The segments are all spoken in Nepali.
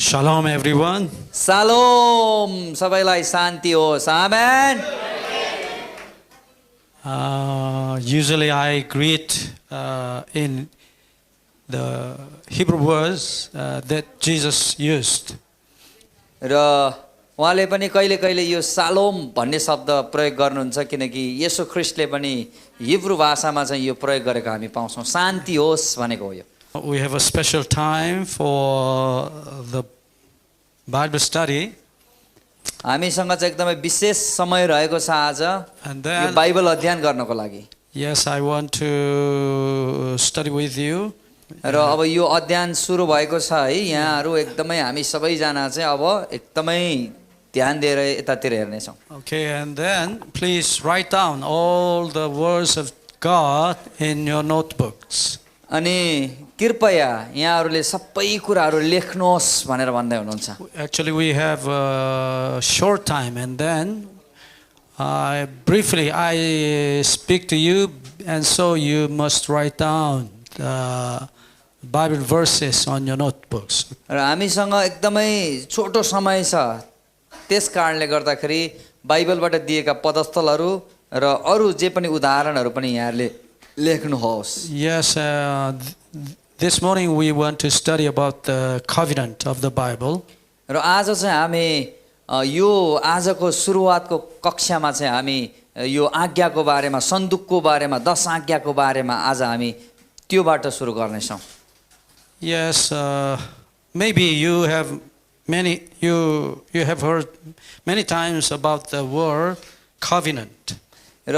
Shalom everyone. Shalom, सबैलाई शान्ति होस्. Amen. Usually I greet in the Hebrew words that Jesus used. र उहाँले पनि कहिले कहिले यो सालोम भन्ने शब्द प्रयोग गर्नुहुन्छ किनकि येशू ख्रीष्टले पनि हिब्रू भाषामा चाहिँ यो प्रयोग गरेको हामी पाउँछौँ. शान्ति होस् भनेको हो यो. We have a special time for the Bible study. हामीसँग चाहिँ एकदमै विशेष समय रहेको छ आज यो बाइबल अध्ययन गर्नको लागि. Yes, I want to study with you. र अब यो अध्ययन सुरु भएको छ है. यहाँहरू एकदमै हामी सबैजना चाहिँ अब एकदमै ध्यान दिएर यतातिर हेर्नेछौँ. Okay, and then please write down all the words of God in your notebooks. अनि कृपया यहाँहरूले सबै कुराहरू लेख्नुहोस् भनेर भन्दै हुनुहुन्छ. Actually, we have a short time, and then briefly I speak to you, and so you must write down the Bible verses on your notebooks. र हामीसँग एकदमै छोटो समय छ. त्यस कारणले गर्दाखेरि बाइबलबाट दिएका पदस्थलहरू र अरू जे पनि उदाहरणहरू पनि यहाँहरूले लेख्नुहोस्. Yes, this morning we want to study about the covenant of the Bible. र आज चाहिँ हामी यो आजको सुरुवातको कक्षामा चाहिँ हामी यो आज्ञाको बारेमा, सन्दुकको बारेमा, 10 आज्ञाको बारेमा आज हामी त्योबाट सुरु गर्नेछौँ. Yes, maybe you have heard many times about the word covenant. र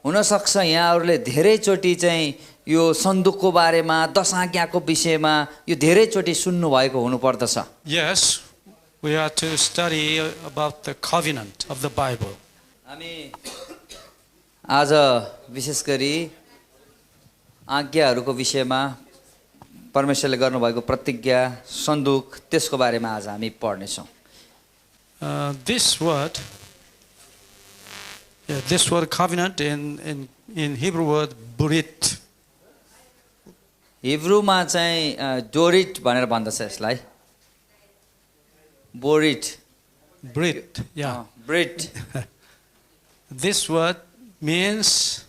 हुनसक्छ यहाँहरूले धेरैचोटि चाहिँ यो सन्दुकको बारेमा, 10 आज्ञाको विषयमा यो धेरैचोटि सुन्नुभएको हुनुपर्दछ. Yes, we are to study about the covenant of the Bible. हामी आज विशेष गरी आज्ञाहरूको विषयमा परमेश्वरले गर्नुभएको प्रतिज्ञा, सन्दुक त्यसको बारेमा आज हामी पढ्नेछौँ. This word covenant in Hebrew word burit. हिब्रूमा चाहिँ डोरिट भनेर भन्दछ यसलाई. बोरिट. Brit, yeah. ब्रिट. This word means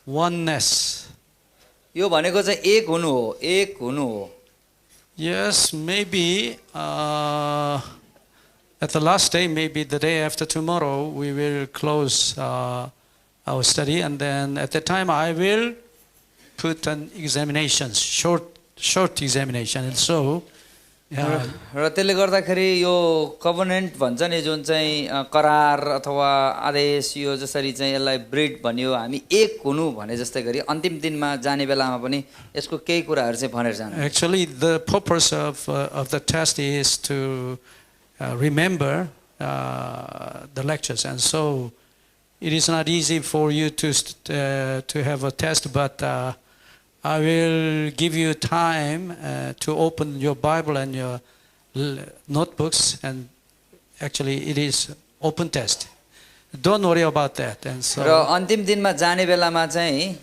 oneness. यो भनेको चाहिँ एक हुनु हो, एक हुनु हो. Yes, maybe at the last day, maybe the day after tomorrow, we will close our study, and then at the time I will put an examination, short examination, and so. र त्यसले गर्दाखेरि यो कभनेन्ट भन्छ नि जुन चाहिँ करार अथवा आदेश, यो जसरी चाहिँ यसलाई ब्रिड भनियो, हामी एक हुनु भने जस्तै गरी अन्तिम दिनमा जाने बेलामा पनि यसको केही कुराहरू चाहिँ भनेर जानु. Actually, the purpose of the test is to remember the lectures, and so it is not easy for you to have a test, but I will give you time to open your Bible and your notebooks, and actually it is open test. Don't worry about that. And so र अन्तिम दिनमा जाने बेलामा चाहिँ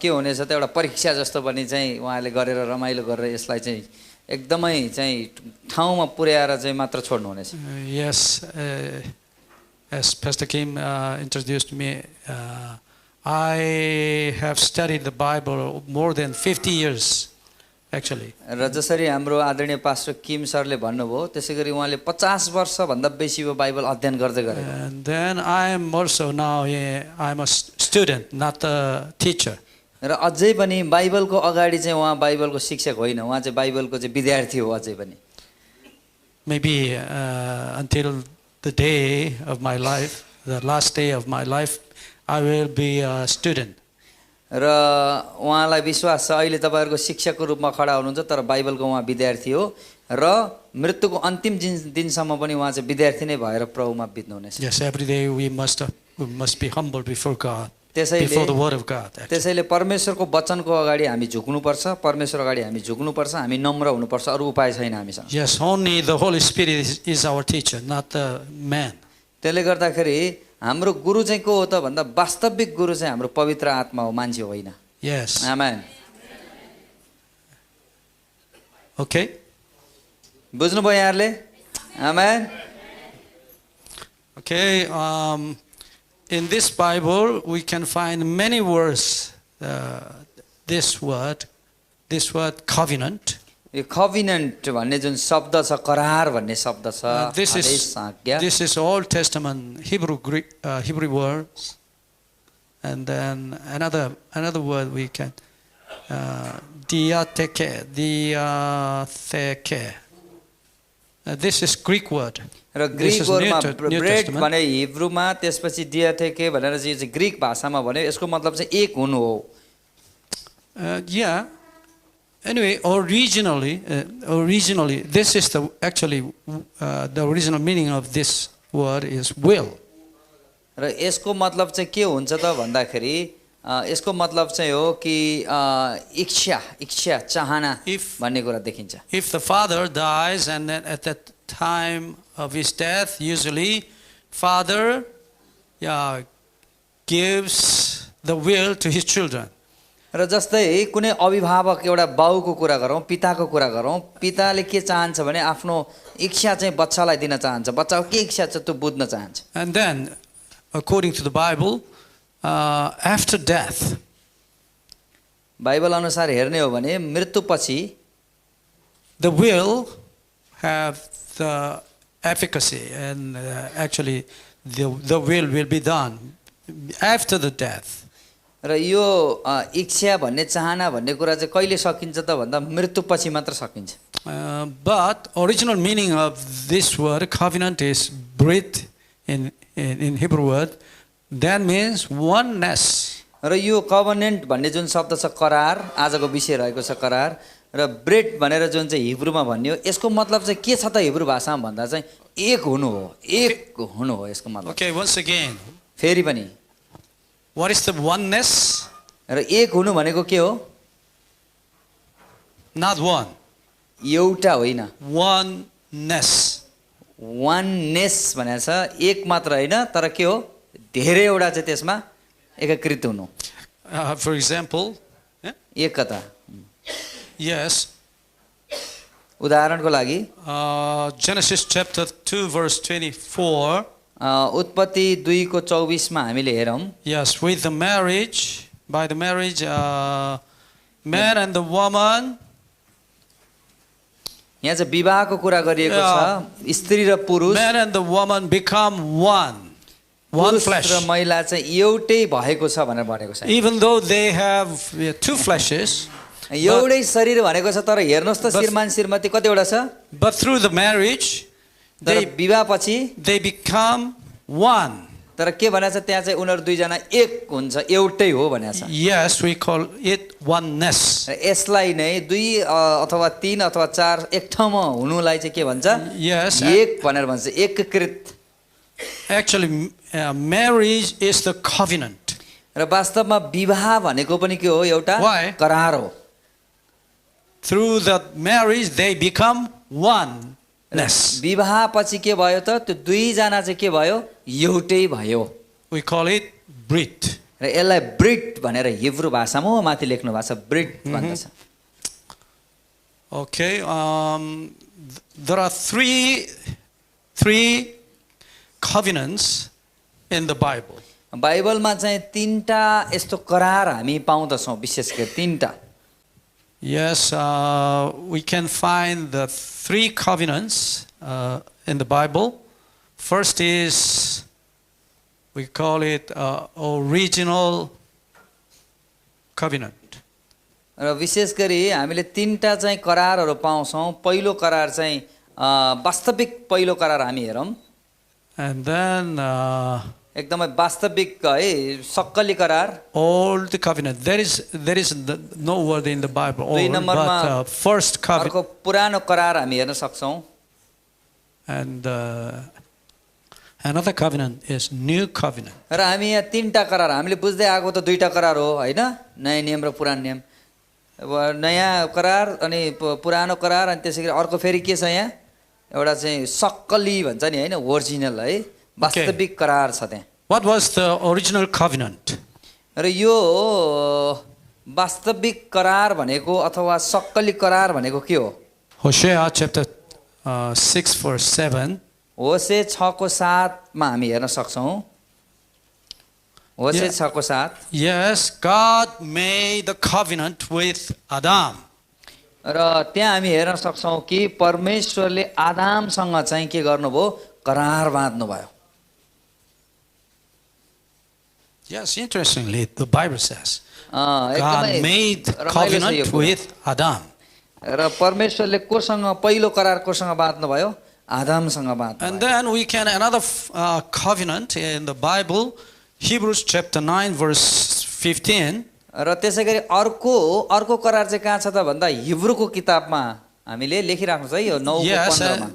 के हुनेछ त एउटा परीक्षा जस्तो पनि चाहिँ उहाँले गरेर रमाइलो गरेर यसलाई चाहिँ एकदमै चाहिँ ठाउँमा पुर्याएर चाहिँ मात्र छोड्नु हुनेछ. Yes, as Pastor Kim introduced me, I have studied the Bible more than 50 years, actually. र जसरी हाम्रो आदरणीय पास्टर किम सरले भन्नुभयो त्यसै गरी उहाँले 50 वर्षभन्दा बेसी यो बाइबल अध्ययन गर्दै गरे. And then I am also now I'm a student, not a teacher. र अझै पनि बाइबलको अगाडि चाहिँ उहाँ बाइबलको शिक्षक होइन, उहाँ चाहिँ बाइबलको चाहिँ विद्यार्थी हो अझै पनि. Maybe until the day of my life, the last day of my life, I will be a student. र उहाँलाई विश्वास छ अहिले तपाईहरुको शिक्षकको रूपमा खडा हुनुहुन्छ, तर बाइबलको उहाँ विद्यार्थी हो र मृत्युको अन्तिम दिनसम्म पनि उहाँ चाहिँ विद्यार्थी नै भएर प्रभुमा बित्नुहुनेछ. Yes, every day we must be humble before God, before the word of God. त्यसैले परमेश्वरको वचनको अगाडि हामी झुक्नुपर्छ, परमेश्वर अगाडि हामी झुक्नुपर्छ, हामी नम्र हुनुपर्छ, अरु उपाय छैन हामीसँग. Yes, only the Holy Spirit is our teacher, not the man. त्यसले गर्दाखेरि हाम्रो गुरु चाहिँ को हो त भन्दा वास्तविक गुरु चाहिँ हाम्रो पवित्र आत्मा हो, मान्छे होइन. Yes. आमेन. Okay. बुझ्नुभयो यहाँहरूले? आमेन। Okay, in this Bible we can find many words. This word covenant. यो covenant भन्ने जुन शब्द छ, करार भन्ने शब्द छ, This आदेश, आज्ञा। is Old Testament Hebrew words, and then another word we can diatheke. This is Greek word. र This Greek is वर्डमा New bread Testament. भने हिब्रूमा, त्यसपछि डियाथेके भनेर चाहिँ ग्रीक भाषामा भन्यो। यसको मतलब चाहिँ एक हुनु हो। Yeah. Anyway, originally, this is the original meaning of this word is will. र यसको मतलब चाहिँ के हुन्छ त भन्दाखेरि यसको मतलब चाहिँ हो कि इच्छा चाहना भन्ने कुरा देखिन्छ। If the father dies and then at that time of his death, usually father gives the will to his children. र जस्तै कुनै अभिभावक एउटा बाउको कुरा गरौँ, पिताको कुरा गरौँ, पिताले के चाहन्छ भने आफ्नो इच्छा चाहिँ बच्चालाई दिन चाहन्छ। बच्चाको के इच्छा छ त्यो बुझ्न चाहन्छ। And then, according to the Bible, after death, Bible अनुसार हेर्ने हो भने मृत्युपछि the will have the efficacy, and actually the will be done after the death. र यो इच्छा भन्ने चाहना भन्ने कुरा चाहिँ कहिले सकिन्छ त भन्दा मृत्युपछि मात्र सकिन्छ। But original meaning of this word covenant is brit in Hebrew word. That means oneness. र यो कभनेन्ट भन्ने जुन शब्द छ करार, आजको विषय रहेको छ करार, र ब्रेड भनेर जुन चाहिँ हिब्रूमा भन्यो, यसको मतलब चाहिँ के छ त हिब्रू भाषामा भन्दा चाहिँ एक हुनु हो, एक हुनु हो यसको मतलब। Okay, once again. फेरि पनि What is the oneness? र एक हुनु भनेको के हो? Not one. एउटा होइन, Oneness. वाननेस भनेको छ, एक मात्र होइन, तर के हो? धेरैवटा चाहिँ त्यसमा एकीकृत हुनु। For example, Ekta. yes. उदाहरणको लागि Genesis chapter 2 verse 24. उत्पत्ति 2 को 24 मा हामीले हेरौँ। Yes, by the marriage, man and the woman. यहाँ चाहिँ विवाहको कुरा गरिएको छ, स्त्री र पुरुष, Man and the woman become one flesh. र महिला चाहिँ एउटै भएको छ भनेर भनेको छ। Even though they have two fleshes, एउटै शरीर भनेको छ, तर हेर्नुहोस् त श्रीमान श्रीमती कतिवटा छ? but through the marriage, तर विवाहपछि they become one. तर के भनेको छ त्यहाँ चाहिँ उनीहरू दुईजना एक हुन्छ, एउटै हो भनेको छ। Yes, we call it oneness. यसलाई नै दुई अथवा तीन अथवा चार एक ठाउँमा हुनुलाई चाहिँ के भन्छ? Yes. एक भनेर भन्छ, एकीकृत। Actually, marriage is the covenant. र वास्तवमा विवाह भनेको पनि के हो? एउटा Why? करार हो। Through the marriage, they become oneness. विवाह पछि के भयो त? त्यो दुईजना चाहिँ के भयो? एउटै भयो। We call it brit. र यसलाई ब्रिट भनेर हिब्रू भाषामा माथि लेख्नु भएको छ, ब्रिट भन्दछ। Okay, there are three covenants in the Bible. बाइबलमा चाहिँ तीनटा यस्तो करार हामी पाउँदछौँ, विशेष गरी तीनटा। Yes, we can find the three covenants in the Bible. First is, we call it original covenant. र विशेष गरी हामीले तीनटा चाहिँ करारहरू पाउँछौँ। पहिलो करार चाहिँ वास्तविक पहिलो करार हामी हेरौँ। And then एकदमै वास्तविक है, सक्कली करार। old covenant. There is no word in the Bible, old, but first covenant. अर्को पुरानो करार हामी हेर्न सक्छौँ। And another covenant is new covenant. र हामी यहाँ तीनटा करार हामीले बुझ्दै आएको त दुईटा करार हो हैन, नयाँ नियम र पुरानो नियम। अब नयाँ करार अनि पुरानो करार, अनि त्यसैगरी अर्को फेरि के छ यहाँ? एउटा चाहिँ सक्कली भन्छ नि हैन, ओरिजिनल है, वास्तविक करार छ त्यहाँ। What was the original covenant? र यो वास्तविक करार भनेको अथवा सक्कली करार भनेको के हो? Hosea chapter 6 verse 7. होशे 6:7 हामी हेर्न सक्छौँ। होशे 6:7 Yes, God made the covenant with Adam. र त्यहाँ हामी हेर्न सक्छौँ कि परमेश्वरले आदामसँग चाहिँ के गर्नुभयो, करार बाँध्नुभयो। Yes, interestingly, the Bible says God एकदमै made रमाइलो छ यो covenant कुरा। with Adam. र परमेश्वरले कोसँग पहिलो करार कोसँग बाँध्नुभयो, आदामसँग And बाँध्नुभयो। then we can another covenant in the Bible, Hebrews chapter 9 verse 15. र त्यसै गरी अर्को करार चाहिँ कहाँ छ त भन्दा हिब्रूको किताबमा हामीले लेखिराख्नु छ है, यो 9:15 Yes, मा।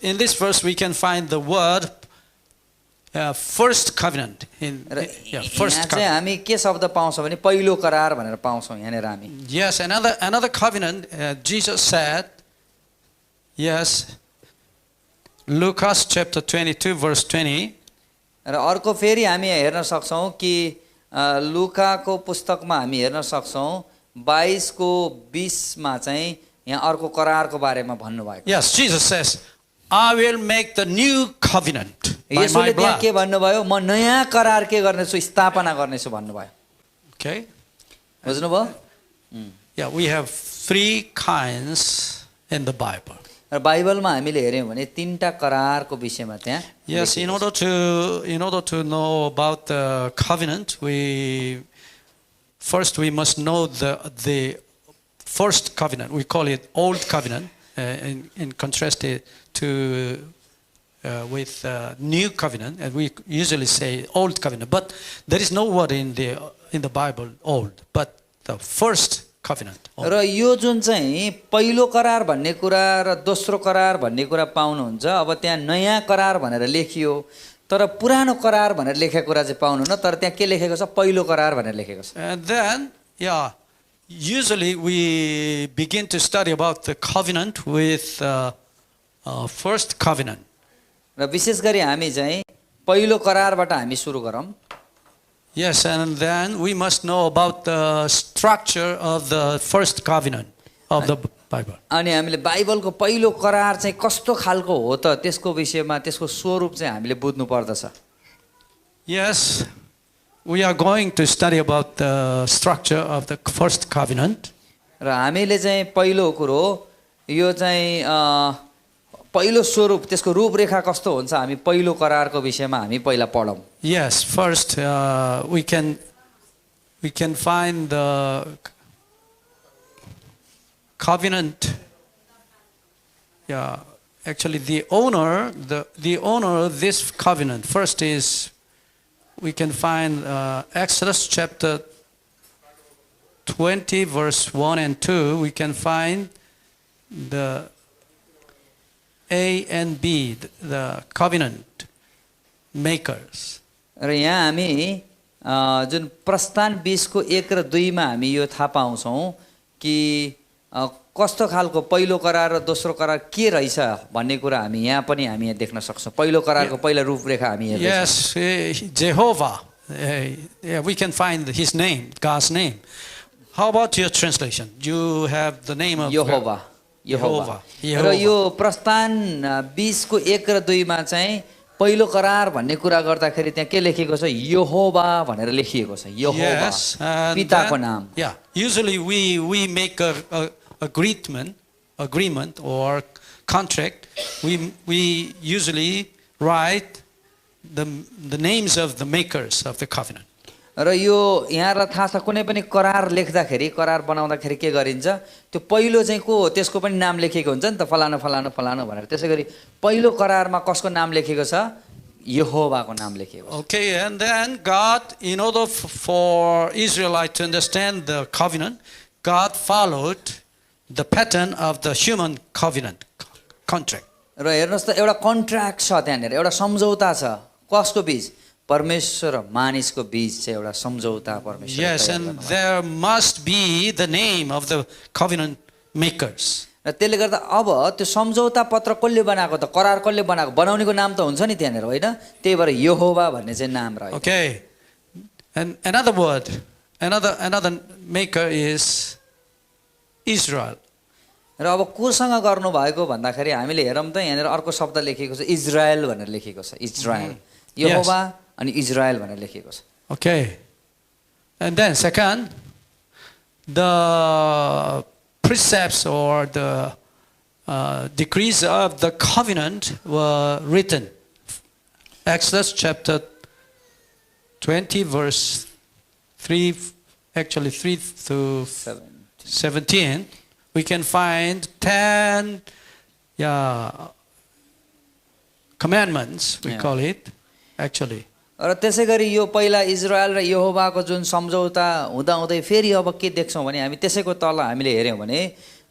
in this verse we can find the word first covenant. र First यहाँ चाहिँ covenant. हामी के शब्द पाउँछौँ भने पहिलो करार भनेर पाउँछौँ यहाँनिर हामी। Yes, another covenant. Jesus said, yes, Lucas chapter 22 verse 20. र अर्को फेरि हामी हेर्न सक्छौँ कि लुकाको पुस्तकमा हामी हेर्न सक्छौँ 22:20 मा चाहिँ यहाँ अर्को करारको बारेमा भन्नुभएको। Yes, Jesus says, I will make the new covenant by my यसोले त्यहाँ के blood. भन्नुभयो, म नयाँ करार के गर्नेछु, स्थापना गर्नेछु भन्नुभयो। Okay. बुझ्नुभयो? Yeah, we have three kinds in the Bible. र बाइबलमा हामीले हेऱ्यौँ भने तीनटा करारको विषयमा त्यहाँ Yes, in order to know about the covenant, we must know the first covenant. We call it Old Covenant, in contrast to with New Covenant, and we usually say Old Covenant. But there is no word in the Bible Old, but the first covenant. र यो जुन चाहिँ पहिलो करार भन्ने कुरा र दोस्रो करार भन्ने कुरा पाउनुहुन्छ, अब त्यहाँ नयाँ करार भनेर लेखियो, तर पुरानो करार भनेर लेखेको कुरा चाहिँ पाउनुहुन्न, तर त्यहाँ के लेखेको छ, पहिलो करार भनेर लेखेको छ। And then, usually we begin to study about the covenant with first covenant. र विशेष गरी हामी चाहिँ पहिलो करारबाट हामी सुरु गरौँ। Yes, and then we must know about the structure of the first covenant of the Bible. अनि हामीले बाइबलको पहिलो करार चाहिँ कस्तो खालको हो त, त्यसको विषयमा त्यसको स्वरूप चाहिँ हामीले बुझ्नु पर्दछ। Yes, we are going to study about the structure of the first covenant. र हामीले चाहिँ पहिलो कुरो यो चाहिँ पहिलो स्वरूप, त्यसको रूपरेखा कस्तो हुन्छ, हामी पहिलो करारको विषयमा हामी पहिला पढौँ। Yes, first we can find the covenant. Yeah, actually the owner of this covenant first is, we can find Exodus chapter 20 verse 1 and 2. We can find the A and B, the covenant makers. र यहाँ हामी जुन प्रस्थान 20को 1 र 2 मा हामी यो थाहा पाउँछौँ कि कस्तो खालको पहिलो करार र दोस्रो करार के रहेछ भन्ने कुरा हामी यहाँ पनि हामी यहाँ देख्न सक्छौँ। पहिलो करारको पहिला रूपरेखा हामी हेर्छौँ। Yes, Jehovah. We can find his name, God's name. How about your translation? You have the name of यहोवा। र यो प्रस्थान 20को 1 र 2 मा चाहिँ पहिलो करार भन्ने कुरा गर्दाखेरि त्यहाँ के लेखेको छ, यहोवा भनेर लेखिएको छ। यहोवा, Yes, and पिताको then, नाम। yeah, usually we make a agreement or contract. We usually write the names of the makers of the covenant. र यो यहाँलाई थाहा छ, कुनै पनि करार लेख्दाखेरि, करार बनाउँदाखेरि के गरिन्छ, त्यो पहिलो चाहिँ को हो त्यसको पनि नाम लेखेको हुन्छ नि त, फलाना फलाना फलाना भनेर। त्यसै गरी पहिलो करारमा कसको नाम लेखेको छ, यहोवाको नाम लेखेको छ। Okay, and then God, in order for Israelites to understand the covenant, God followed the pattern of the human covenant contract. र हेर्नुहोस् त, एउटा कन्ट्र्याक्ट छ त्यहाँनिर, एउटा सम्झौता छ। कसको बीच? परमेश्वर र मानिसको बीच चाहिँ एउटा सम्झौता परमेश्वर। Yes, and there must be the name of the covenant makers. र त्यसले गर्दा अब त्यो सम्झौता पत्र कसले बनाएको त, करार कसले बनाएको, बनाउनेको नाम त हुन्छ नि त्यहाँनिर, होइन? त्यही भएर यहोवा भन्ने चाहिँ नाम रह्यो। Okay, and another word, another maker is Israel. र अब कोसँग गर्नुभएको भन्दाखेरि हामीले हेरौँ त यहाँनिर अर्को शब्द लेखिएको छ इजरायल भनेर लेखिएको छ इजरायल यहोवा अनि इजरायल भनेर लेखिएको छ Okay. And then second, the precepts or the decrees of the covenant were written. Exodus chapter 20 verse 3, actually 3 to 17, we can find 10 commandments, we call it, actually. र त्यसै गरी यो पहिला इजरायल र यहोवाको जुन सम्झौता हुँदाहुँदै फेरि अब के देख्छौँ भने हामी त्यसैको तल हामीले हेऱ्यौँ भने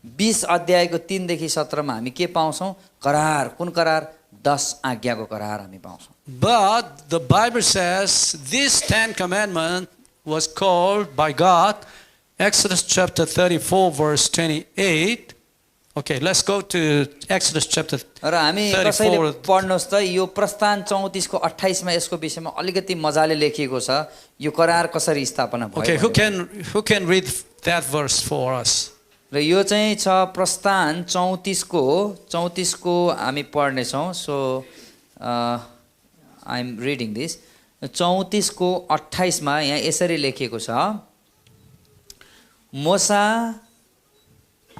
20 अध्यायको 3 देखि 17 मा हामी के पाउँछौँ करार कुन करार 10 आज्ञाको करार हामी पाउँछौँ But the Bible says this 10 commandment was called by God, Exodus chapter 34 verse 28. Okay, let's go to Exodus chapter 34. र हामी कसैले पढ्नुहोस् त यो प्रस्थान 34 को 28 मा यसको विषयमा अलिकति मजाले लेखिएको छ यो करार कसरी स्थापना भयो Okay, who can read that verse for us? र यो चाहिँ छ प्रस्थान 34 को हामी पढ्ने छौं so I am reading this 34 को 28 मा यहाँ यसरी लेखिएको छ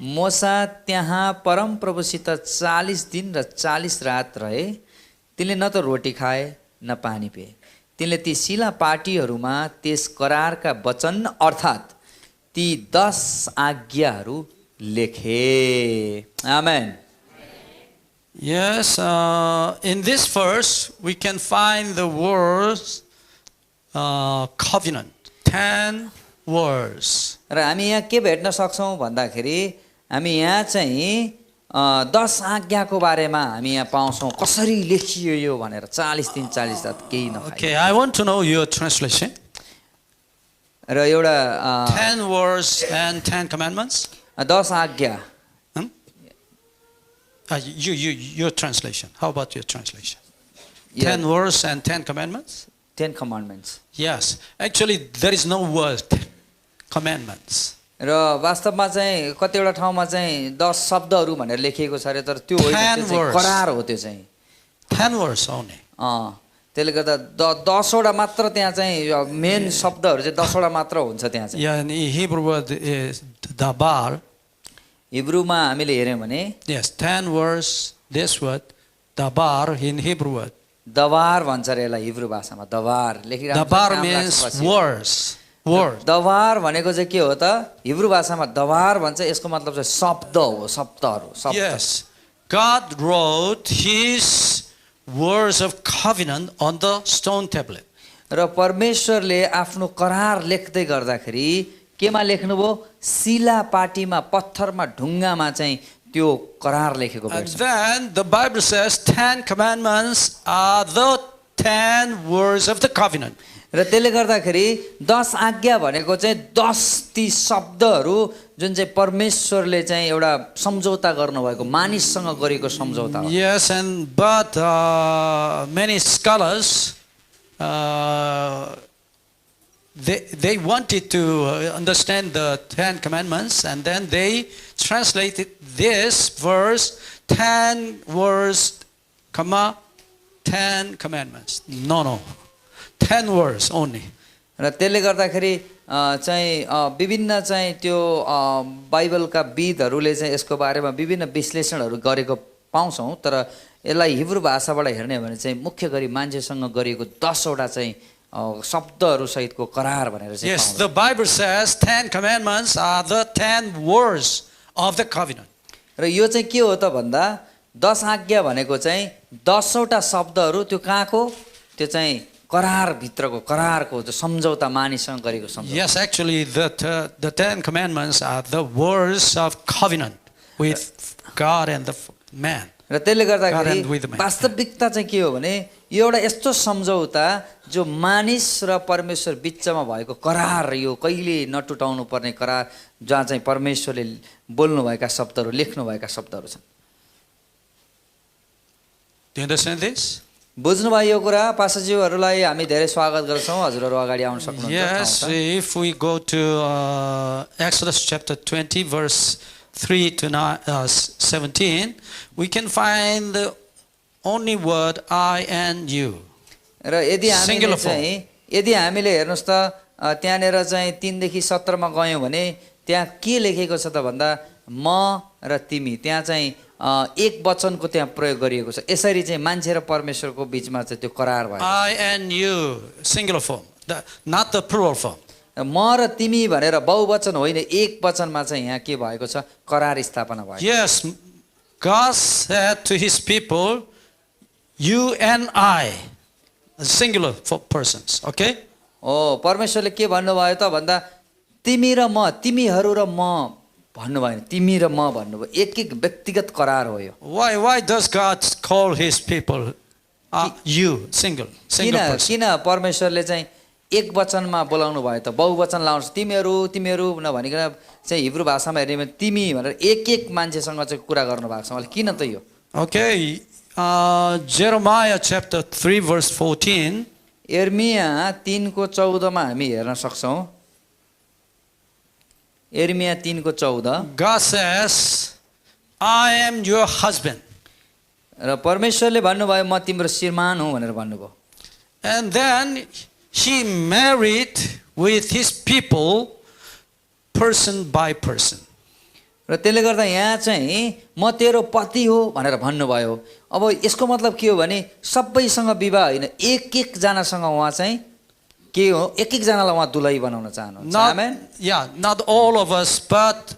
मोसा त्यहाँ परम प्रभुसित 40 दिन र 40 रात रहे तिनले न त रोटी खाए न पानी पिए तिनले ती शिला पाटीहरूमा त्यस करारका वचन अर्थात् ती 10 आज्ञाहरू लेखे आमेन Yes, in this verse we can find the words covenant, 10 words. र हामी यहाँ के भेट्न सक्छौं भन्दाखेरि हामी यहाँ चाहिँ 10 आज्ञाको बारेमा हामी यहाँ पाउँछौं कसरी लेखियो यो भनेर 40 दिन 40 रात केही नखाई Okay, I want to know your translation. र एउटा 10 words and 10 commandments. 10 आज्ञा Your translation. How about your translation? 10 words and 10 commandments? 10 commandments. Yes. Actually, there is no word commandments. र वास्तवमा चाहिँ कतिवटा ठाउँमा चाहिँ 10 शब्दहरू भनेर लेखिएको छ रे तर त्यो होइन त्यो चाहिँ करार हो त्यो चाहिँ 10 words only. त्यसले गर्दा 10 वटा मात्र त्यहाँ चाहिँ मेन शब्दहरू चाहिँ 10 वटा मात्र हुन्छ त्यहाँ चाहिँ Yeah, in Hebrew word is dabar. हिब्रूमा हामीले हेर्यौं भने Yes, 10 words, this word, dabar in Hebrew word. दवार भन्छ रे यसलाई हिब्रू भाषामा दवार लेखिरहेको छ Dabar means words. Word. दवार भनेको चाहिँ के हो त हिब्रू भाषामा दवार भन्छ यसको मतलब चाहिँ शब्द हो शब्दहरू शब्द Yes. God wrote his words of covenant on the stone tablet. र परमेश्वरले आफ्नो करार लेख्दै गर्दाखेरि केमा लेख्नुभयो शिला पाटीमा पत्थरमा ढुङ्गामा चाहिँ त्यो करार लेखेको And भेट्छ then the Bible says 10 commandments are the 10 words of the covenant. र त्यसले गर्दाखेरि 10 आज्ञा भनेको चाहिँ 10 ती शब्दहरू जुन चाहिँ परमेश्वरले चाहिँ एउटा सम्झौता गर्नुभएको मानिससँग गरेको सम्झौता हो Yes, but many scholars they wanted to understand the 10 commandments, and then they translated this verse 10 words, comma 10 commandments. No. 10 words only. र त्यसले गर्दाखेरि चाहिँ विभिन्न चाहिँ त्यो बाइबलका विदहरूले चाहिँ यसको बारेमा विभिन्न विश्लेषणहरू गरेको पाउँछौं तर यसलाई हिब्रू भाषाबाट हेर्ने भने चाहिँ मुख्य गरी मान्छेसँग गरिएको 10 वटा चाहिँ शब्दहरू सहितको करार भनेर चाहिँ Yes, the Bible says 10 commandments are the 10 words of the covenant. र यो चाहिँ के हो त भन्दा 10 आज्ञा भनेको चाहिँ 10 वटा शब्दहरू त्यो कहाँको त्यो चाहिँ करार भित्रको करारको त्यो सम्झौता मानिससँग गरेको सम्झौता Yes, actually the 10 commandments are the words of covenant with God and the man. र त्यसले गर्दाखेरि वास्तविकता चाहिँ के हो भने यो एउटा यस्तो सम्झौता जो मानिस र परमेश्वर बीचमा भएको करार यो कहिले नटुटाउनु पर्ने करार जहाँ चाहिँ परमेश्वरले बोल्नु भएका शब्दहरू लेख्नु भएका शब्दहरू छन् Do you understand this? बुझ्नुभयो यो कुरा पास्टरज्यूहरूलाई हामी धेरै स्वागत गर्छौं हजुरहरू अगाडि आउन सक्नुहुन्छ Yes, if we go to Exodus chapter 20 verse 3 to 17, we can find the only word I and you. र यदि हामीले Singular form. चाहिँ यदि हामीले हेर्नुहोस् त त्यहाँनिर चाहिँ 3 देखि 17 मा गयौँ भने त्यहाँ के लेखेको छ त भन्दा म र तिमी, त्यहाँ चाहिँ एक वचनको त्यहाँ प्रयोग गरिएको छ। यसरी चाहिँ मान्छे र परमेश्वरको बीचमा चाहिँ त्यो करार भयो। I and you, singular form, not the plural form. म र तिमी भनेर बहुवचन होइन, एक वचनमा चाहिँ यहाँ के भएको छ, करार स्थापना भयो। Yes, God said to his people, you and I, singular for persons, okay? हो, परमेश्वरले के भन्नुभयो त भन्दा तिमी र म, तिमीहरू र म भन्नुभयो, तिमी र म भन्नुभयो, एक एक व्यक्तिगत करार हो यो। Why does God call his people you, single person? किन परमेश्वरले चाहिँ एक वचनमा बोलाउनु भयो त, बहुवचन लाउनुहोस्, तिमीहरू तिमीहरू नभनिकन चाहिँ हिब्रू भाषामा हेर्ने भने तिमी भनेर एक एक मान्छेसँग चाहिँ कुरा गर्नु भएको छ। मलाई किन त यो? Okay, Jeremiah chapter 3 verse 14. यिर्मिया 3 को 14 मा हामी हेर्न सक्छौं। यिर्मिया 3 को 14, God says, I am your husband. र परमेश्वरले भन्नुभयो म तिम्रो श्रीमान हुँ भनेर भन्नुभयो। And then he married with his people person by person. र त्यसले गर्दा यहाँ चाहिँ म तेरो पति हो भनेर भन्नुभयो। अब यसको मतलब के हो भने सबैसँग विवाह होइन, एक एक जनासँग उहाँ चाहिँ के हो, एक एक जनालाई उहाँ दुलही बनाउन चाहनुहुन्छ। आमेन। Not all of us, but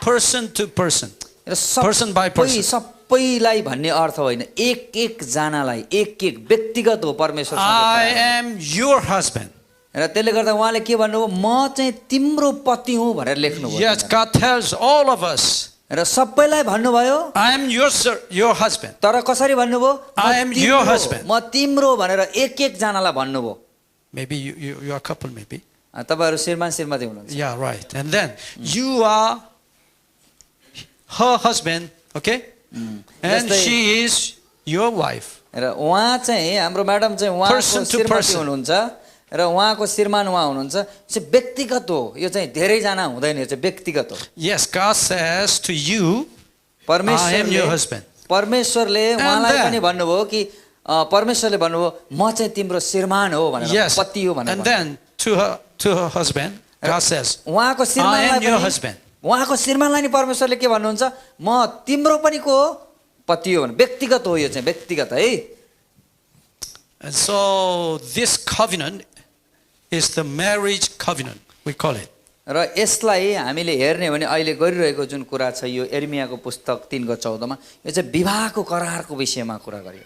person to person. Person by person. सबैलाई भन्ने अर्थ होइन, एक एक जनालाई, एक एक व्यक्तिगत हो परमेश्वर। I am your husband. र त्यसले गर्दा उहाँले के भन्नुभयो, म चाहिँ तिम्रो पति हुँ भनेर लेख्नुभयो। Yes, God tells all of us, र सबैलाई भन्नुभयो I am your husband. तर कसरी भन्नुभयो, I am your husband. म तिम्रो भनेर एक एक जनालाई भन्नुभयो। Maybe you are a couple, maybe. तपाईहरु श्रीमान श्रीमती हुनुहुन्छ। Yeah, right. And then you are her husband, okay? And she is your wife. र उहाँ चाहिँ हाम्रो म्याडम चाहिँ उहाँको श्रीमती हुनुहुन्छ र उहाँको श्रीमान उहाँ हुनुहुन्छ। चाहिँ व्यक्तिगत हो, यो चाहिँ धेरै जना हुँदैन, यो चाहिँ व्यक्तिगत हो। Yes, God says to you, I am your husband. परमेश्वरले उहाँलाई पनि भन्नुभयो कि परमेश्वरले भन्नुभयो म चाहिँ तिम्रो श्रीमान हो भनेर, पति हो भनेर। And then to her husband, God says, उहाँको I am your husband. उहाँको श्रीमानलाई नि परमेश्वरले के भन्नुहुन्छ, म तिम्रो पनि को पति हो भने, व्यक्तिगत हो, यो चाहिँ व्यक्तिगत है। And so this covenant is the marriage covenant, we call it. र यसलाई हामीले हेर्ने भने अहिले गरिरहेको जुन कुरा छ यो यिर्मियाको पुस्तक 3 को 14 मा, यो चाहिँ विवाहको करारको विषयमा कुरा गरियो।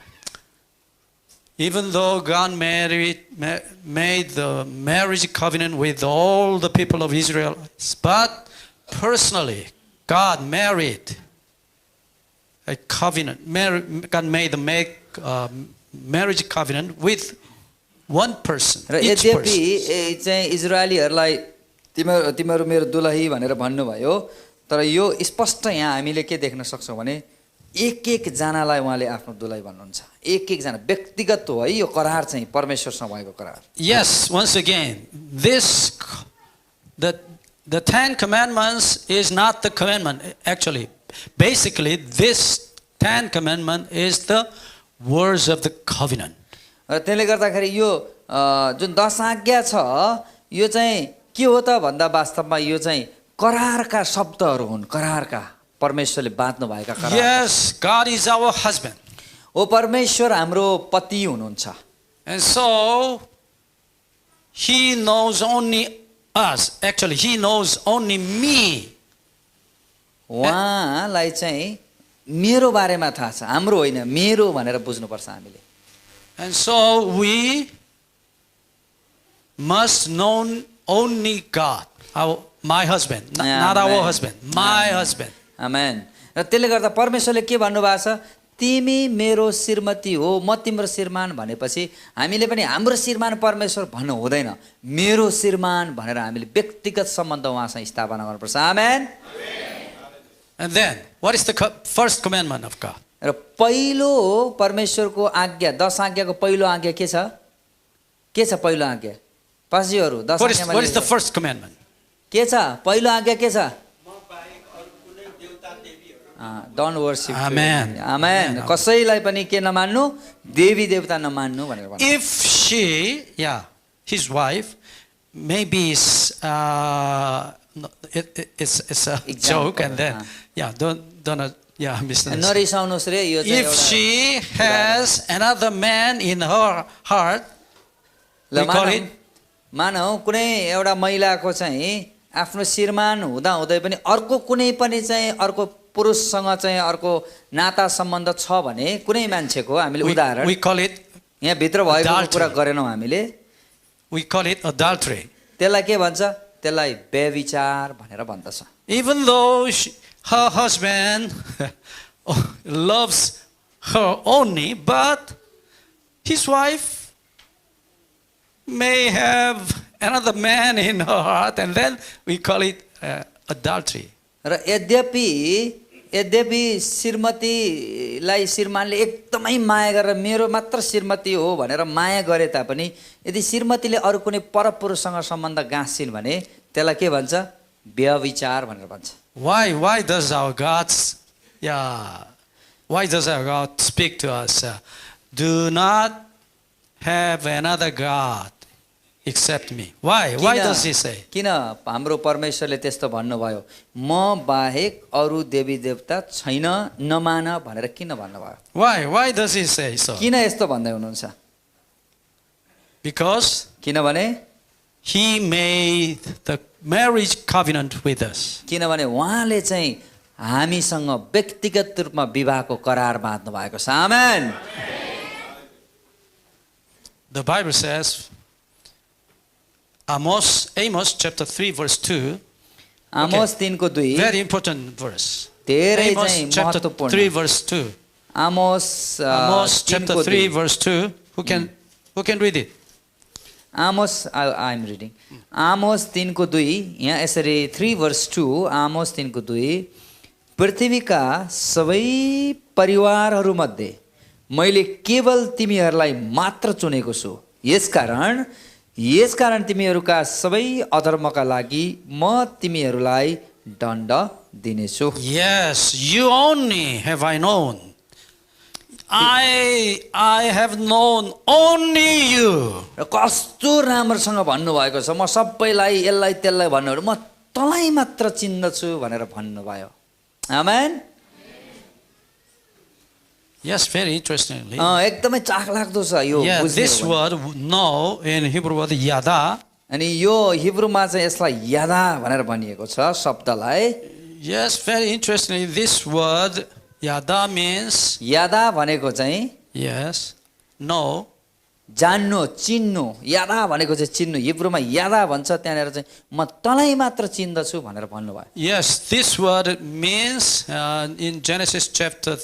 Even though God made the marriage covenant with all the people of Israel, but personally, God married a covenant. God made the marriage covenant with one person. र यद्यपि चाहिँ इजरायलीहरूलाई तिमीहरू मेरो दुलही भनेर भन्नुभयो, तर यो स्पष्ट यहाँ हामीले के देख्न सक्छौं भने एक एक जनालाई उहाँले आफ्नो दुलही भन्नुहुन्छ। एक एक जना व्यक्तिगत हो है, यो करार चाहिँ परमेश्वरसँग भएको करार। Yes, once again, the 10 commandments is not the commandment actually. Basically, this 10 commandment is the words of the covenant. र त्यसले गर्दाखेरि यो जुन 10 आज्ञा छ यो चाहिँ के हो त भन्दा वास्तवमा यो चाहिँ करारका शब्दहरू हुन्, करारका परमेश्वरले बाँध्नु भएका करार। Yes, God is our husband. ओ परमेश्वर हाम्रो पति हुनुहुन्छ। And so he knows only us. Actually, he knows only me. उहाँलाई चाहिँ मेरो बारेमा थाहा छ, हाम्रो होइन, मेरो भनेर बुझ्नुपर्छ हामीले। And so we must know only God, my husband, not our husband, my husband. आमेन। र त्यसले गर्दा परमेश्वरले के भन्नुभएको छ, तिमी मेरो श्रीमती हो, म तिम्रो श्रीमान भनेपछि हामीले पनि हाम्रो श्रीमान परमेश्वर भन्नु हुँदैन, मेरो श्रीमान भनेर हामीले व्यक्तिगत सम्बन्ध उहाँसँग स्थापना गर्नुपर्छ। आमेन। And then what is the first commandment of God? र पहिलो परमेश्वरको आज्ञा, 10 आज्ञाको पहिलो आज्ञा के छ? के छ पहिलो आज्ञा? पास्टरहरु 10 आज्ञामा What is the first commandment? के छ पहिलो आज्ञा? के छ? Don't worship Amen. आमेन कसैलाई पनि के नमान्नु देवी देवता नमान्नु भनेर भन्नु If she, his wife, maybe it's it's a Example, joke, and then don't misunderstand. नरिसाउनुहोस् रे यो चाहिँ If एउटा she has another man in her heart, ल we call it मानौ कुनै एउटा महिलाको चाहिँ आफ्नो श्रीमान हुँदा हुँदै पनि अर्को कुनै पनि चाहिँ अर्को पुरुषसँग चाहिँ अर्को नाता सम्बन्ध छ भने कुनै मान्छेको हामीले उदाहरण we call it यहाँ भित्र भएको adultery. कुरा गरेनौँ हामीले we call it adultery. त्यसलाई के भन्छ त्यसलाई व्यभिचार भनेर भन्दछ Even though her husband loves her only, but his wife may have another man in her heart, and then we call it adultery. र यद्यपि श्रीमतीलाई श्रीमानले एकदमै माया गरेर मेरो मात्र श्रीमती हो भनेर माया गरे तापनि यदि श्रीमतीले अरू कुनै परपुरुषसँग सम्बन्ध गाँसिन् भने त्यसलाई के भन्छ व्यभिचार भनेर भन्छ Why does our God speak to us? Do not have another God except me. Why does he say? किन हाम्रो परमेश्वरले त्यस्तो भन्नुभयो म बाहेक अरू देवी देवता छैन नमान भनेर किन भन्नुभयो Why does he say so? किन यस्तो भन्दै हुनुहुन्छ Because किनभने he made the marriage covenant with us. किनभने उहाँले चाहिँ हामीसँग व्यक्तिगत रूपमा विवाहको करार बाँध्नु भएको छ आमेन The Bible says, Amos chapter 3 verse 2, आमोस 3 को 2 very important verse. धेरै Amos चाहिँ chapter 3 महत्त्वपूर्ण verse 2. आमोस Amos 3 chapter को 3 2 verse 2. Who can read it? Amos I am reading Amos 3 को 2 यहाँ यसरी 3 verse 2 आमोस 3 को 2 पृथ्वीका सबै परिवारहरूमध्ये मैले केवल तिमीहरूलाई मात्र चुनेको छु यसकारण तिमीहरूका सबै अधर्मका लागि म तिमीहरूलाई दण्ड दिनेछु Yes, you only have I known. I have known only you. र कस्तो राम्रोसँग भन्नुभएको छ म सबैलाई यसलाई त्यसलाई भन्नुहरू म तँलाई मात्र चिन्दछु भनेर भन्नुभयो आमेन Yes, very interestingly. एकदमै चाखलाग्दो छ यो Yeah, बुझ्ने this हो भने। word no in Hebrew word yada. अनि यो हिब्रूमा चाहिँ यसलाई यादा भनेर भनिएको छ शब्दलाई Yes, very interestingly, this word yada means यादा भनेको चाहिँ yes, no. जान्नु चिन्नु यादा भनेको चाहिँ चिन्नु हिब्रूमा यादा भन्छ त्यहाँनिर चाहिँ म तँलाई मात्र चिन्दछु भनेर भन्नुभयो Yes, this word means in Genesis chapter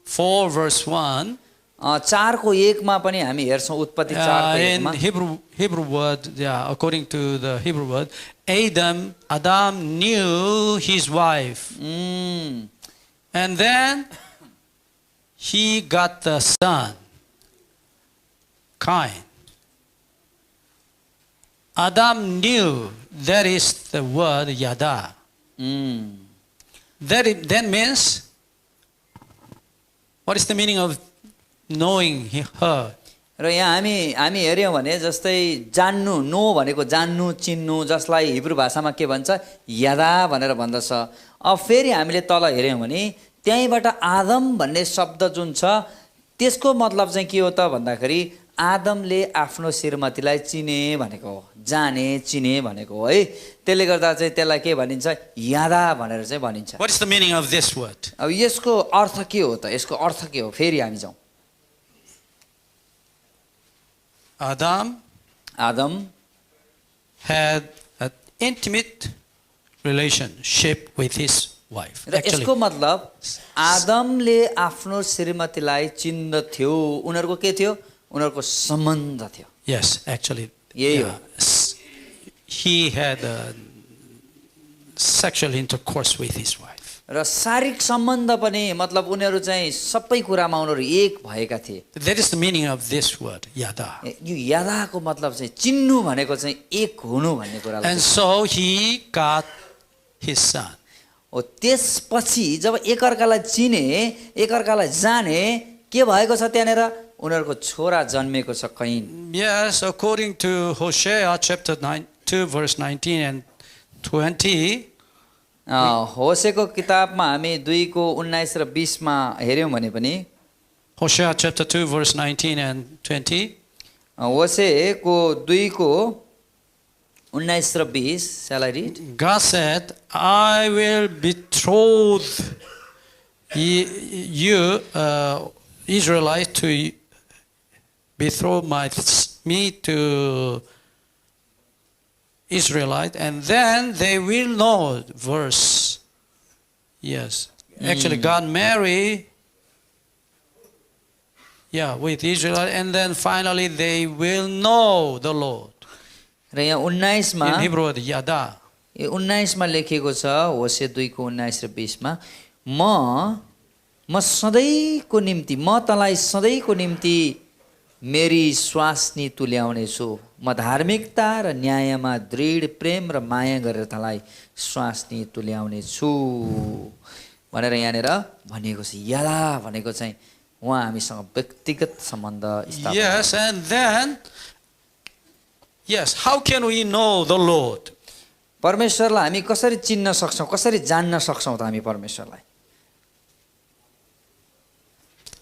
4 verse 1. 4 को 1 मा पनि हामी हेर्छौँ उत्पत्ति 4 को 1 In मा Hebrew word, according to the Hebrew word, Adam knew his wife, and then he got the son, Cain. Adam knew, that is the word yada. That means, what is the meaning of knowing her? र यहाँ हामी हेर्यौँ भने जस्तै जान्नु नो भनेको जान्नु चिन्नु जसलाई हिब्रू भाषामा के भन्छ यादा भनेर भन्दछ अब फेरि हामीले तल हेर्यौँ भने त्यहीँबाट आदम भन्ने शब्द जुन छ त्यसको मतलब चाहिँ के हो त भन्दाखेरि आदमले आफ्नो श्रीमतीलाई चिने भनेको हो जाने चिने भनेको हो है त्यसले गर्दा चाहिँ त्यसलाई के भनिन्छ यादा भनेर चाहिँ भनिन्छ What is the meaning of this word? अब यसको अर्थ के हो त यसको अर्थ के हो फेरि हामी जाउँ Adam had an intimate relationship with his wife. र यसको मतलब आदमले आफ्नो श्रीमतीलाई चिन्दथ्यो उनीहरूको के थियो उनीहरूको सम्बन्ध थियो Yes, actually. यही हो He had a sexual intercourse with his wife. र शारीरिक सम्बन्ध पनि मतलब उनीहरू चाहिँ सबै कुरामा उनीहरू एक भएका थिए That is the meaning of this word, yada. यो यादाको मतलब चाहिँ चिन्नु भनेको चाहिँ एक हुनु भन्ने कुरालाई And so he got his son. हो त्यसपछि जब एकअर्कालाई चिने एकअर्कालाई जाने के भएको छ त्यहाँनिर उनीहरूको छोरा जन्मेको छ can Yes, according to Hosea chapter 2 verse 19 and 20, होसेको किताबमा हामी 2 को 19 र 20 मा हेर्यौं भने पनि Hosea chapter 2 verse 19 and 20, होसेको 2 को 19 र 20 shall I read? God said, I will betroth you, Israelite, to betroth me to Israelite, and then they will know. Verse. Yes. Actually, God married, with Israelite, and then finally they will know the Lord. र यहाँ 19 मा In Hebrew, Yada. यो 19 मा लेखेको छ होसे 2 को 19 र 20 मा म सधैँको निम्ति म तँलाई सधैँको निम्ति मेरी स्वास्नी तुल्याउने छु म धार्मिकता र न्यायमा दृढ प्रेम र माया गरेर तँलाई स्वास्नी तुल्याउने छु भनेर यहाँनिर भनिएको छ यादा भनेको चाहिँ उहाँ हामीसँग व्यक्तिगत सम्बन्ध स्थापना Yes, and then, how can we know the Lord? परमेश्वरलाई हामी कसरी चिन्न सक्छौं कसरी जान्न सक्छौं त हामी परमेश्वरलाई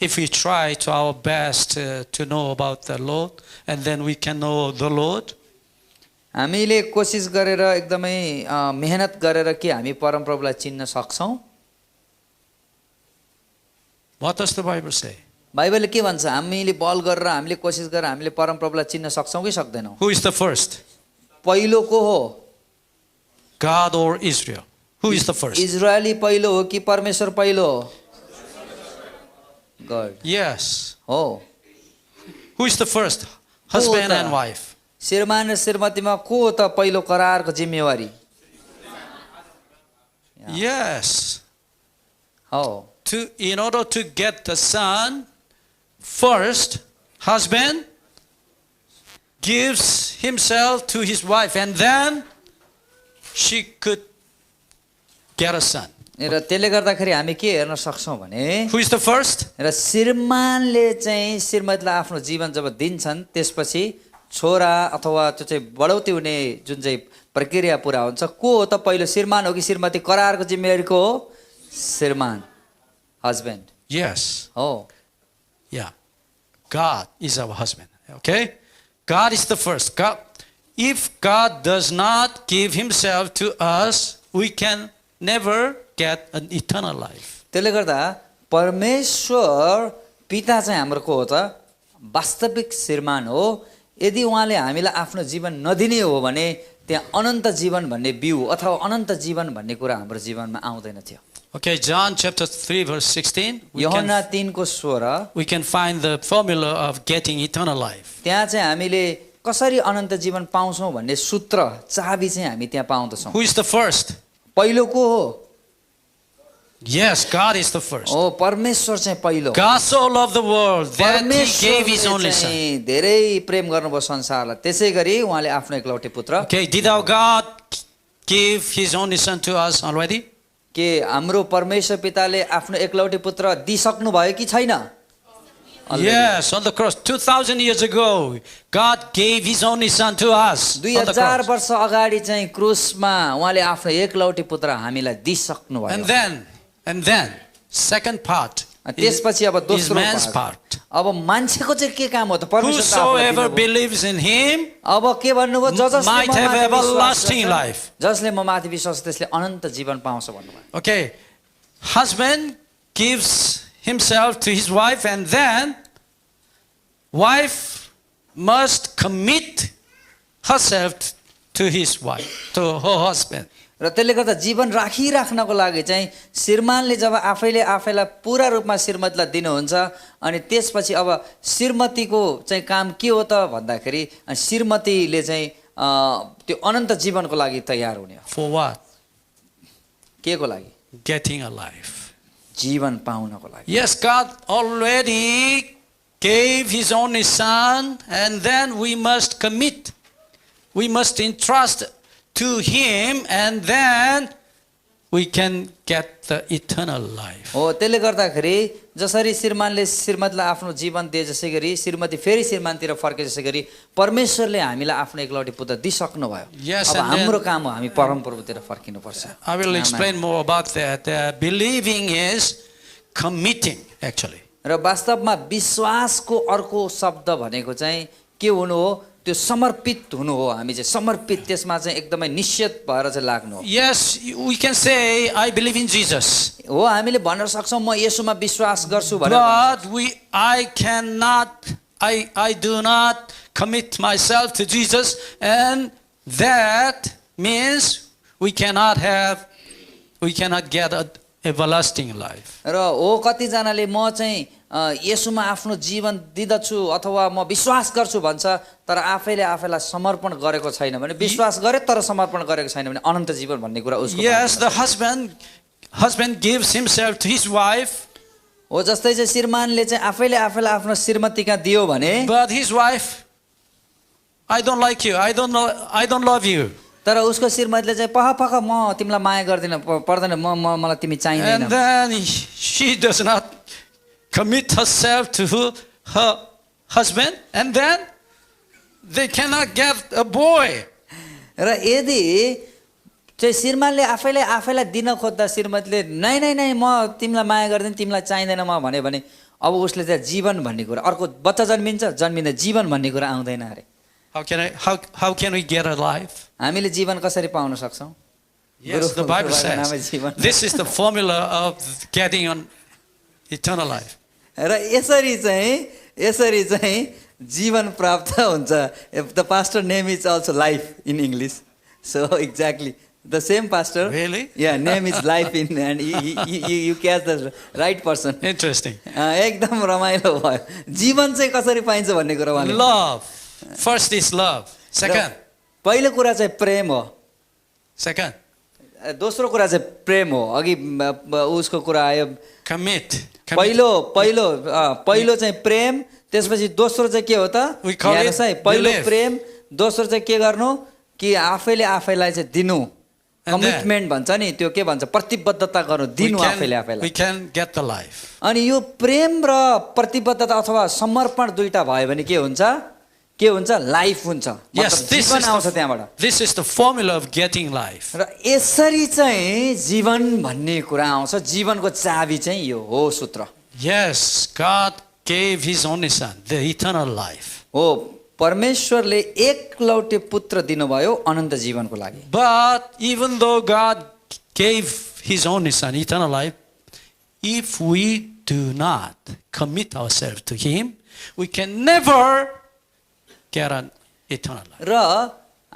If we try to our best to know about the Lord, and then we can know the Lord. हामीले कोशिश गरेर एकदमै मेहनत गरेर के हामी परमप्रभुलाई चिन्न सक्छौं What does the Bible say? बाइबलले के भन्छ हामीले बल गरेर हामीले कोशिश गरेर हामीले परमप्रभुलाई चिन्न सक्छौं कि सक्दैनौं Who is the first? पहिलो को हो God or Israel? Who is the first? Israeli पहिलो हो कि परमेश्वर पहिलो हो God Yes. हो Who is the first? Husband and wife. श्रीमान र श्रीमतीमा को हो त पहिलो करारको जिम्मेवारी Yes. हो In order to get the son, first, husband gives himself to his wife, and then she could get a son. र त्यसले गर्दाखेरि हामी के हेर्न सक्छौं भने Who is the first? र श्रीमानले चाहिँ श्रीमतीलाई आफ्नो जीवन जब दिन्छन् त्यसपछि छोरा अथवा त्यो चाहिँ बढौती हुने जुन चाहिँ प्रक्रिया पुरा हुन्छ को हो त पहिलो श्रीमान हो कि श्रीमती करारको जिम्मेवारी को हो श्रीमान हस्बैंड Yes. हो Yeah. God is our husband. Okay? God is the first. If God does not give himself to us, we can never get an eternal life. त्यसले गर्दा परमेश्वर पिता चाहिँ हाम्रो को हो त वास्तविक श्रीमान हो यदि उहाँले हामीलाई आफ्नो जीवन नदिने हो भने त्यहाँ अनन्त जीवन भन्ने बिउ अथवा अनन्त जीवन भन्ने कुरा हाम्रो जीवनमा आउँदैन थियो Okay, John chapter 3 verse 16. यूहन्ना 3 को 16 We can find the formula of getting eternal life. त्यहाँ चाहिँ हामीले कसरी अनन्त जीवन पाउँछौं भन्ने सूत्र चाबी चाहिँ हामी त्यहाँ पाउँदछौं Who is the first? पहिलो को हो Yes, God is the first. हो परमेश्वर चाहिँ पहिलो God so loved the world that he gave his only परमेश्वरले son. चाहिँ धेरै प्रेम गर्नुभयो संसारलाई त्यसैगरी उहाँले आफ्नो एकलौटे पुत्र Okay, did our God give his only son to us already? के हाम्रो परमेश्वर पिताले आफ्नो एकलौटे पुत्र दिइसक्नु भयो कि छैन Yes, on the cross 2000 years ago God gave his only son to us on the 2000 cross. वर्ष अगाडि चाहिँ क्रुसमा उहाँले आफ्नो एकलौटे पुत्र हामीलाई दिइसक्नु भयो And then second part त्यसपछि अब is दोस्रो man's part part. अब मान्छेको चाहिँ के काम हो त परमेश्वर Whosoever believes in him अब के भन्नुभयो जसले might म have माथि विश्वास everlasting गर्छ, life. जसले म माथि विश्वास त्यसले अनन्त जीवन पाउँछ भन्नुभयो Okay, husband gives himself to his wife, and then wife must commit herself to his wife, to her husband. र त्यसले गर्दा जीवन राखिराख्नको लागि चाहिँ श्रीमानले जब आफैले आफैलाई पूरा रूपमा श्रीमतीलाई दिनुहुन्छ अनि त्यसपछि अब श्रीमतीको चाहिँ काम के हो त भन्दाखेरि श्रीमतीले चाहिँ त्यो अनन्त जीवनको लागि तयार हुने हो For what? के को लागि Getting a life. जीवन पाउनको लागि Yes, God already gave his only son, and then we must commit. We must entrust to him, and then we can get the eternal life. हो त्यसले गर्दाखेरि जसरी श्रीमानले श्रीमतीलाई आफ्नो जीवन दिए जसै गरी श्रीमती फेरि श्रीमानतिर फर्के जसै गरी परमेश्वरले हामीलाई आफ्नो एकलौटी पुत्र दिइसक्नु भयो। Yes, अब and then- हाम्रो काम हो हामी परमप्रभुतिर फर्किनुपर्छ। I will explain more about that. Believing is committing, actually. र वास्तवमा विश्वासको अर्को शब्द भनेको चाहिँ के हुनु हो, त्यो समर्पित हुनु हो। हामी चाहिँ समर्पित त्यसमा चाहिँ एकदमै निश्चित भएर चाहिँ लाग्नु हो। Yes, we can say, I believe in Jesus. हो हामीले भन्न सक्छौँ म येशूमा विश्वास गर्छु भनेर। But I do not commit myself to Jesus, and that means we cannot get an everlasting life. र हो कतिजनाले म चाहिँ येशूमा आफ्नो जीवन दिदछु अथवा म विश्वास गर्छु भन्छ तर आफैले आफैलाई समर्पण गरेको छैन भने, विश्वास गरे तर समर्पण गरेको छैन भने अनन्त जीवन भन्ने कुरा उसको Yes, the husband gives himself to his wife, हो। जस्तै चाहिँ श्रीमानले चाहिँ आफैले आफैलाई आफ्नो श्रीमती कहाँ दियो भने but his wife, I don't like you, I don't love you. तर उसको श्रीमतीले चाहिँ पख म तिमीलाई माया गर्दिन पर्दैन, मलाई तिमी चाहिँदैन। And then she does not commit herself to her husband, and then they cannot get a boy. र यदि चाहिँ श्रीमानले आफैलाई दिन खोज्दा श्रीमतीले नै म तिमीलाई माया गर्दिन, तिमीलाई चाहिँदैन म भन्यो भने अब उसले चाहिँ जीवन भन्ने कुरा, अर्को बच्चा जन्मिँदैन, जीवन भन्ने कुरा आउँदैन अरे। How can we get a life? हामीले जीवन कसरी पाउन सक्छौँ? Yes, the Bible says जीवन। this is the formula of getting on eternal life. र यसरी चाहिँ जीवन प्राप्त हुन्छ। The pastor name is also life in English. So exactly the same pastor. Really? Yeah, name is life in, and you catch the right person. Interesting. एकदम रमाइलो भयो। जीवन चाहिँ कसरी पाइन्छ भन्ने कुरा उहाँले। Love. First is love. Second. पहिलो कुरा चाहिँ प्रेम हो। Second. दोस्रो कुरा चाहिँ प्रेम हो। अघि उसको कुरा आयो Commit. पहिलो चाहिँ प्रेम, त्यसपछि दोस्रो चाहिँ के हो त? हेर्नुहोस् है, पहिलो प्रेम, दोस्रो चाहिँ के गर्नु कि आफैले आफैलाई चाहिँ दिनु, कमिटमेन्ट भन्छ नि, त्यो के भन्छ, प्रतिबद्धता गर्नु, दिनु आफैले आफैलाई। We can get the life. अनि यो प्रेम र प्रतिबद्धता अथवा समर्पण दुईटा भयो भने के हुन्छ? लाइफ हुन्छ। Yes, जीवन आउँछ त्यहाँबाट। this is the formula of getting life. र यसरी चाहिँ जीवन भन्ने कुरा आउँछ। जीवनको चाबी चाहिँ यो हो सूत्र। Yes, God gave His only Son, the eternal life. हो, परमेश्वरले एकलौटे पुत्र दिनुभयो अनन्त जीवनको लागि। But even though God gave His only Son, eternal life, if we do not commit ourselves to Him, we can never get an eternal life. र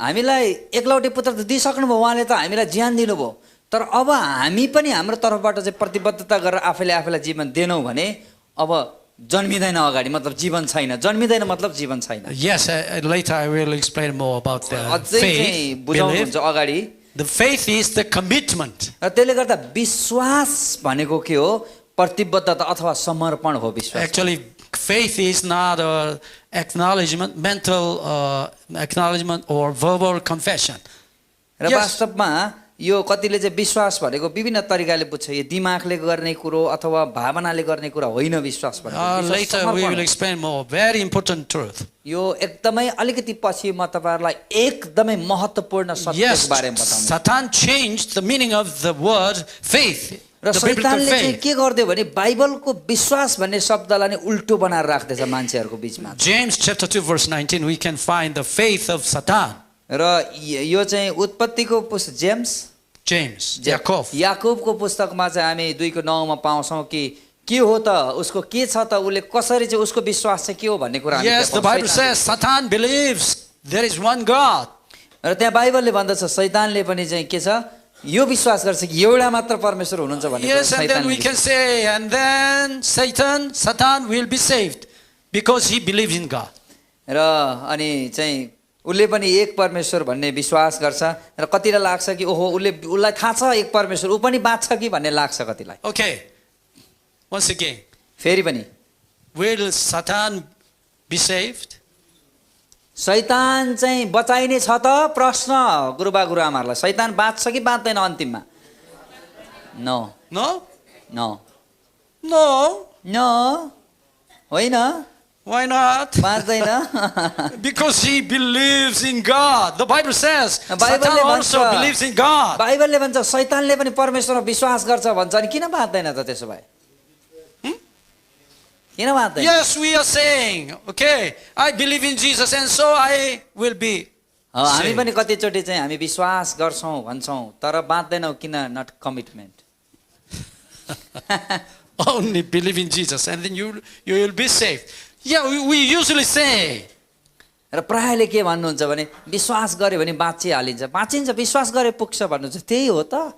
हामीलाई एकलौटे पुत्र त दिइसक्नुभयो, उहाँले त हामीलाई ज्यान दिनुभयो, तर अब हामी पनि हाम्रो तर्फबाट चाहिँ प्रतिबद्धता गरेर आफैले जीवन दिनौँ भने अब जन्मिँदैन अगाडि, मतलब जीवन छैन। जन्मिँदैन मतलब जीवन छैन। Yes, later I will explain more about the अझै चाहिँ faith. बुझाउनुहुन्छ अगाडि। The faith is the commitment. र त्यसले गर्दा विश्वास भनेको के हो? प्रतिबद्धता अथवा समर्पण हो विश्वास। Actually, faith is not an acknowledgement, mental acknowledgement or verbal confession. र Yes. वास्तवमा यो कतिले चाहिँ विश्वास भनेको विभिन्न तरिकाले बुझ्छ। यो दिमागले गर्ने कुरो अथवा भावनाले गर्ने कुरा होइन विश्वास भनेको। Later we will explain more. Very important truth. यो एकदमै अलिकति पछि म तपाईहरुलाई एकदमै महत्त्वपूर्ण सत्यको Yes, बारेमा बताउँछु। Satan changed the meaning of the word faith. र The biblical शैतानले चाहिँ faith. के गर्दियो भने बाइबलको विश्वास भन्ने शब्दलाई नै उल्टो बनाएर राख्दैछ मान्छेहरुको बीचमा। James chapter 2 verse 19 we can find the faith of Satan. र यो चाहिँ उत्पत्तिको पुस्तक James, Jacob. याकूबको पुस्तकमा चाहिँ हामी 2:9 मा पाउँछौं कि के हो त उसको के छ त उसले कसरी चाहिँ उसको विश्वास चाहिँ के हो भन्ने कुरा हामी Yes, the Bible says Satan believes there is one God. र त्यहाँ बाइबलले भन्दछ शैतानले पनि चाहिँ के छ यो विश्वास गर्छ कि एउटा मात्र परमेश्वर हुनुहुन्छ भन्ने Yes, and then we can say, and then Satan will be saved because he believes in God. र अनि चाहिँ उसले पनि एक परमेश्वर भन्ने विश्वास गर्छ र कतिलाई लाग्छ कि ओहो उसलाई थाहा छ एक परमेश्वर उ पनि बाँच्छ कि भन्ने लाग्छ कतिलाई। Okay, once again, फेरि पनि will Satan be saved? शैतान चाहिँ बचाइने छ त? प्रश्न गुरुबा गुरुआमाहरूलाई, शैतान बाँच्छ कि बाँच्दैन अन्तिममा? No. No? No. No. No. होइन Why not? बाँच्दैन Because he believes in God. The Bible says Bible Satan ले also भन्छ believes in God. बाइबलले भन्छ शैतानले पनि परमेश्वरमा विश्वास गर्छ भन्छ अनि किन बाँच्दैन त त्यसो भए किन बाँच्दैन Yes, we are saying, okay, I believe in Jesus and so I will be. हामी पनि कतिचोटि चाहिँ हामी विश्वास गर्छौँ भन्छौँ तर बाँच्दैनौँ किन not commitment Only believe in Jesus and then you will be saved. Yeah, we usually say. र प्रायःले के भन्नुहुन्छ भने विश्वास गर्यो भने बाँचिहालिन्छ बाँचिन्छ विश्वास गरे पुग्छ भन्नुहुन्छ त्यही हो त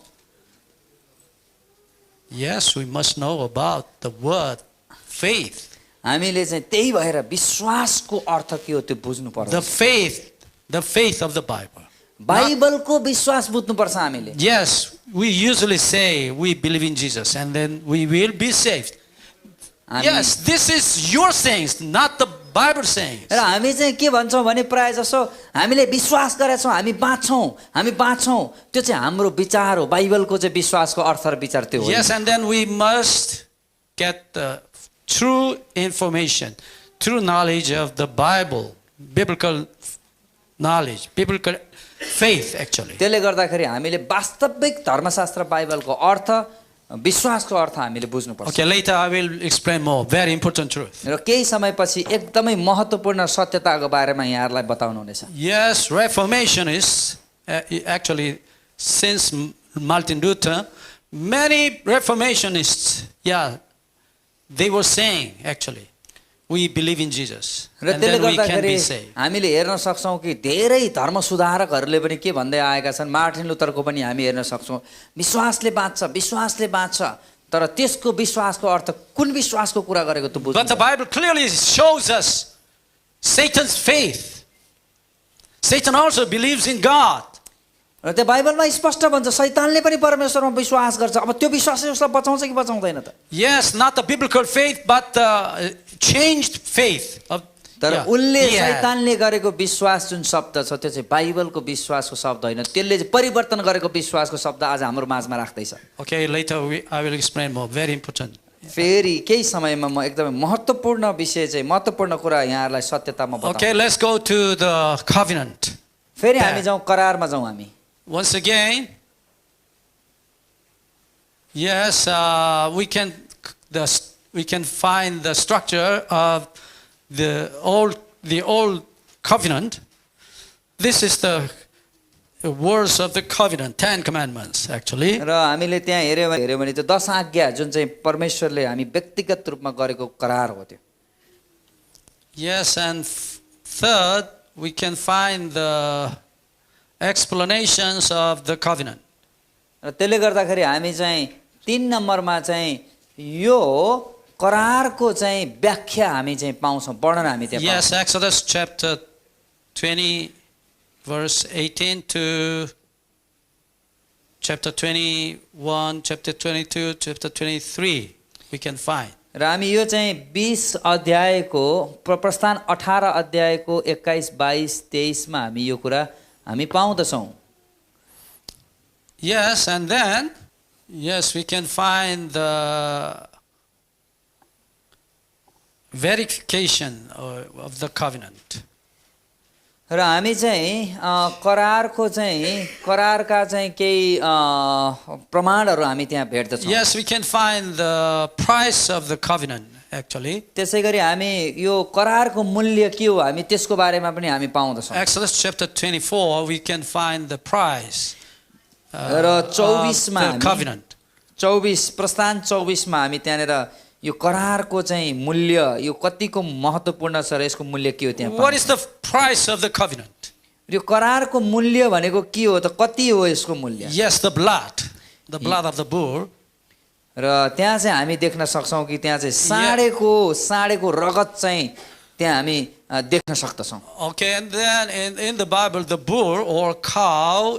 Yes, we must know about the word faith. हामीले चाहिँ त्यही भएर विश्वासको अर्थ के हो त्यो बुझ्नु पर्छ The faith of the Bible. बाइबलको विश्वास बुझ्नुपर्छ हामीले Yes, we usually say we believe in Jesus and then we will be saved. Yes, this is your sayings, not the Bible sayings. र हामी चाहिँ के भन्छौँ भने प्रायः जसो हामीले विश्वास गरेछौँ हामी बाँच्छौँ त्यो चाहिँ हाम्रो विचार हो बाइबलको चाहिँ विश्वासको अर्थ र विचार त्यो हो Yes, and then we must get the true information, true knowledge of the Bible, biblical knowledge, biblical faith actually. त्यसले गर्दाखेरि हामीले वास्तविक धर्मशास्त्र बाइबलको अर्थ विश्वासको अर्थ हामीले बुझ्नुपर्छ Okay, later I will explain more. Very important truth. र केही समयपछि एकदमै महत्त्वपूर्ण सत्यताको बारेमा यहाँहरूलाई बताउनु हुनेछ Yes, Reformation is actually since Martin Luther, many Reformationists, they were saying actually, we believe in Jesus र and त्यसले then we can गर्दाखेरि be saved. हामीले हेर्न सक्छौँ कि धेरै धर्म सुधारकहरूले पनि के भन्दै आएका छन् मार्टिन लुथरको पनि हामी हेर्न सक्छौँ विश्वासले बाँच्छ तर त्यसको विश्वासको अर्थ कुन विश्वासको कुरा गरेको त बुझ्नु But the Bible clearly shows us Satan's faith. Satan also believes in God. र त्यो बाइबलमा स्पष्ट भन्छ शैतानले पनि परमेश्वरमा विश्वास गर्छ अब त्यो विश्वासले उसलाई बचाउँछ कि बचाउँदैन त Yes, not the biblical faith, but the changed faith. तर उनले शैतानले गरेको विश्वास जुन शब्द छ त्यो चाहिँ बाइबलको विश्वासको शब्द होइन त्यसले चाहिँ परिवर्तन गरेको विश्वासको शब्द आज हाम्रो माझमा राख्दैछ Okay, later I will explain more. Very important. फेरि केही समयमा म एकदमै महत्त्वपूर्ण विषय चाहिँ महत्त्वपूर्ण कुरा यहाँहरूलाई सत्यतामा बताउँछु Okay, let's go to the covenant. फेरि हामी जाउँ करारमा जाउँ हामी Once again, yes, we can find the structure of the old covenant. This is the words of the covenant, 10 commandments actually. र हामीले त्यहाँ हेर्यो भने त्यो 10 आज्ञा जुन चाहिँ परमेश्वरले हामी व्यक्तिगत रूपमा गरेको करार हो त्यो Yes, and third, we can find the explanations of the covenant. र त्यसले गर्दाखेरि हामी चाहिँ 3 नम्बरमा चाहिँ यो करारको चाहिँ व्याख्या हामी चाहिँ पाउँछौँ वर्णन हामी त्यहाँ Yes, Exodus chapter 20 verse 18 to chapter 21, chapter 22, chapter 23 we can find. र हामी यो चाहिँ 20 अध्यायको प्रस्थान 18 अध्यायको 21, 22, 23 मा हामी यो कुरा हामी पाउँदछौँ Yes, and then we can find the verification of the covenant. र हामी चाहिँ करारको चाहिँ करारका चाहिँ केही प्रमाणहरू हामी त्यहाँ भेट्दछौँ Yes, we can find the price of the covenant actually. त्यसैगरी हामी यो करारको मूल्य के हो हामी त्यसको बारेमा पनि हामी पाउँदछौँ Exodus chapter 24 we can find the price र 24 मा the covenant. 24 प्रस्थान 24 मा हामी त्यहाँनेर यो करारको चाहिँ मूल्य यो कतिको महत्त्वपूर्ण छ र यसको मूल्य के हो त्यहाँ What is the price of the covenant? यो करारको मूल्य भनेको के हो त कति हो यसको मूल्य Yes, the blood of the bull. र त्यहाँ चाहिँ हामी देख्न सक्छौँ कि त्यहाँ चाहिँ साँडेको रगत चाहिँ त्यहाँ हामी देख्न सक्दछौँ Okay, and then in the Bible the bull or cow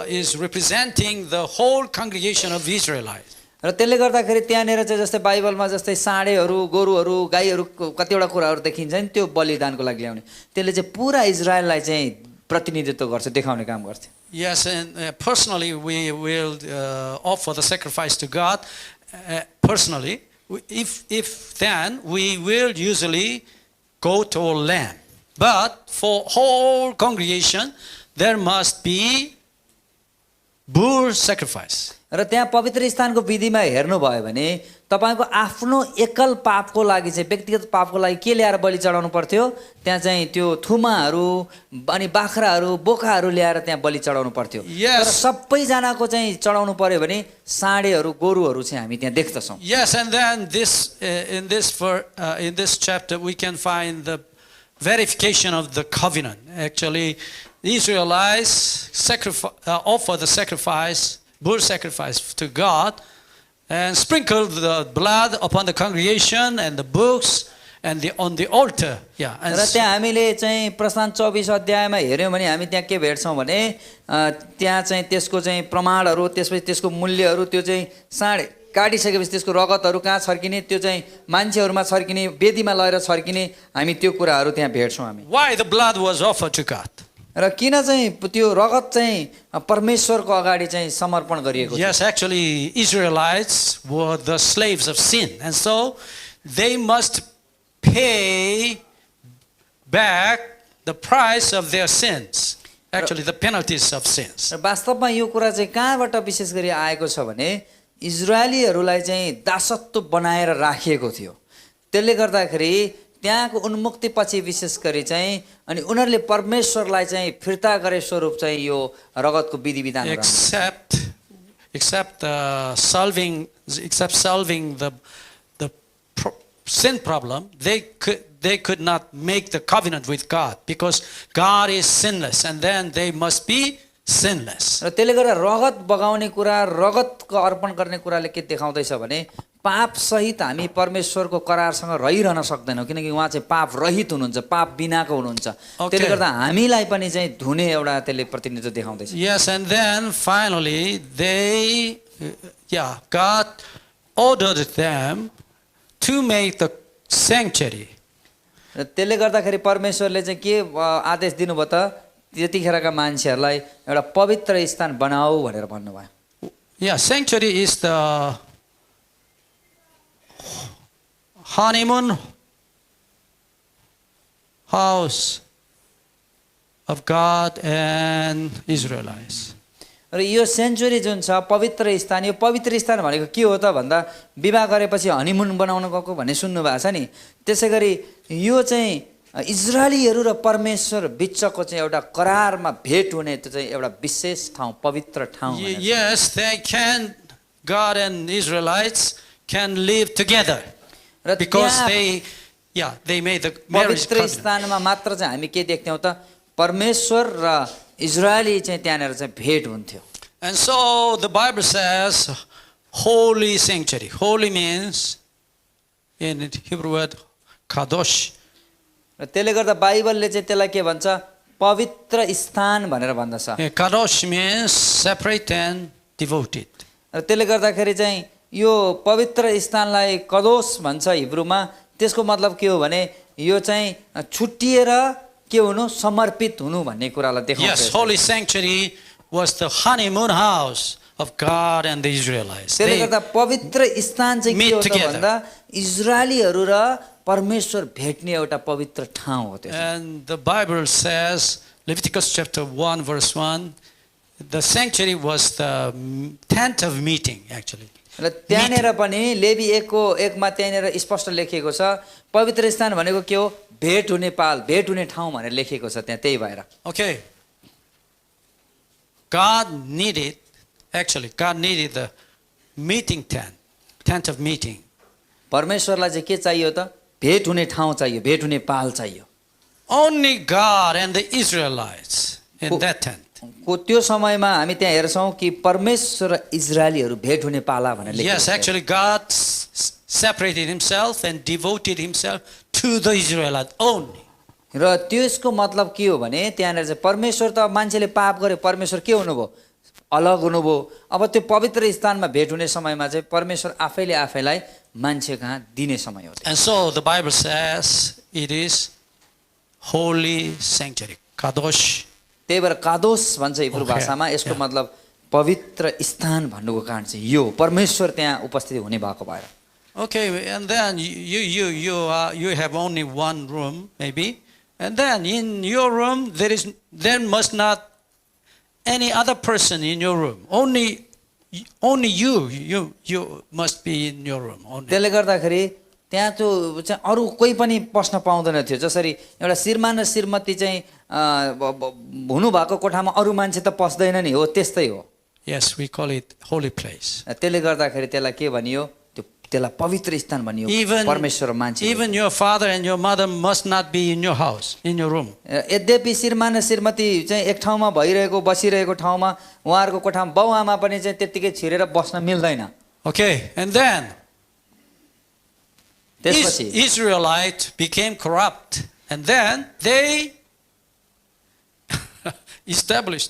is representing the whole congregation of Israelites. र त्यसले गर्दाखेरि त्यहाँनिर चाहिँ जस्तै बाइबलमा जस्तै साँडेहरू गोरुहरू गाईहरू कतिवटा कुराहरू देखिन्छ नि त्यो बलिदानको लागि ल्याउने त्यसले चाहिँ पुरा इजरायललाई चाहिँ प्रतिनिधित्व गर्छ देखाउने काम गर्छ Yes, and personally, we will offer the sacrifice to God. Personally, if then we will usually go to a lamb. But for whole congregation, there must be bull sacrifice. र त्यहाँ पवित्र स्थानको विधिमा हेर्नुभयो भने तपाईँको आफ्नो एकल पापको लागि चाहिँ व्यक्तिगत पापको लागि के ल्याएर बलि चढाउनु पर्थ्यो? त्यहाँ चाहिँ त्यो थुमाहरू अनि बाख्राहरू बोकाहरू ल्याएर त्यहाँ बलि चढाउनु पर्थ्यो। Yes. तर सबैजनाको चाहिँ चढाउनु पर्यो भने साँडेहरू गोरुहरू चाहिँ हामी त्यहाँ देख्दछौँ। Yes, and then in this chapter we can find the verification of the covenant. Actually, the Israelites offer the sacrifice, bull sacrifice to God, and sprinkle the blood upon the congregation and the books and on the altar. Yeah. And र त्यहाँ हामीले चाहिँ प्रस्थान 24 अध्यायमा हेऱ्यौँ भने हामी त्यहाँ के भेट्छौँ भने त्यहाँ चाहिँ त्यसको चाहिँ प्रमाणहरू, त्यसपछि त्यसको मूल्यहरू, त्यो चाहिँ साँडे काटिसकेपछि त्यसको रगतहरू कहाँ छर्किने, त्यो चाहिँ मान्छेहरूमा छर्किने, वेदीमा लगेर छर्किने, हामी त्यो कुराहरू त्यहाँ भेट्छौँ हामी। why the blood was offered to God? र किन चाहिँ त्यो रगत चाहिँ परमेश्वरको अगाडि चाहिँ समर्पण गरिएको थियो? Yes, actually Israelites were the slaves of sin, and so they must pay back the price of their sins. Actually, the penalties of sins. र वास्तवमा यो कुरा चाहिँ कहाँबाट विशेष गरी आएको छ भने इजरायलीहरूलाई चाहिँ दासत्व बनाएर राखिएको थियो। त्यसले गर्दाखेरि त्यहाँको उन्मुक्ति पछि विशेष गरी चाहिँ अनि उनीहरूले परमेश्वरलाई चाहिँ फिर्ता गरे स्वरूप चाहिँ यो रगतको विधि विधान except solving the sin problem, they could not make the covenant with God because God is sinless, and then they must be sinless. र त्यसले गर्दा रगत बगाउने कुरा, रगतको अर्पण गर्ने कुराले के देखाउँदैछ भने पाप सहित हामी परमेश्वरको करारसँग रहिरहन सक्दैनौँ, किनकि उहाँ चाहिँ पाप रहित हुनुहुन्छ, पाप बिनाको हुनुहुन्छ। त्यसले गर्दा हामीलाई पनि चाहिँ धुने एउटा त्यसले प्रतिनिधित्व देखाउँदैछ। Yes, and then finally God ordered them to make the sanctuary. र त्यसले गर्दाखेरि परमेश्वरले चाहिँ के आदेश दिनुभयो त? त्यतिखेरका मान्छेहरूलाई एउटा पवित्र स्थान बनाऊ भनेर भन्नुभयो। Yeah, sanctuary is the honeymoon house of God and Israelites. र यो सेन्चुरी जुन छ पवित्र स्थान, यो पवित्र स्थान भनेको के हो त भन्दा विवाह गरेपछि हनीमुन बनाउन गएको भन्ने सुन्नु भएको छ नि। त्यसै गरी यो चाहिँ इजरायलीहरू र परमेश्वर बिचको चाहिँ एउटा करारमा भेट हुने त्यो चाहिँ एउटा विशेष ठाउँ, पवित्र ठाउँ। Yes, God and Israelites can live together because they made the marriage पवित्र covenant. स्थानमा मात्र चाहिँ हामी के देख्थ्यौँ त? परमेश्वर र इजरायली चाहिँ त्यहाँनिर चाहिँ भेट हुन्थ्यो। And so the Bible says holy sanctuary. Holy means in Hebrew word kadosh. र त्यसले गर्दा बाइबलले चाहिँ त्यसलाई के भन्छ? पवित्र स्थान भनेर भन्दछ। Kadosh means separate and devoted. र त्यसले गर्दाखेरि चाहिँ यो पवित्र स्थानलाई कदोस भन्छ हिब्रूमा। त्यसको मतलब के हो भने यो चाहिँ छुट्टिएर के हुनु, समर्पित हुनु भन्ने कुरालाई देखाउँछ। Yes, holy sanctuary was the honeymoon house of God and the Israelites. त्यसले गर्दा पवित्र स्थान चाहिँ के हो त भन्दा इजरायलीहरू र परमेश्वर भेट्ने एउटा पवित्र ठाउँ हो त्यो। And the Bible says, Leviticus chapter 1 verse 1, the sanctuary was the tent of meeting actually. र त्यहाँनिर पनि लेवी 1:1मा त्यहाँनिर स्पष्ट लेखिएको छ पवित्र स्थान भनेको के हो? भेट हुने पाल, भेट हुने ठाउँ भनेर लेखिएको छ त्यहाँ। त्यही भएर Okay. God needed the meeting tent of meeting. परमेश्वरलाई चाहिँ के चाहियो त? भेट हुने ठाउँ चाहियो, भेट हुने पाल चाहियो। Only God and the Israelites in that tent. को त्यो समयमा हामी त्यहाँ हेर्छौँ कि परमेश्वर र इजरायलीहरू भेट हुने पाला भनेर लेखिएको छ। Yes, actually God separated himself and devoted himself to the Israelites only. र त्यसको मतलब के हो भने त्यहाँनिर चाहिँ परमेश्वर त मान्छेले पाप गर्यो, परमेश्वर के हुनुभयो? अलग हुनुभयो। अब त्यो पवित्र स्थानमा भेट हुने समयमा चाहिँ परमेश्वर आफैले आफैलाई मान्छे कहाँ दिने समय हो। And so the Bible says it is holy sanctuary, kadosh. त्यही भएर कादोस भन्छ हिब्रू Okay, भाषामा यसको yeah. मतलब पवित्र स्थान भन्नुको कारण चाहिँ यो परमेश्वर त्यहाँ उपस्थित हुने भएको भएर Okay, and then you have only one room maybe, and then in your room there must not any other person in your room. Only you must be in your room. Only. त्यसले गर्दाखेरि त्यहाँ चाहिँ अरू कोही पनि पस्न पाउँदैन थियो जसरी एउटा श्रीमान र श्रीमती चाहिँ हुनुभएको कोठामा अरू मान्छे त पस्दैन नि हो त्यस्तै हो Yes, we call it holy place. त्यसले गर्दाखेरि त्यसलाई के भनियो त्यसलाई पवित्र स्थान भनियो परमेश्वर मान्छे Even your father and your mother must not be in your house, in your room. यद्यपि श्रीमान र श्रीमती चाहिँ एक ठाउँमा भइरहेको बसिरहेको ठाउँमा उहाँहरूको कोठामा बाउ आमा पनि चाहिँ त्यतिकै छिरेर बस्न मिल्दैन Okay, and then त्यसपछि Israelite became corrupt, and then they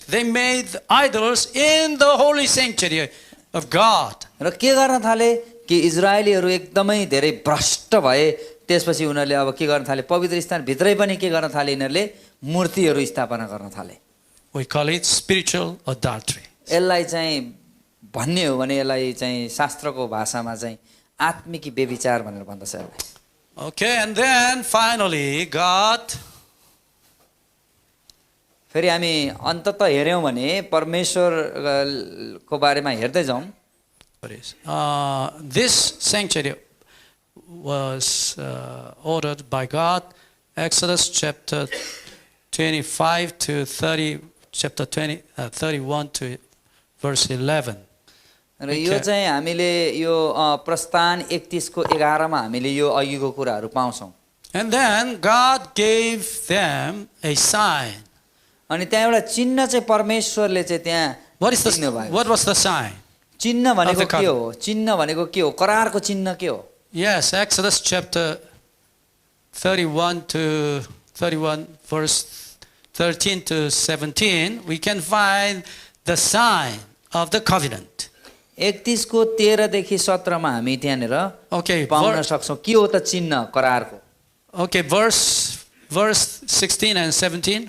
they made idols in the holy sanctuary of God. र के गर्न थाले कि इजरायलीहरू एकदमै धेरै भ्रष्ट भए त्यसपछि उनीहरूले अब के गर्न थाले पवित्र स्थान भित्रै पनि के गर्न थाले यिनीहरूले मूर्तिहरू स्थापना गर्न थाले We call it spiritual adultery. यसलाई चाहिँ भन्ने हो भने यसलाई चाहिँ शास्त्रको भाषामा चाहिँ आत्मिक व्यभिचार भनेर भन्दछ यसलाई Okay, and then finally God फेरि हामी अन्ततः हेर्यौँ भने परमेश्वरको बारेमा हेर्दै जाउँ this sanctuary was ordered by God. Exodus chapter 25 to 30, chapter 31 to verse 11. र यो चाहिँ हामीले यो प्रस्थान 31 को 11 मा हामीले यो अघिको कुराहरू पाउँछौँ And then God gave them a sign. अनि त्यहाँ एउटा चिन्ह चाहिँ परमेश्वरले चाहिँ त्यहाँ What was the sign? चिन्ह भनेको के हो चिन्ह भनेको के हो करारको चिन्ह के हो Yes, Exodus chapter 31 verse 13 to 17 we can find the sign of the covenant. 31 को 13 देखि 17 मा हामी त्यहाँनेर पाउन सक्छौं के हो त चिन्ह करारको Okay, verse 16 and 17.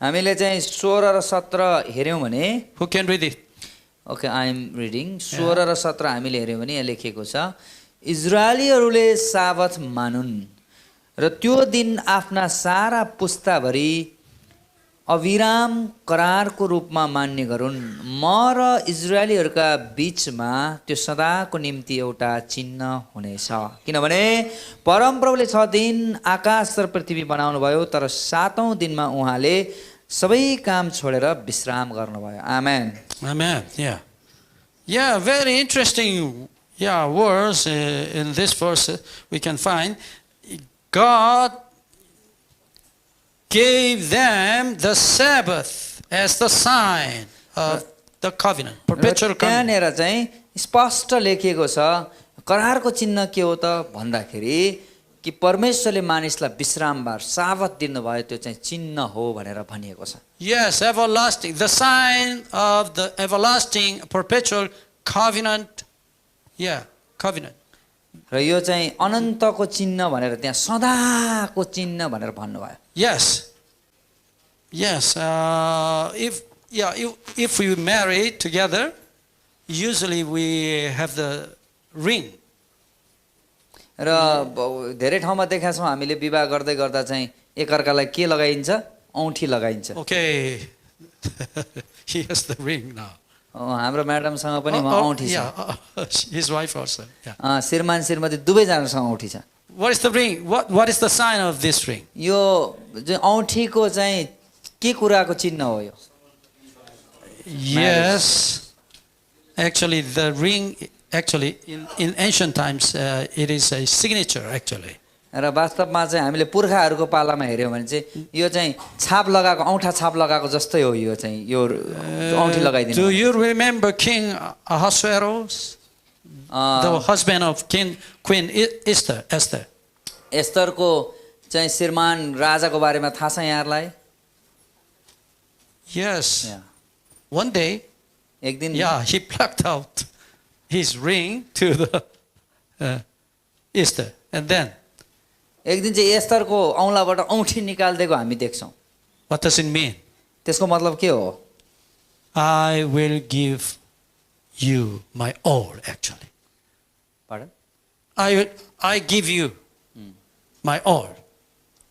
हामीले चाहिँ 16 र 17 हेर्यौं भने Who can read it? Okay, I am reading. 16 र 17 हामीले हेर्यौं भने यहाँ लेखेको छ इजरायलीहरूले साबत मानुन् र त्यो दिन आफ्ना सारा पुस्ताभरि अविराम करारको रूपमा मान्ने गरून् म र इजरायलीहरूका बीचमा त्यो सदाको निम्ति एउटा चिन्ह हुनेछ किनभने परमप्रभुले 6 दिन आकाश र पृथ्वी बनाउनु भयो तर 7औं दिनमा उहाँले सबै काम छोडेर विश्राम गर्नुभयो आमेन Amen. Yeah, very interesting words in this verse we can find. God gave them the Sabbath as the sign of the covenant, perpetual covenant. त्यहाँनेर चाहिँ स्पष्ट लेखिएको छ करारको चिन्ह के हो त भन्दाखेरि कि परमेश्वरले मानिसलाई विश्रामबार साबत दिनुभयो त्यो चाहिँ चिन्ह हो भनेर भनिएको छ Yes, everlasting, the sign of the everlasting perpetual covenant. Covenant. र यो चाहिँ अनन्तको चिन्ह भनेर त्यहाँ सदाको चिन्ह भनेर भन्नुभयो Yes. If we marry together, usually we have the ring. र धेरै ठाउँमा देखाएको छौँ हामीले विवाह गर्दै गर्दा चाहिँ एकअर्कालाई के लगाइन्छ औँठी लगाइन्छ Okay. He has the ring now. हाम्रो म्याडमसँग पनि औँठी छ His wife also. श्रीमान श्रीमती दुवैजनासँग औँठी छ What is the ring? What is the sign of this ring? यो चाहिँ औँठीको चाहिँ के कुराको चिन्ह हो यो Yes. Actually, the ring, in ancient times, it is a signature, actually. र वास्तवमा चाहिँ हामीले पुर्खाहरूको पालामा हेर्यौँ भने चाहिँ यो चाहिँ छाप लगाएको औँठा छाप लगाएको जस्तै हो यो चाहिँ यो औँठी लगाइदिनु Do you remember King Ahasuerus, the husband of Queen Esther? एस्तरको चाहिँ श्रीमान राजाको बारेमा थाहा छ यहाँहरूलाई Yes. One day, एक दिन he plucked out his ring to the Esther, and then एक दिन चाहिँ एस्तरको औँलाबाट औँठी निकाल्दिएको हामी देख्छौँ what does it mean? त्यसको मतलब के हो? I will give you my all, actually. Pardon? I give you my all.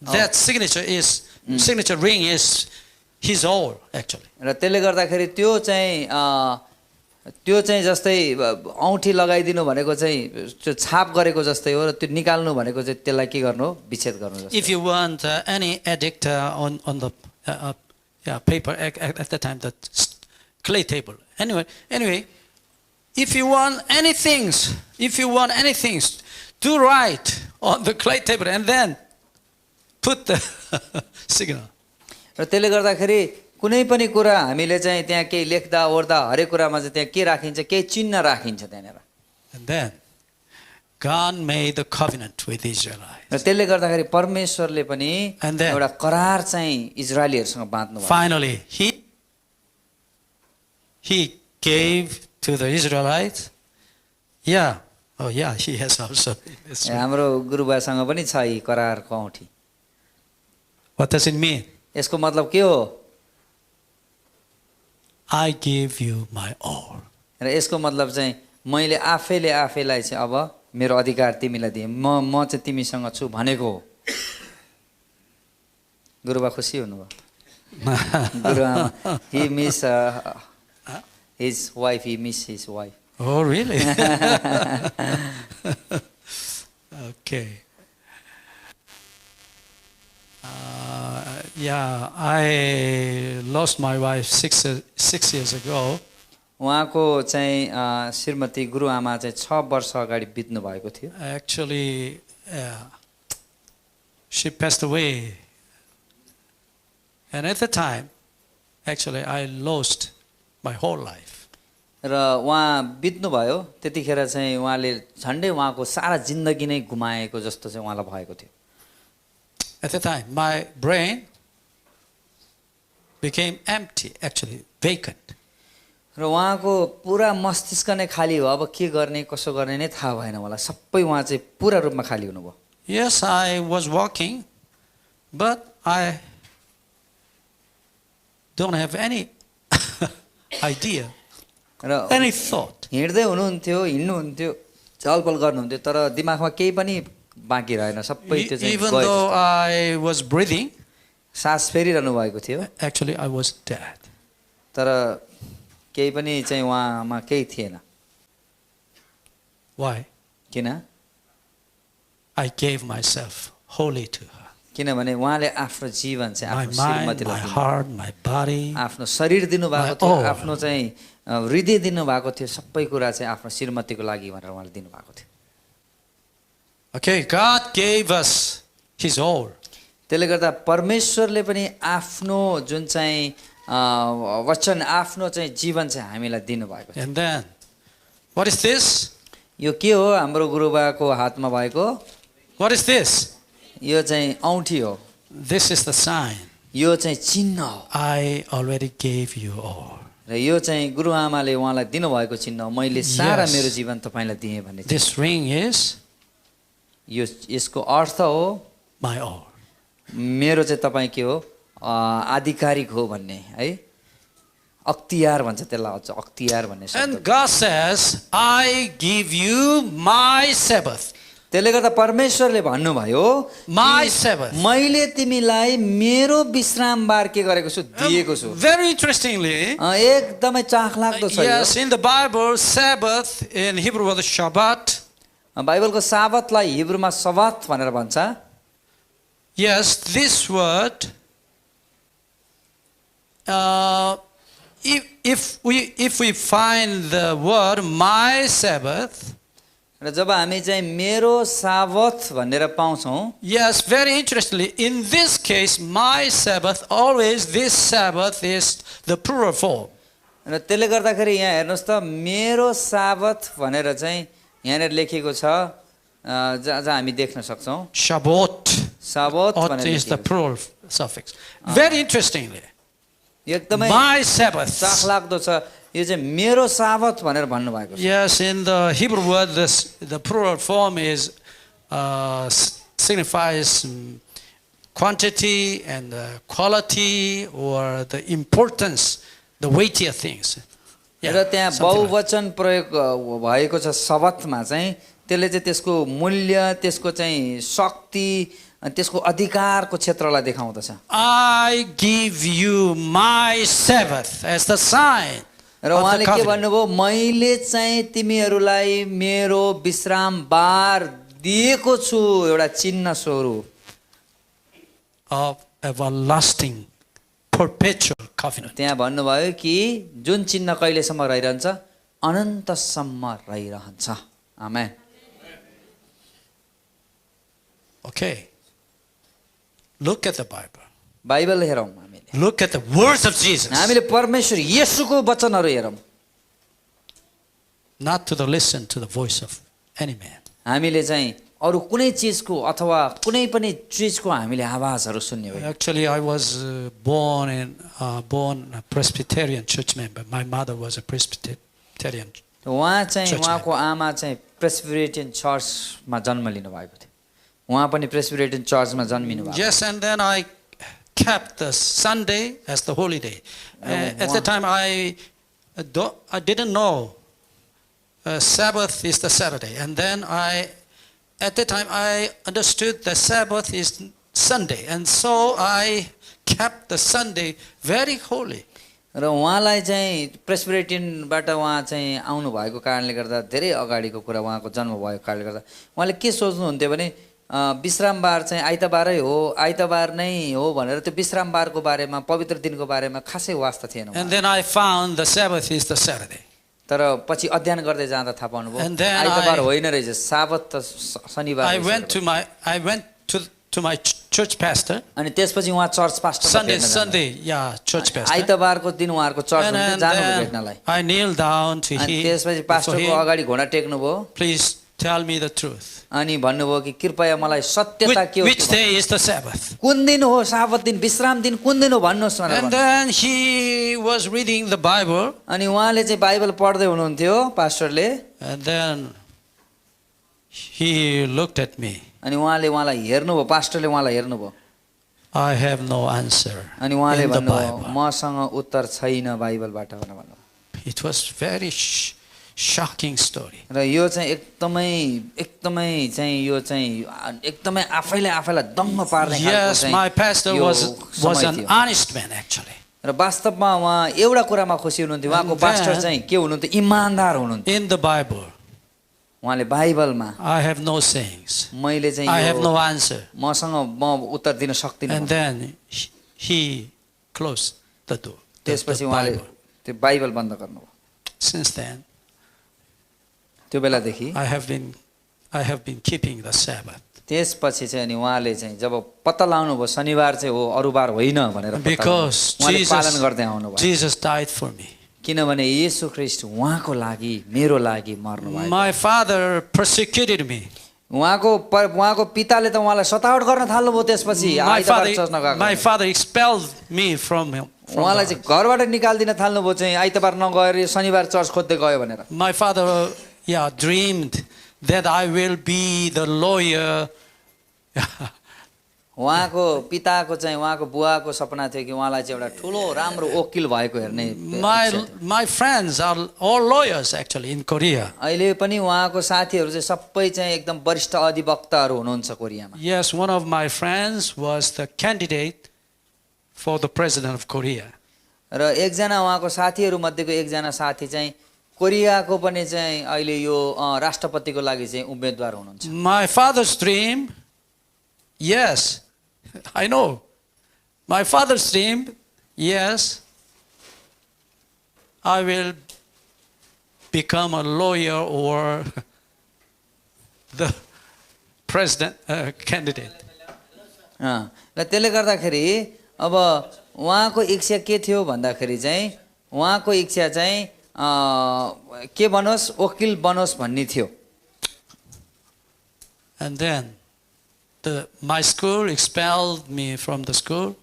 That signature ring is his all, actually. र त्यसले गर्दाखेरि त्यो चाहिँ जस्तै औँठी लगाइदिनु भनेको चाहिँ त्यो छाप गरेको जस्तै हो र त्यो निकाल्नु भनेको चाहिँ त्यसलाई के गर्नु हो? विच्छेद गर्नु जस्तो. If you want any edict on the paper at the time, that clay table. Anyway, if you want anything to write on the clay table and then put the signal. र त्यसले गर्दाखेरि कुनै पनि कुरा हामीले चाहिँ त्यहाँ केही लेख्दा ओर्दा हरेक कुरामा चाहिँ त्यहाँ के राखिन्छ? केही चिन्ह राखिन्छ त्यहाँनिर. And then God made the covenant with Israelites. र त्यसले गर्दाखेरि परमेश्वरले पनि And then- एउटा करार चाहिँ इजरायलीहरुसँग बाँध्नु भयो. Finally, he gave to the Israelites. Yeah. Oh yeah, he has also. That's right. हाम्रो गुरुबासँग पनि छ यी करारको औँठी. What does it mean? यसको मतलब के हो? I give you my all. र यसको मतलब चाहिँ मैले आफैलाई चाहिँ अब मेरो अधिकार तिमीलाई दिएँ. म चाहिँ तिमीसँग छु भनेको हो. गुरुबा खुसी हुनुभयो. गुरुआमा he miss his wife, he miss his wife. Oh really? Okay. Yeah, I lost my wife six years ago. उहाँको चाहिँ श्रीमती गुरुआमा चाहिँ 6 वर्ष अगाडि बित्नु भएको थियो. Actually, she passed away. And at the time, actually, I lost my whole life. र उहाँ बित्नु भयो त्यतिखेर चाहिँ उहाँले झन्डै उहाँको सारा जिन्दगी नै गुमाएको जस्तो चाहिँ उहाँलाई भएको थियो. At the time, my brain became empty, actually, vacant. र उहाँको पुरा मस्तिष्क नै खाली हो. अब के गर्ने कसो गर्ने नै थाहा भएन मलाई. सबै उहाँ चाहिँ पुरा रूपमा खाली हुनुभयो. Yes, I was walking, but I don't have any idea, र any thought. हिँड्दै हुनुहुन्थ्यो, हिँड्नुहुन्थ्यो, चलपल गर्नुहुन्थ्यो, तर दिमागमा केही पनि बाँकी रहेन. सबै त्यो चाहिँ Even गयो. though I was breathing, सास फेरिरहनु भएको थियो, actually I was dead. तर केही पनि चाहिँ उहाँमा केही थिएन. Why? किन? I gave myself wholly to her. किनभने उहाँले आफ्नो जीवन चाहिँ My आफ्नो mind, my श्रीमतीलाई दिनु, heart, my body. आफ्नो शरीर दिनुभएको My थियो, all. आफ्नो चाहिँ हृदय दिनुभएको थियो, सबै कुरा चाहिँ आफ्नो श्रीमतीको लागि भनेर उहाँले दिनुभएको थियो. Okay, God gave us His all. त्यसले गर्दा परमेश्वरले पनि आफ्नो जुन चाहिँ वचन, आफ्नो चाहिँ जीवन चाहिँ हामीलाई दिनुभएको थियो. And then, what is this? यो के हो? हाम्रो गुरुबाको हातमा भएको What is this? यो चाहिँ औँठी हो. This is the sign. यो चाहिँ चिन्ह हो. I already gave you all. र यो चाहिँ गुरुआमाले उहाँलाई दिनुभएको चिन्ह हो. मैले सारा Yes. मेरो जीवन तपाईँलाई दिएँ भन्ने. This ring is यो यसको अर्थ हो my all. मेरो चाहिँ तपाईँ के हो? आधिकारिक हो भन्ने है. अख्तियार भन्छ त्यसलाई, अझ अख्तियार भन्ने शब्द. And God says, I give you my Sabbath. त्यसले गर्दा परमेश्वरले भन्नुभयो My कि Sabbath. मैले तिमीलाई मेरो विश्रामबार के गरेको छु? दिएको छु. Very interestingly, एकदमै चाखलाग्दो छ यो. yes, in the Bible, Sabbath in Hebrew was Shabbat. बाइबलको साबतलाई हिब्रूमा सबात भनेर भन्छ. Yes, this word, if we find the word my Sabbath, र जब हामी चाहिँ मेरो साबत भनेर पाउँछौँ, yes, very interestingly, in this case, my Sabbath, always this Sabbath is the plural form. र त्यसले गर्दाखेरि यहाँ हेर्नुहोस् त, मेरो साबत भनेर चाहिँ यहाँनिर लेखेको छ, जहाँ हामी देख्न सक्छौँ. Shabbat. साबत Ot भनेर is the लेखेको छ. plural suffix. Very interestingly, एकदमै my Sabbath. चाखलाग्दो छ. यो चाहिँ मेरो साबत भनेर भन्नुभएको छ. Yes, in the Hebrew word, the plural form is signifies quantity and the quality or the importance, the weightier things. र त्यहाँ something like बहुवचन प्रयोग भएको छ शब्दमा चाहिँ त्यसले चाहिँ त्यसको मूल्य त्यसको चाहिँ शक्ति अनि त्यसको अधिकारको क्षेत्रलाई देखाउँदछ I give you my Sabbath as the sign र of उहाँले the के covenant. भन्नुभयो मैले चाहिँ तिमीहरूलाई मेरो विश्राम बार दिएको छु एउटा चिन्ह स्वरूप Of everlasting, perpetual covenant. त्यहाँ भन्नुभयो कि जुन चिन्ह कहिलेसम्म रहिरहन्छ अनन्तसम्म रहिरहन्छ आमेन Okay. Look at the Bible. Bible हेरौँ हामीले Look at the words of Jesus. हामीले परमेश्वर येशूको वचनहरू हेरौँ Not to the listen to the voice of any man. हामीले चाहिँ अरू कुनै चिजको अथवा कुनै पनि चिजको हामीले आवाजहरू सुन्ने होइन Actually, I was born a Presbyterian church member. My mother was a Presbyterian. उहाँ चाहिँ Church उहाँको आमा चाहिँ प्रेस्बिटेरियन चर्चमा जन्म लिनु भएको थियो उहाँ पनि प्रेस्बिटेरियन चर्चमा जन्मिनु भएको Yes, and then I kept the Sunday as the holy day. At the time, I didn't know Sabbath is the Saturday, and then at the time I understood the Sabbath is Sunday, and so I kept the Sunday very holy. र उहाँलाई चाहिँ प्रेस्बिटेरियनबाट उहाँ चाहिँ आउनु भएको कारणले गर्दा धेरै अगाडिको कुरा उहाँको जन्म भएको कारणले गर्दा उहाँले के सोच्नुहुन्थ्यो भने विश्रामबार चाहिँ आइतबारै हो आइतबार नै हो भनेर त्यो विश्रामबारको बारेमा पवित्र दिनको बारेमा खासै वास्ता थिएन And then I found the Sabbath is the Saturday. तर पछि अध्ययन गर्दै जाँदा थाहा पाउनुभयो And then आइतबार होइन रहेछ साबत त शनिबार I रहेछ went to my church pastor. अनि त्यसपछि उहाँ church pastor Sunday, yeah, church pastor. आइतबारको दिन उहाँहरूको चर्च And हुन्थ्यो जानुभयो भेट्नलाई I kneel down to अनि him. त्यसपछि before पास्टरको him. अगाडि घोडा टेक्नुभयो Please tell me the truth. अनि भन्नुभयो कि कृपया मलाई सत्यता के हो Which day is the Sabbath? कुन दिन हो साबत दिन विश्राम दिन कुन दिन हो भन्नुहोस् भनेर And भन्नुभयो। then he was reading the Bible, अनि उहाँले चाहिँ बाइबल पढ्दै हुनुहुन्थ्यो पास्टरले and then he looked at me. अनि उहाँले उहाँलाई हेर्नुभयो पास्टरले उहाँलाई हेर्नुभयो I have no answer अनि उहाँले in the भन्नुभयो Bible. मसँग उत्तर छैन बाइबलबाट भनेर भन्नुभयो It was very shocking story. र यो चाहिँ एकदमै चाहिँ यो चाहिँ एकदमै आफैलाई दङ्ग पार्ने खालको Yes, चाहिँ my pastor यो was समय an थियो। honest man actually. र वास्तवमा उहाँ एउटा कुरामा खुसी हुनुहुन्थ्यो उहाँको And पास्टर then- चाहिँ के हुनुहुन्थ्यो इमानदार हुनुहुन्थ्यो In the Bible, उहाँले बाइबलमा I have no sayings. मैले चाहिँ I have यो no answer. मसँग म उत्तर दिन सक्दिनँ And then he closed the door. The त्यसपछि उहाँले Bible. त्यो बाइबल बन्द गर्नुभयो Since then, त्यो बेलादेखि I have been keeping the Sabbath त्यसपछि चाहिँ अनि उहाँले चाहिँ जब पत्ता लगाउनुभयो शनिबार चाहिँ हो अरू बार होइन भनेर पत्ता because लगाउनुभयो। उहाँले पालन गर्दै आउनुभयो Jesus died for me. किनभने येशू ख्रीष्ट उहाँको लागि मेरो लागि मर्नु भयो My father persecuted me. उहाँको पिताले त उहाँलाई सतावट गर्न थाल्नुभयो त्यसपछि आइतबार चर्च नगएको My father expelled me from him. उहाँलाई चाहिँ घरबाट निकाल्दिन थाल्नुभयो चाहिँ आइतबार नगएर शनिबार चर्च खोज्दै गयो भनेर My father, dreamed that I will be the lawyer. उहाँको पिताको चाहिँ उहाँको बुवाको सपना थियो कि उहाँलाई चाहिँ एउटा ठुलो राम्रो वकिल भएको हेर्ने इच्छा थियो। My friends are all lawyers actually in Korea. अहिले पनि उहाँको साथीहरू चाहिँ सबै चाहिँ एकदम वरिष्ठ अधिवक्ताहरू हुनुहुन्छ कोरियामा Yes, one of my friends was the candidate for the president of Korea. र एकजना उहाँको साथीहरू मध्येको एकजना साथी चाहिँ कोरियाको पनि चाहिँ अहिले यो राष्ट्रपतिको लागि चाहिँ उम्मेदवार हुनुहुन्छ My father's dream, yes, I know. My father's dream, yes, I will become a lawyer or the president candidate. र त्यसले गर्दाखेरि अब उहाँको इच्छा के थियो भन्दाखेरि चाहिँ उहाँको इच्छा चाहिँ के बनोस् वकिल बनोस् भन्ने थियो And then my school expelled me from the school,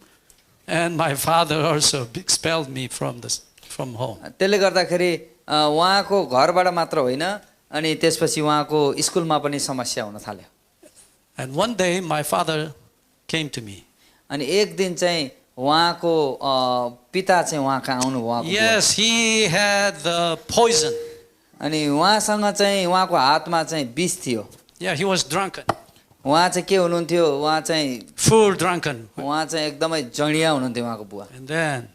and my father also expelled me from home. त्यसले गर्दाखेरि उहाँको घरबाट मात्र होइन अनि त्यसपछि उहाँको स्कुलमा पनि समस्या हुन थाल्यो And one day my father came to me. अनि एक दिन चाहिँ उहाँको पिता चाहिँ उहाँ कहाँ आउनु भयो उहाँको बुवा। Yes, he had the poison. अनि उहाँसँग चाहिँ उहाँको हातमा चाहिँ विष थियो। Yeah, he was drunken, उहाँ चाहिँ के हुनुहुन्थ्यो, उहाँ चाहिँ full drunken. एकदमै जडिया हुनुहुन्थ्यो उहाँको बुवा। And then,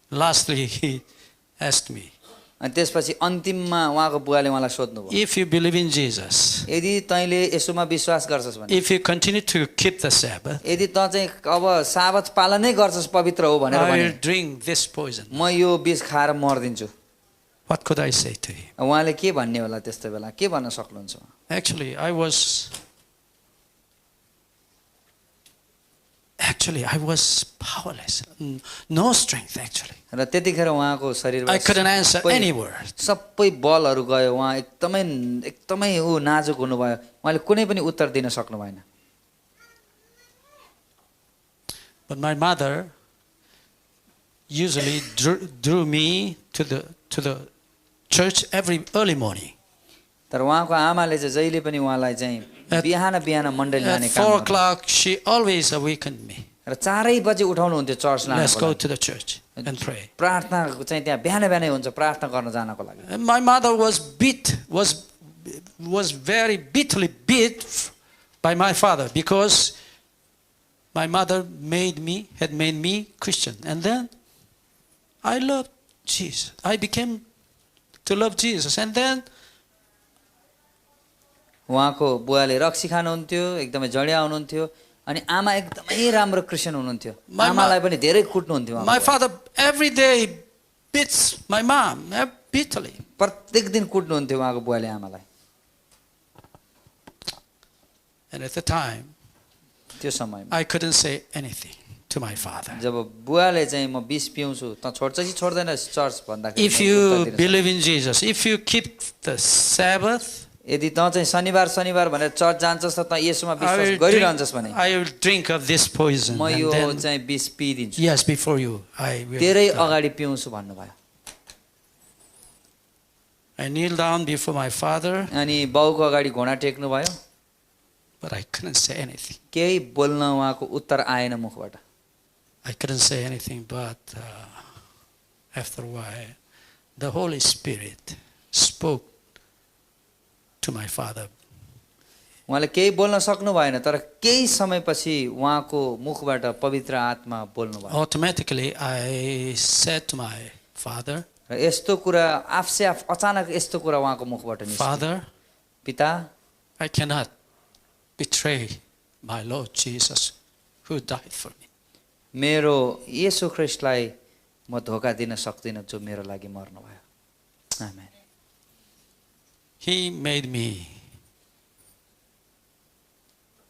lastly, he asked me, अनि त्यसपछि अन्तिममा उहाँको बुवाले उहाँलाई सोध्नुभयो, if you believe in Jesus, यदि तैँले यसोमा विश्वास गर्छस् भने, if you continue to keep the Sabbath, यदि तँ चाहिँ अब साबत पालनै गर्छस्, पवित्र हो भनेर I भने, will drink this poison. म यो विष खाएर मर्दिन्छु। What could I say to him? उहाँले के भन्ने होला त्यस्तो बेला, के भन्न सक्नुहुन्छ? Actually, I was powerless. No strength, actually. र त्यतिखेर उहाँको शरीरमा I couldn't answer any word. सबै बलहरू गयो। उहाँ एकदमै ऊ नाजुक हुनुभयो। उहाँले कुनै पनि उत्तर दिन सक्नु भएन। But my mother usually drew me to the church every early morning. तर उहाँको आमाले चाहिँ जहिले पनि उहाँलाई चाहिँ बिहान मण्डली At लाने 4 काम o'clock, she always awakened me. र 4 बजे उठाउनुहुन्थ्यो चर्च Let's लानको go लागि। to the church and pray. प्रार्थना चाहिँ त्यहाँ बिहानै हुन्छ प्रार्थना गर्न जानको लागि। And my mother was very bitterly beat by my father because my mother had made me Christian. And then I loved Jesus. I became to love Jesus. And then उहाँको बुवाले रक्सी खानुहुन्थ्यो, एकदमै जडिया हुनुहुन्थ्यो, अनि आमा एकदमै राम्रो क्रिस्चियन हुनुहुन्थ्यो। आमालाई पनि धेरै कुट्नुहुन्थ्यो। my father every day beats my mom bitterly. प्रत्येक दिन कुट्नुहुन्थ्यो उहाँको बुवाले आमालाई। And at the time, त्यो समयमा I couldn't say anything to my father. जब बुवाले चाहिँ म विष पिउँछु त छोड्छ कि छोड्दैन चर्च भन्दाखेरि, If you believe in Jesus, if you keep the Sabbath, यदि तँ चाहिँ शनिबार भनेर चर्च जान्छस् त तँ येशूमा विश्वास गरिरहन्छस् भने I will drink of this poison. म यो And then, चाहिँ विष पिइदिन्छु। yes, before you, I will. तेरै अगाडि पिउँछु भन्नुभयो। I kneel down before my father, अनि बाउको अगाडि घुँडा टेक्नु भयो, but I couldn't say anything. केही बोल्न उहाँको उत्तर आएन मुखबाट। I couldn't say anything, but after a while, the Holy Spirit spoke to my father. उहाँले केही बोल्न सक्नु भएन, तर केही समयपछि उहाँको मुखबाट पवित्र आत्मा बोल्नु भयो। Automatically, I said to my father, र यस्तो कुरा आफसे आफ अचानक यस्तो कुरा उहाँको मुखबाट निस्क्यो, Father, पिता, I cannot betray my Lord Jesus who died for me. मेरो येशू ख्रीष्टलाई म धोका दिन सक्दिनँ जो मेरो लागि मर्नुभयो। आमेन। He made me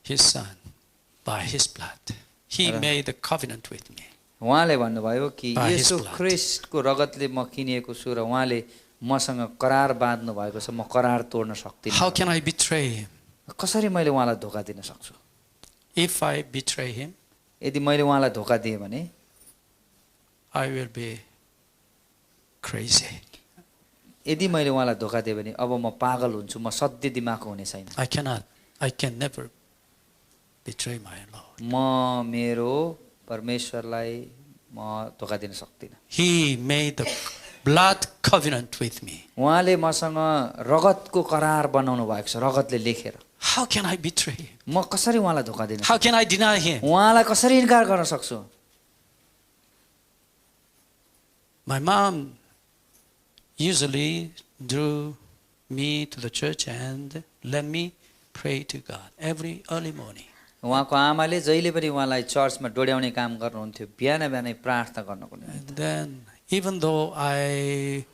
his son by his blood. He made a covenant with me. उहाँले भन्नुभयो कि By his येशू blood. ख्रीष्टको रगतले म किनिएको छु र उहाँले मसँग करार बाँध्नु भएको छ, म करार तोड्न सक्दिनँ। How can I betray him? कसरी मैले उहाँलाई धोका दिन सक्छु? If I betray him, यदि मैले उहाँलाई धोका दिएँ भने I will be crazy. यदि मैले उहाँलाई धोका दिएँ भने अब म पागल हुन्छु, म सत्य दिमागको हुने छैन। I can never betray my Lord. म मेरो परमेश्वरलाई म धोका दिन सक्दिनँ। He made the blood covenant with me. उहाँले मसँग रगतको करार बनाउनु भएको छ, रगतले लेखेर। How can I betray him? म कसरी उहाँलाई धोका दिन How सक्छु? can I deny him? उहाँलाई कसरी इन्कार गर्न सक्छु? My mom usually drew me to the church and let me pray to God every early morning. उहाँको आमाले जहिले पनि उहाँलाई चर्चमा डोड्याउने काम गर्नुहुन्थ्यो, बिहानै प्रार्थना गर्नको निम्ति। And then, even though I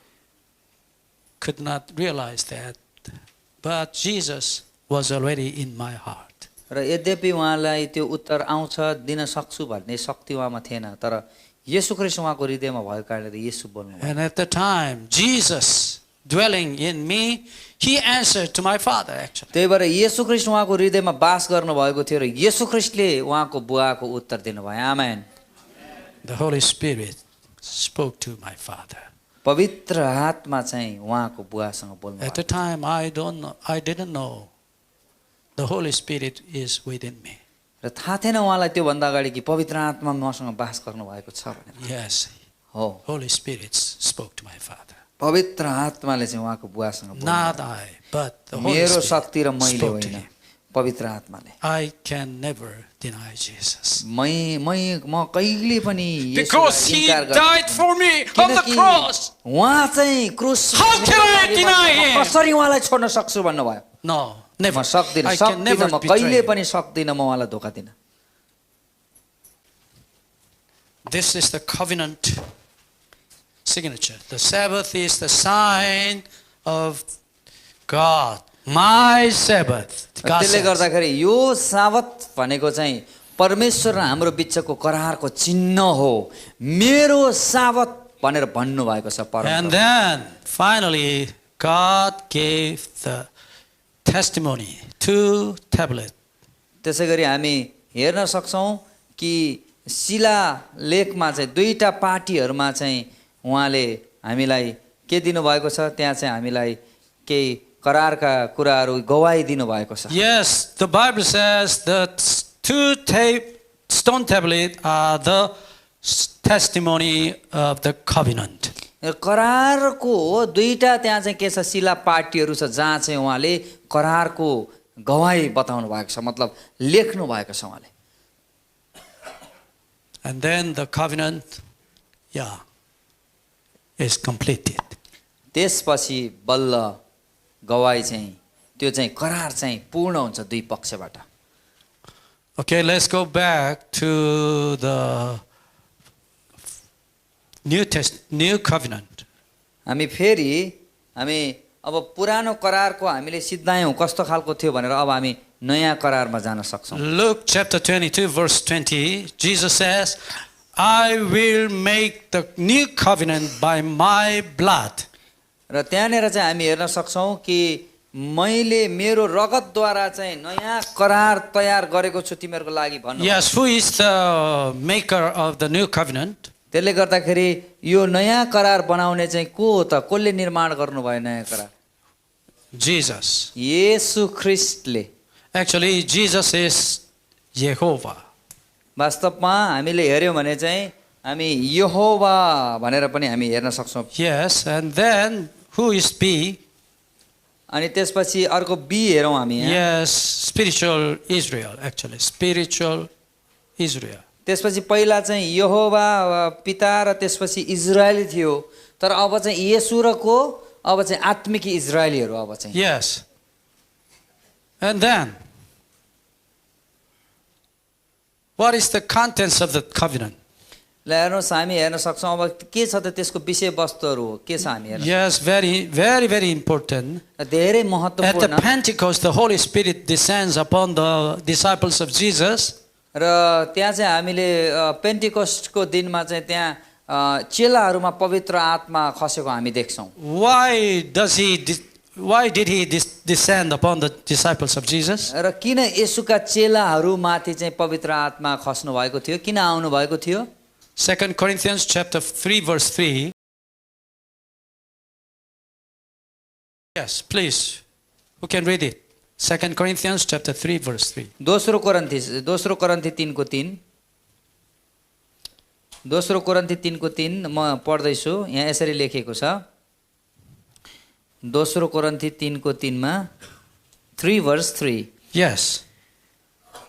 could not realize that, but Jesus was already in my heart. र यद्यपि उहाँलाई त्यो उत्तर आउँछ दिन सक्छु भन्ने शक्ति उहाँमा थिएन, तर येशू ख्रीष्ट उहाँको हृदयमा भएको कारणले येशू बोल्नु भयो। And at the time, Jesus dwelling in me, he answered to my father actually. त्यही भएर येशू ख्रीष्ट उहाँको हृदयमा वास गर्नु भएको थियो र येशू ख्रीष्टले उहाँको बुवाको उत्तर दिनुभयो। आमेन। The Holy Spirit spoke to my father. पवित्र आत्मा चाहिँ उहाँको बुवासँग बोल्नु At the भयो। time, I didn't know the Holy Spirit is within me. र थाहा थिएन उहाँलाई त्योभन्दा अगाडि कि पवित्र आत्मा मसँग बास गर्नुभएको छ भनेर। Yes, हो, Holy Spirit spoke to my father. पवित्र आत्माले चाहिँ उहाँको बुवासँग बोल्नुभयो। Not I, but the Holy मेरो Spirit शक्ति र मैले spoke to होइन, him. पवित्र आत्माले। I can never deny Jesus. म कहिले पनि Because येशूलाई he इन्कार गर्दिनँ। died for me on the किनकि cross. उहाँ चाहिँ क्रुस How can I deny him? कसरी उहाँलाई छोड्न सक्छु भन्नुभयो। No, म never. सक्दिनँ, I can never म betray कहिले him. पनि सक्दिनँ, म उहाँलाई धोका दिनँ। This is the covenant signature. The Sabbath is the sign of God. My Sabbath. God त्यसले says. गर्दाखेरि यो साबत भनेको चाहिँ परमेश्वर र हाम्रो बिचको करारको चिन्ह हो। मेरो साबत भनेर भन्नुभएको छ And परमेश्वर। then finally, God gave the testimony, 2 tablets. त्यसै गरी हामी हेर्न सक्छौँ कि शिला लेखमा चाहिँ 2टा पाटीहरूमा चाहिँ उहाँले हामीलाई के दिनुभएको छ, त्यहाँ चाहिँ हामीलाई केही करारका कुराहरू गवाही दिनुभएको छ। Yes, the Bible says that 2 stone tablets are the testimony of the covenant. करारको 2टा त्यहाँ चाहिँ के छ, शिला पाटीहरू छ जहाँ चाहिँ उहाँले करारको गवाही बताउनु भएको छ, मतलब लेख्नु भएको छ उहाँले। And then the covenant, is completed. त्यसपछि बल्ल गवाही चाहिँ त्यो चाहिँ करार चाहिँ पूर्ण हुन्छ दुई पक्षबाट। Okay, let's go back to the New Covenant. हामी अब पुरानो करारको हामीले सिद्धायौँ कस्तो खालको थियो भनेर अब हामी नयाँ करारमा जान सक्छौँ। Luke chapter 22 verse 20, Jesus says, I will make the new covenant by my blood. र त्यहाँनिर चाहिँ हामी हेर्न सक्छौँ कि मैले मेरो रगतद्वारा चाहिँ नयाँ करार तयार गरेको छु तिमीहरूको लागि भन्नु। Yes, who is the maker of the new covenant? त्यसले गर्दाखेरि यो नयाँ करार बनाउने चाहिँ को हो त, कसले निर्माण गर्नुभयो नयाँ करार? Jesus. Yeshu ख्रिस्टले। Actually, Jesus is Jehovah. वास्तवमा हामीले हेर्यौँ भने चाहिँ हामी यहोवा भनेर पनि हामी हेर्न सक्छौँ। Yes, and then who is B? अनि त्यसपछि अर्को बी हेरौँ हामी यहाँ। Yes, spiritual Israel, actually, spiritual Israel. त्यसपछि पहिला चाहिँ यहोवा पिता र त्यसपछि इजरायली थियो, तर अब चाहिँ येशू र को अब चाहिँ आत्मिकी इजरायलीहरू अब चाहिँ। Yes. And then, what is the contents of the covenant? ल हेर्नुहोस् हामी हेर्न सक्छौँ अब के छ त त्यसको विषयवस्तुहरू हो, के छ हामी हेर्न। Yes, very, very, very important. धेरै At the महत्त्वपूर्ण। Pentecost, the Holy Spirit descends upon the disciples of Jesus. र त्यहाँ चाहिँ हामीले पेन्टिकोस्टको दिनमा चाहिँ त्यहाँ चेलाहरूमा पवित्र आत्मा खसेको हामी देख्छौँ। Why did he descend upon the disciples of Jesus? र किन येशूका चेलाहरूमाथि चाहिँ पवित्र आत्मा खस्नु भएको थियो, किन आउनु भएको थियो? 2 Corinthians chapter 3 verse 3. Yes, please. Who can read it? 2 Corinthians chapter 3 verse 3. दोस्रो कोरिन्थी 3:3 दोस्रो कोरिन्थी 3:3 म पढ्दैछु, यहाँ यसरी लेखेको छ। दोस्रो कोरिन्थी 3:3 मा 3 verse 3। Yes.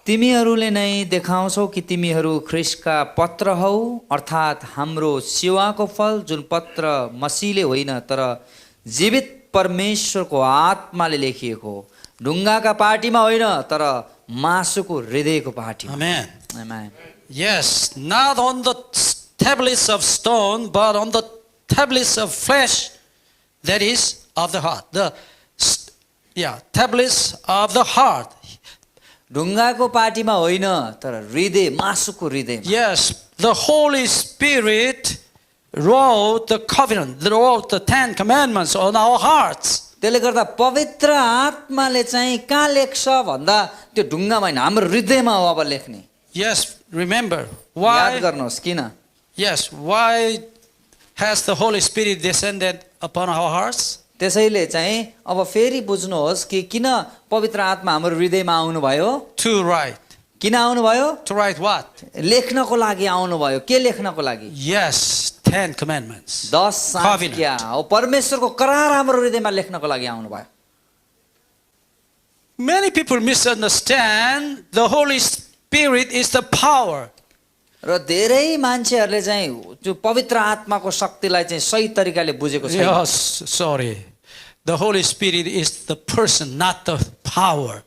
तिमीहरूले नै देखाउँछौ कि तिमीहरू ख्रिस्टका पत्र हौ, अर्थात् हाम्रो सेवाको फल, जुन पत्र मसीले होइन तर जीवित परमेश्वरको आत्माले लेखिएको हो, ढुङ्गाका पाटीमा होइन तर मासुको हृदयको पाटीमा। Amen. Amen. Yes, not on the tablets of stone, but on the tablets of flesh, that is of the heart. Tablets of the heart. ढुङ्गाको पाटीमा होइन तर हृदय, मासुको हृदयमा। Yes, the Holy Spirit wrote the covenant, wrote the 10 commandments on our hearts. त्यसले गर्दा पवित्र आत्माले चाहिँ कहाँ लेख्छ भन्दा त्यो ढुङ्गामा होइन, हाम्रो हृदयमा हो अब लेख्ने। Yes, remember, याद why? गर्नुहोस् किन? Yes, why has the Holy Spirit descended upon our hearts? त्यसैले चाहिँ अब फेरि बुझ्नुहोस् कि किन पवित्र आत्मा हाम्रो हृदयमा आउनुभयो। To write. किन आउनुभयो? To write what? लेख्नको लागि आउनुभयो। के लेख्नको लागि? Yes, 10 commandments. 10 आज्ञा हो, परमेश्वरको करार हाम्रो हृदयमा लेख्नको लागि आउनुभयो। Many people misunderstand the Holy Spirit is the power. र धेरै मान्छेहरूले चाहिँ जो पवित्र आत्माको शक्तिलाई चाहिँ सही तरिकाले बुझेको छैन। Yes, sorry. The Holy Spirit is the person, not the power.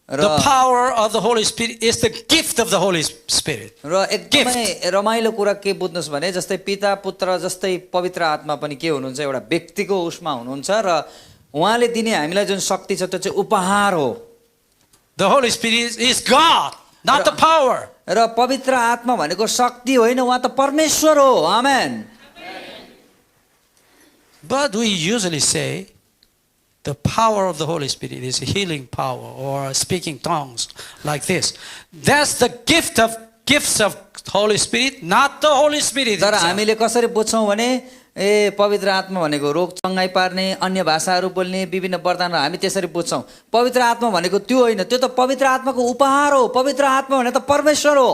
The power of the Holy Spirit is the gift of the Holy Spirit. र एकदमै रमाइलो कुरा के बुझ्नुस् भने जस्तै पिता पुत्र जस्तै पवित्र आत्मा पनि के हुनुहुन्छ, एउटा व्यक्तिको उसमा हुनुहुन्छ र उहाँले दिने हामीलाई जुन शक्ति छ त्यो चाहिँ उपहार हो। The Holy Spirit is God, not the power. र पवित्र आत्मा भनेको शक्ति होइन, उहाँ त परमेश्वर हो। आमेन। But we usually say the power of the Holy Spirit is a healing power or speaking tongues like this. That's the gifts of Holy Spirit, not the Holy Spirit. तर हामीले कसरी बुझ्छौँ भने ए पवित्र आत्मा भनेको रोग चङ्गाई पार्ने, अन्य भाषाहरू बोल्ने, विभिन्न वरदान, हामी त्यसरी बुझ्छौँ। पवित्र आत्मा भनेको त्यो होइन, त्यो त पवित्र आत्माको उपहार हो। पवित्र आत्मा भने त परमेश्वर हो।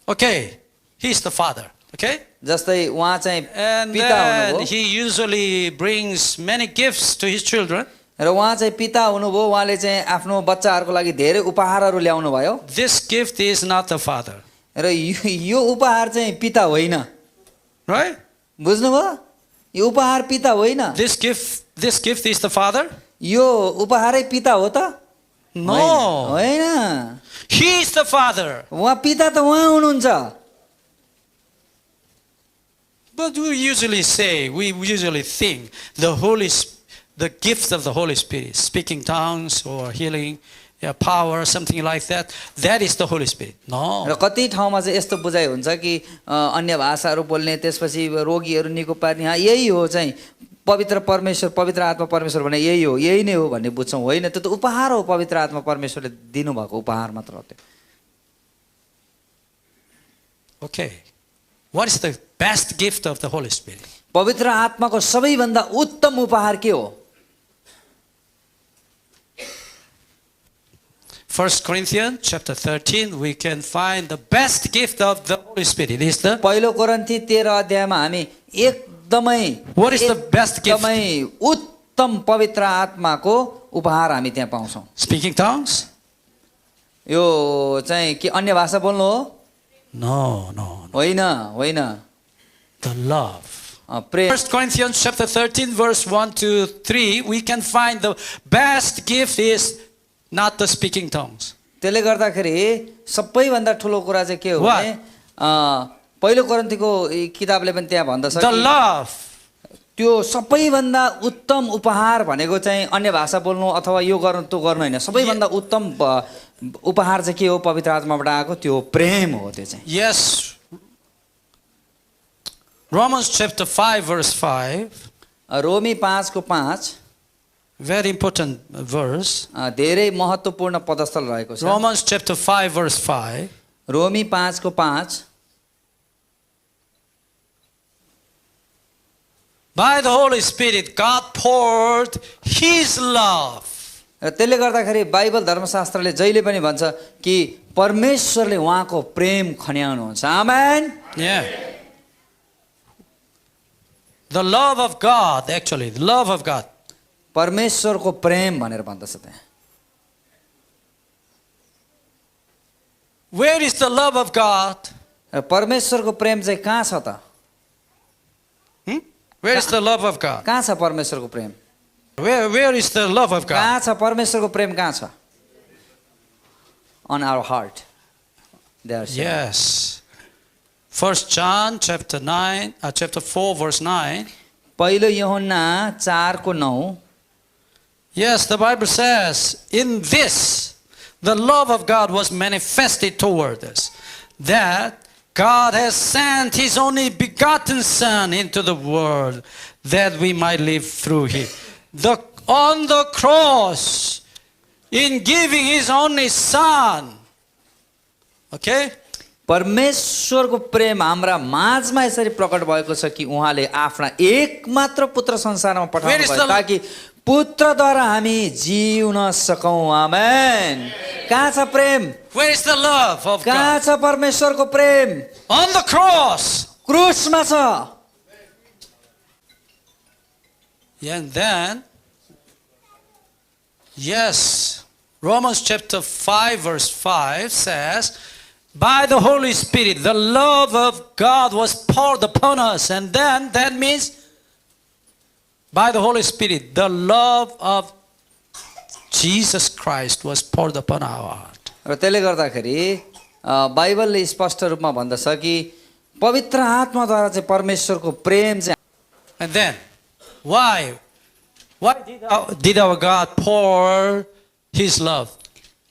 Okay, he's the Father. Okay? जस्तै उहाँ चाहिँ And पिता then हुनुभयो he usually brings many gifts to his children. र उहाँ चाहिँ पिता हुनुभयो, उहाँले चाहिँ आफ्नो बच्चाहरूको लागि धेरै उपहारहरू ल्याउनु भयो। This gift is not the Father. र यो उपहार चाहिँ पिता होइन। Right? बुझ्नुभयो? यो उपहार पिता होइन। This gift is the Father? यो उपहारै पिता हो त? No. होइन। He is the Father. उहाँ पिता त उहाँ हुनुहुन्छ। But we usually think the gifts of the Holy Spirit, speaking tongues or healing, power, something like that, that is the Holy Spirit. No. र कति ठाउँमा चाहिँ यस्तो बुझाइ हुन्छ कि अन्य भाषाहरू बोल्ने, त्यसपछि रोगीहरू निको पार्ने, यही हो चाहिँ पवित्र परमेश्वर, पवित्र आत्मा परमेश्वर भने यही हो, यही नै हो भन्ने बुझ्छौँ। होइन, त्यो त उपहार हो। पवित्र आत्मा परमेश्वरले दिनुभएको उपहार मात्र हो त्यो। Okay. What is the best gift of the Holy Spirit? पवित्र आत्माको सबैभन्दा उत्तम उपहार के हो? 1 Corinthians chapter 13, we can find the best gift of the Holy Spirit is the... पहिलो कोरिन्थी 13 अध्यायमा हामी एकदमै What is the best gift? एकदमै उत्तम पवित्र आत्माको उपहार हामी त्यहाँ पाउँछौँ। Speaking tongues? यो चाहिँ के अन्य भाषा बोल्नु हो? No. होइन, होइन। The love. प्रेम। 1 Corinthians chapter 13 verse 1 to 3, we can find the best gift is not the speaking tongues. त्यसले गर्दाखेरि सबैभन्दा ठुलो कुरा चाहिँ के हो भने पहिलो कोरिन्थीको किताबले पनि त्यहाँ भन्दछ The love. त्यो सबैभन्दा उत्तम उपहार भनेको चाहिँ अन्य भाषा बोल्नु अथवा यो गर्नु त्यो गर्नु होइन। सबैभन्दा उत्तम उपहार चाहिँ के हो? पवित्र आत्माबाट आएको त्यो प्रेम हो। त्यो चाहिँ Yes. Romans chapter 5 verse 5. रोमी 5 को 5 Very important verse. धेरै महत्त्वपूर्ण पदस्थल रहेको छ। Romans chapter 5 verse 5. रोमी 5 को 5 By the Holy Spirit, God poured His love. र त्यसले गर्दाखेरि बाइबल धर्मशास्त्रले जहिले पनि भन्छ कि परमेश्वरले उहाँको प्रेम खन्याउनुहुन्छ। आमेन। Yeah. The love of God, actually, the love of God. परमेश्वरको प्रेम भनेर भन्दछ त्यहाँ। Where is the love of God? र परमेश्वरको प्रेम चाहिँ कहाँ छ त? Where is the love of God? कहाँ छ परमेश्वरको प्रेम? Where is the love of God? कहाँ छ परमेश्वरको प्रेम? कहाँ छ? On our heart. There. Yes. 1 John chapter 4 verse 9. पहिलो यूहन्ना 4 को 9 Yes, the Bible says, in this, the love of God was manifested toward us, that God has sent His only begotten Son into the world, that we might live through Him. On the cross, in giving His only Son, okay? परमेश्वरको प्रेम हाम्रा माझमा यसरी प्रकट भएको छ कि उहाँले आफ्ना एकमात्र पुत्र संसारमा पठाउनु भयो ताकि पुत्रद्वारा हामी जिउन सकौं। आमेन। कहाँ छ प्रेम? Where is the love of कहाँ God? छ परमेश्वरको प्रेम? On the cross. क्रुसमा छ। And then, yes, Romans chapter 5 verse 5 says, by the Holy Spirit, the love of God was poured upon us. And then that means, by the Holy Spirit, the love of Jesus Christ was poured upon our heart. र त्यसले गर्दाखेरि बाइबलले स्पष्ट रूपमा भन्दछ कि पवित्र आत्माद्वारा चाहिँ परमेश्वरको प्रेम चाहिँ And then, why did our God pour His love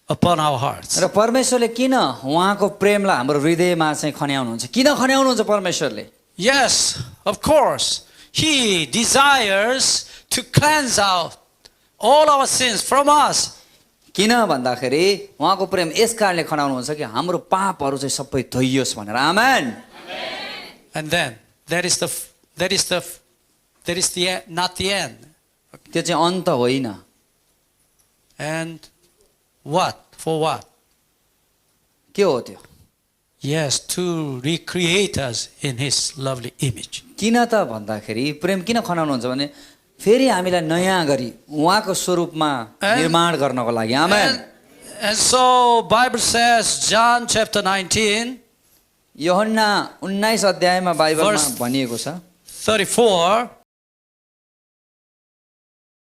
upon our hearts? र परमेश्वरले किन उहाँको प्रेमलाई हाम्रो हृदयमा चाहिँ खन्याउनुहुन्छ? किन खन्याउनुहुन्छ परमेश्वरले? Yes, of course. He desires to cleanse out all our sins from us. किन भन्दाखेरि उहाँको प्रेम यस कारणले खनाउनुहुन्छ कि हाम्रो पापहरू चाहिँ सबै धोइयोस् भनेर। आमेन। And then that is not the end. त्यो चाहिँ अन्त होइन। And what? For what? के हो त्यो? Yes, to recreate us in His lovely image. किन त भन्दाखेरि प्रेम किन खनाउनुहुन्छ भने फेरि हामीलाई नयाँ गरी उहाँको स्वरूपमा निर्माण गर्नको लागि। आमेन। And so Bible says, John chapter 19, यूहन्ना 19 अध्यायमा बाइबलमा Verse भनिएको छ 34,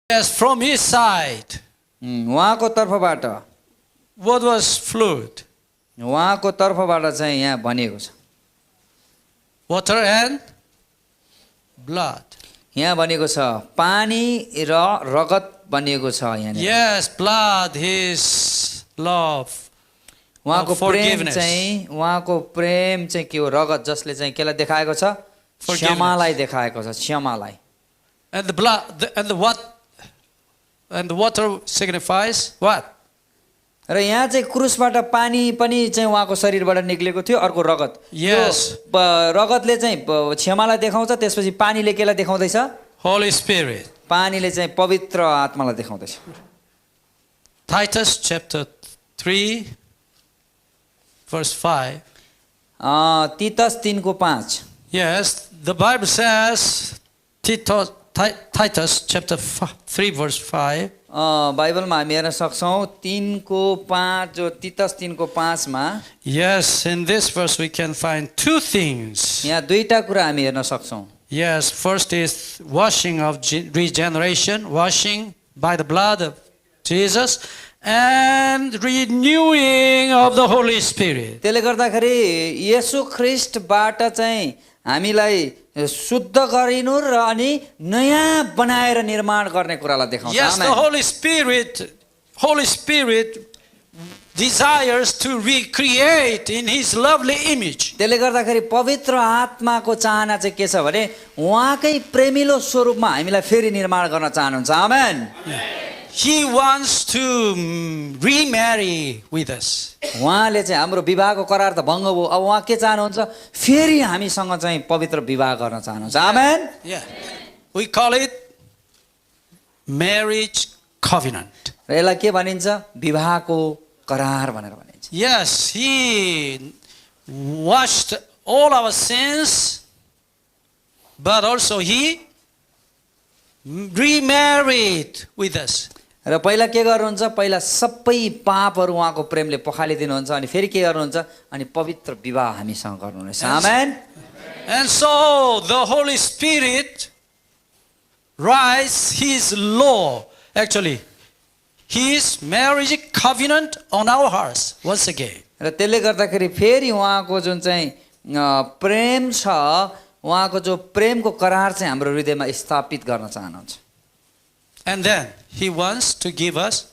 yes, from His side, उहाँको तर्फबाट what was flowed? उहाँको तर्फबाट चाहिँ यहाँ भनिएको छ Water and blood. यहाँ भनिएको छ पानी र रगत भनिएको छ यहाँ। Yes, blood, His love. उहाँको of प्रेम forgiveness. चाहिँ के हो? रगत जसले चाहिँ केलाई देखाएको छ? Forgiveness. क्षमालाई देखाएको छ, क्षमालाई। And the blood, and the water signifies what? र यहाँ चाहिँ क्रुसबाट पानी पनि चाहिँ उहाँको शरीरबाट निक्लेको थियो, अर्को रगत। Yes. रगतले चाहिँ क्षमालाई देखाउँछ, त्यसपछि पानीले केलाई देखाउँदैछ? Holy Spirit. पानीले चाहिँ पवित्र आत्मालाई देखाउँदैछ। Titus chapter 3 verse 5. तीतस 3 को 5। Yes, the Bible says, Titus chapter 3 verse 5. बाइबलमा हामी हेर्न सक्छौं 3 को 5 जो तीतस 3 को 5 मा। Yes, in this verse we can find two things. यहाँ दुईटा कुरा हामी हेर्न सक्छौं। Yes, first is washing of regeneration, washing by the blood of Jesus, and renewing of the Holy Spirit. त्यसले गर्दाखेरि येशू ख्रीष्टबाट चाहिँ हामीलाई शुद्ध गरिनु र अनि नयाँ बनाएर निर्माण गर्ने कुरालाई देखाउँछ। Yes, the Holy Spirit desires to recreate in His lovely image. त्यसले गर्दाखेरि पवित्र आत्माको चाहना चाहिँ के छ भने उहाँकै प्रेमिलो स्वरूपमा हामीलाई फेरि निर्माण गर्न चाहनुहुन्छ। आमेन। He wants to remarry with us. उहाँले चाहिँ हाम्रो विवाहको करार त भङ्ग भयो, अब उहाँ के चाहनुहुन्छ? फेरि हामीसँग चाहिँ पवित्र विवाह गर्न चाहनुहुन्छ। आमेन। Yeah. We call it marriage covenant. र यसलाई के भनिन्छ? विवाहको करार भनेर भनिन्छ। Yes, He washed all our sins, but also He remarried with us. र पहिला के गर्नुहुन्छ? पहिला सबै पापहरू उहाँको प्रेमले पखालिदिनुहुन्छ अनि फेरि के गर्नुहुन्छ? अनि पवित्र विवाह हामीसँग गर्नुहुनेछ। आमेन। And so the Holy Spirit writes His law, actually His marriage covenant on our hearts once again. र त्यसले गर्दाखेरि फेरि उहाँको जुन चाहिँ प्रेम छ, उहाँको जो प्रेमको करार चाहिँ हाम्रो हृदयमा स्थापित गर्न चाहनुहुन्छ। And then He wants to give us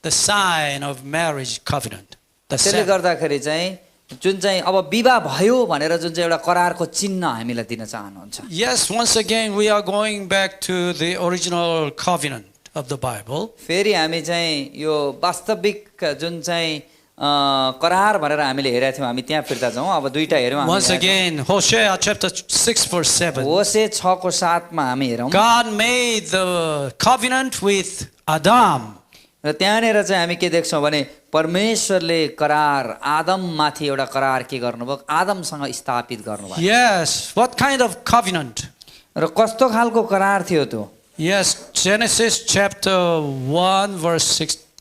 the sign of marriage covenant. त्यसले गर्दाखेरि चाहिँ जुन चाहिँ अब विवाह भयो भनेर जुन चाहिँ एउटा करारको चिन्ह हामीलाई दिन चाहनुहुन्छ। Yes, once again we are going back to the original covenant of the Bible. फेरि हामी चाहिँ यो वास्तविक जुन चाहिँ करार भनेर हामीले हेरेका थियौँ, हामी त्यहाँ फिर्ता जाउँ। अब दुईटा हेरौँ। Once again, Hosea chapter 6 verse 7. होशे 6 को 7 मा हामी हेरौँ। God made the covenant with Adam. र त्यहाँनिर चाहिँ हामी के देख्छौँ भने परमेश्वरले करार आदममाथि एउटा करार के गर्नुभयो, आदमसँग स्थापित गर्नुभयो। Yes, what kind of covenant? र कस्तो खालको करार थियो त्यो? Yes, Genesis chapter 1 verse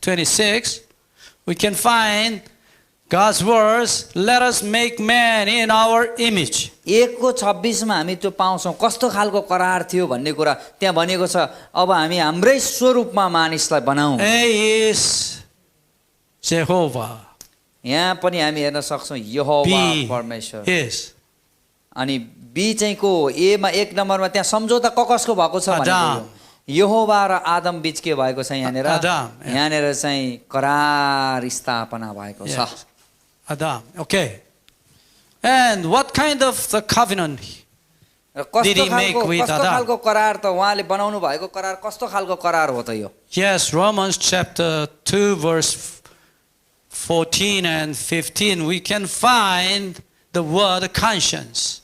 26, we can find God's words, let us make man in our image. 1:26 मा हामी त्यो पाउँछौँ कस्तो खालको करार थियो भन्ने कुरा त्यहाँ भनेको छ, अब हामी हाम्रै स्वरूपमा मानिसलाई बनाऊ। A is Jehovah. यहाँ पनि हामी हेर्न सक्छौँ यहोवा B परमेश्वर। is अनि बी चाहिँ को, ए मा 1 नम्बरमा त्यहाँ सम्झौता कसको भएको छ Adam. भनेको यहोवा र आदम बीच के भएको छ यहाँनिर? Adam, yeah. यहाँनिर चाहिँ करार स्थापना भएको छ। Yes. Adam. Okay. And what kind of the covenant? र Did he make with कस्तो Adam? खालको करार त उहाँले बनाउनु भएको करार कस्तो खालको करार हो त यो? Yes, Romans chapter 2 verse 14 and 15, we can find the word conscience.